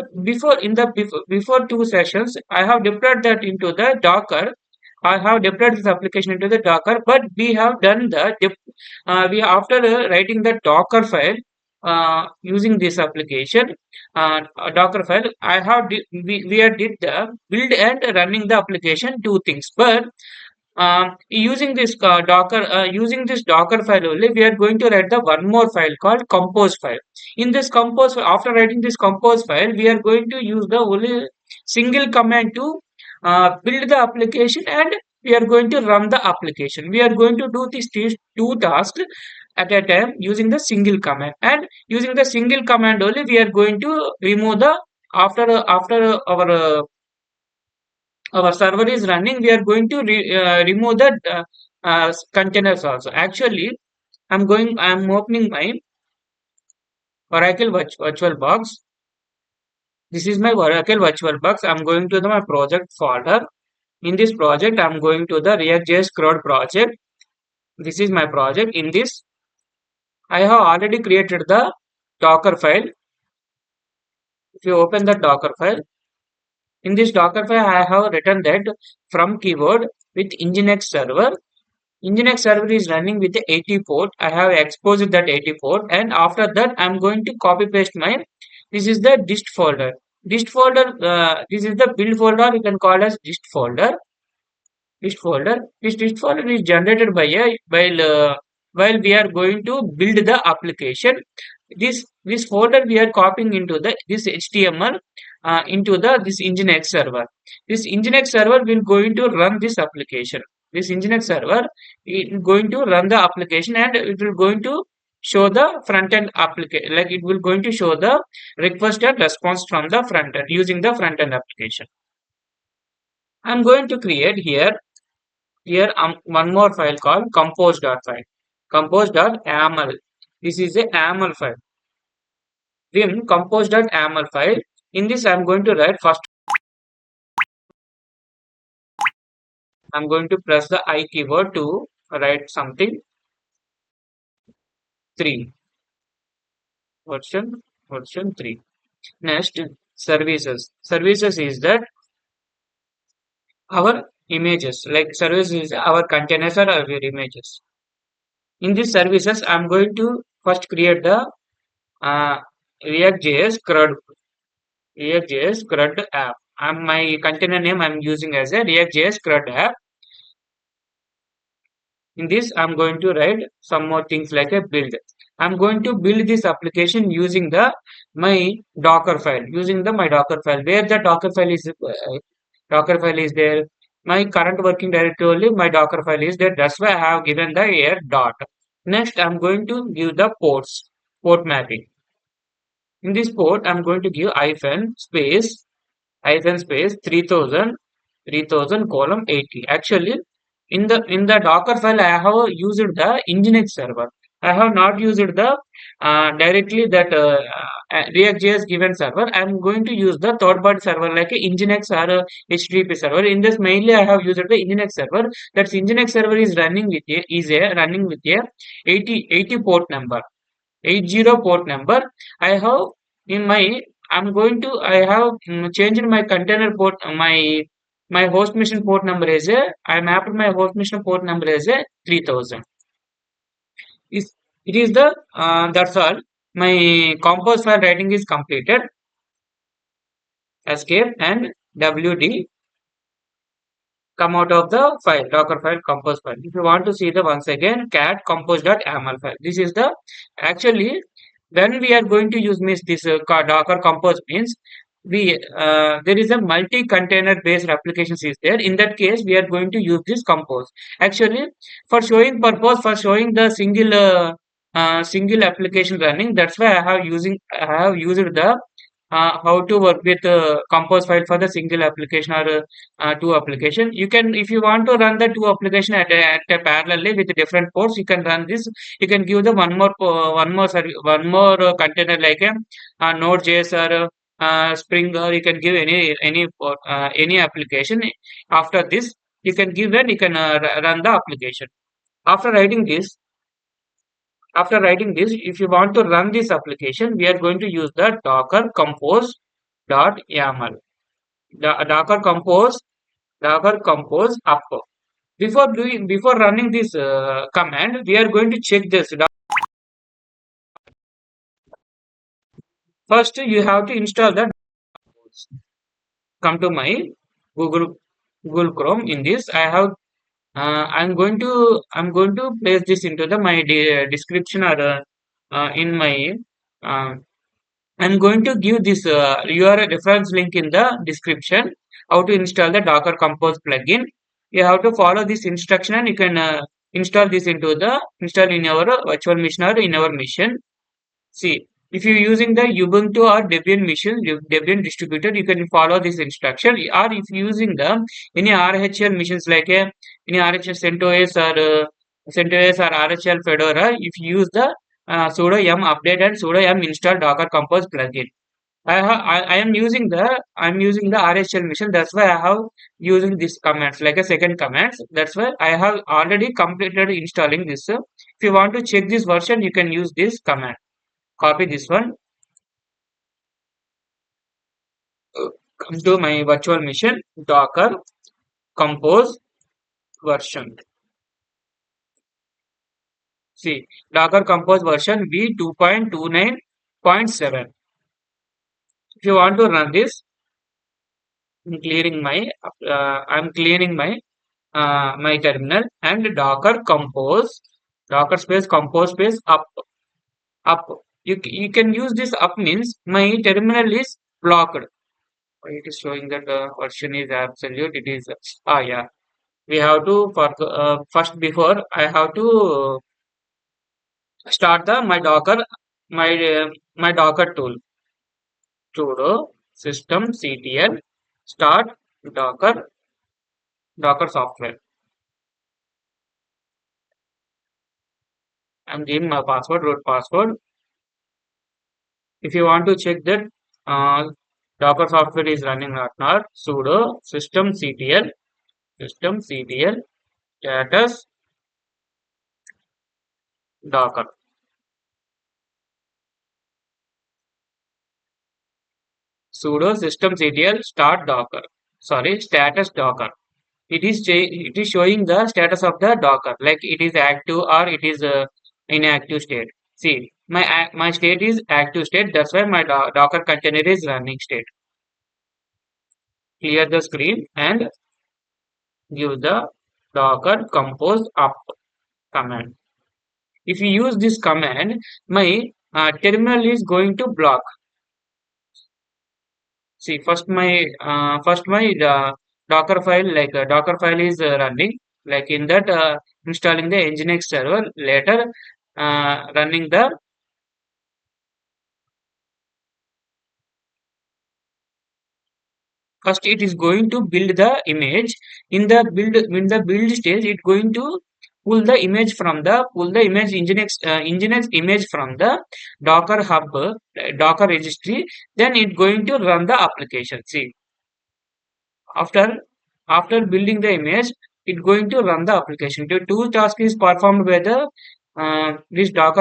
before two sessions I have deployed that into the docker. I have deployed this application into the docker, but we have done the we after writing the docker file using this application docker file, I have we have did the build and running the application two things. But using this docker file only, we are going to write the one more file called compose file. In this compose after writing this compose file, we are going to use the only single command to build the application, and we are going to run the application. We are going to do these two tasks at a time using the single command, and using the single command only we are going to remove the after our server is running, we are going to remove the containers also. Actually, I'm opening my Oracle virtual box. This is my Oracle virtual box. I'm going to my project folder. In this project, I'm going to the reactjs CRUD project. This is my project. In this, I have already created the Docker file. If you open the Docker file, in this Docker file, I have written that from keyword with nginx server. Nginx server is running with the 80 port. I have exposed that 80 port, and after that I'm going to copy paste my. This is the dist folder. Dist folder. This is the build folder. You can call as dist folder. Dist folder. This dist folder is generated by a while we are going to build the application. This folder we are copying into the this HTML into the this nginx server. This nginx server will going to run this application. This nginx server is going to run the application, and it will going to show the front end application, like it will going to show the request and response from the front end using the front end application. I'm going to create here one more file called compose.file. Compose.aml. This is a aml file. Vim compose.aml file. In this I'm going to write first. I'm going to press the I keyword to write something. 3 version 3. Next, services. Services is that our images, like services is our containers or our images. In these services, I'm going to first create the uh, reactjs CRUD app. My container name I'm using as a reactjs CRUD app. In this, I'm going to write some more things like a build. I'm going to build this application using the my Docker file, using the my Docker file. Where the Docker file is there. My current working directory only my Docker file is there. That's why I have given the air dot. Next, I'm going to give the port mapping. In this port, I'm going to give hyphen space 3000 column 80. Actually, in the Docker file, I have used the Nginx server. I have not used the directly that React.js given server. I'm going to use the third party server like a Nginx or a HTTP server. In this mainly, I have used the Nginx server. That Nginx server is running with a 80 port number. 80 port number. I have in my I have changed my container port my host machine port number as a I mapped my host machine port number as a 3000. Is it is the that's all. My compose file writing is completed. Escape and WD come out of the file, Docker file, compose file. If you want to see the once again, cat compose.yaml file. This is the actually when we are going to use this Docker compose means there is a multi-container based applications is there. In that case, we are going to use this compose. Actually, for showing purpose, for showing the single application running. That's why I have used the how to work with compose file for the single application or two application. You can if you want to run the two application at a parallelly with different ports, you can run this. You can give the one more container like a node.js or spring, or you can give any application. After this you can give and you can run the application. After writing this, if you want to run this application, we are going to use the docker compose dot yaml. Docker compose up. Before running this command, we are going to check this. First, you have to install the. Come to my Google Google Chrome. In this, I'm going to place this into the my description or in my uh, I'm going to give this URL reference link in the description how to install the Docker Compose plugin. You have to follow this instruction and you can install in your virtual machine or in our machine. See, if you're using the Ubuntu or Debian machine, Debian distributed, you can follow this instruction. Or if you're using the any RHL machines like any RHL CentOS or RHL Fedora, if you use the sudo yum update and sudo yum install Docker Compose plugin. I am using the RHL machine. That's why I have using this commands like a second commands. That's why I have already completed installing this. If you want to check this version, you can use this command. Copy this one. Come to my virtual machine. Docker compose version. See, Docker compose version v 2.29.7. If you want to run this, I'm clearing my terminal and Docker space compose space up. You can use this up means my terminal is blocked. It is showing that the version is absolute. It is yeah. We have to first before I have to start the my Docker tool. Sudo systemctl start Docker software. I'm giving my password, root password. If you want to check that uh, Docker software is running or not, sudo systemctl status Docker. Sudo systemctl start Docker. Sorry, status Docker. it is showing the status of the Docker, like it is active or it is inactive state. See, my state is active state. That's why my Docker container is running state. Clear the screen and give the Docker compose up command. If you use this command, my terminal is going to block. See, first my Docker file, like Docker file is running, like in that installing the Nginx server. Later, running the first it is going to build the image. In the build stage, it going to pull the image Nginx image from the Docker hub, Docker registry. Then it going to run the application. See, after building the image, it going to run the application. The two task is performed by the this up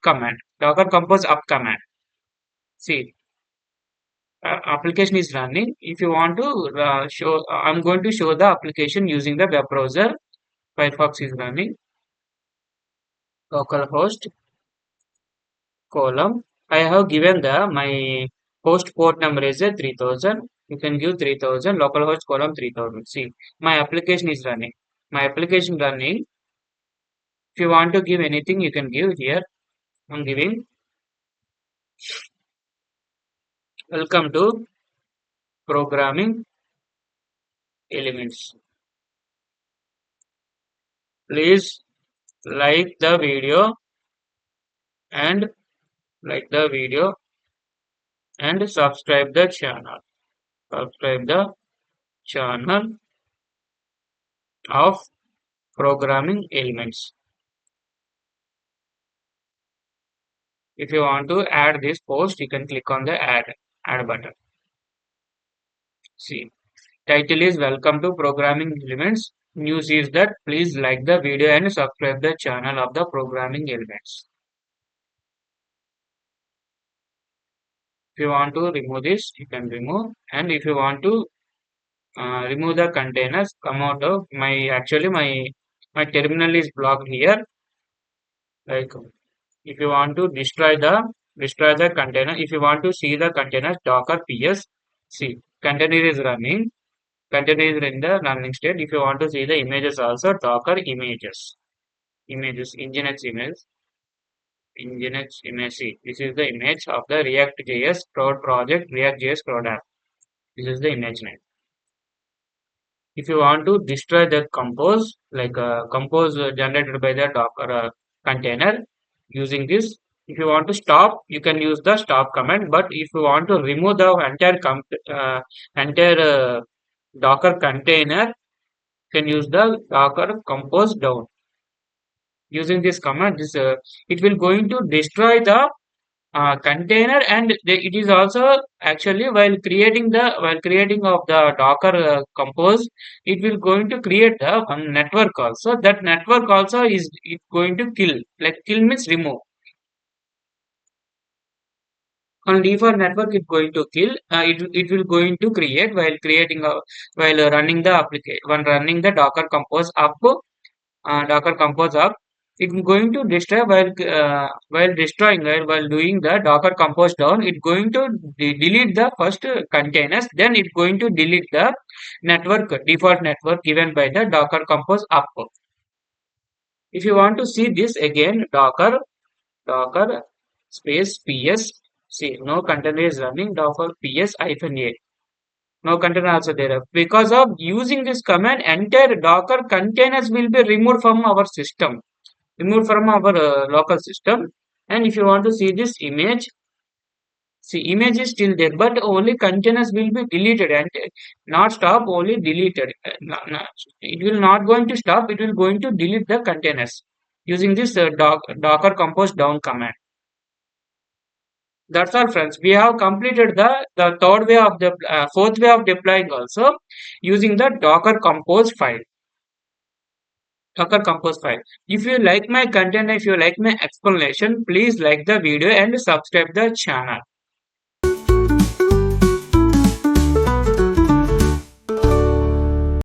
command, Docker compose up command. See, application is running. If you want to show, I'm going to show the application using the web browser. Firefox is running. Localhost column. I have given the my host port number is a 3000. You can give 3000. Localhost column 3000. See, my application is running. My application running. If you want to give anything, you can give here. I'm giving. Welcome to programming elements. Please like the video and like the video and subscribe the channel. Subscribe the channel of programming elements. If you want to add this post, you can click on the add button. See, title is welcome to programming elements. News is that please like the video and subscribe the channel of the programming elements. If you want to remove this, you can remove. And if you want to remove the containers, come out of my terminal is blocked here. Like if you want to destroy the container, if you want to see the containers, Docker ps, see container is running, container is in the running state. If you want to see the images also, Docker images Nginx image. See, this is the image of the reactjs CRUD project, reactjs CRUD app. This is the image name. If you want to destroy the compose, like compose generated by the Docker container, using this, if you want to stop, you can use the stop command. But if you want to remove the entire Docker container, you can use the Docker compose down. Using this command, it will going to destroy the container, and it is also actually while creating of the Docker compose, it will going to create the one network also. That network also is it going to kill, like kill means remove. On default network, it going to kill. It will going to create while running the application, when running the Docker compose up, Docker compose up. It's going to destroy while destroying, while doing the Docker compose down. It's going to delete the first containers. Then it's going to delete the network, default network given by the Docker compose up. If you want to see this again, Docker space ps. See, no container is running. Docker ps hyphen a. No container also there. Because of using this command, entire Docker containers will be removed from our system, removed from our local system. And if you want to see this image, see image is still there, but only containers will be deleted and not stop, only deleted. It will not going to stop, it will going to delete the containers using this Docker compose down command. That's all, friends. We have completed the third way of the fourth way of deploying also using the Docker compose file. Docker compose file. If you like my content, if you like my explanation, please like the video and subscribe the channel.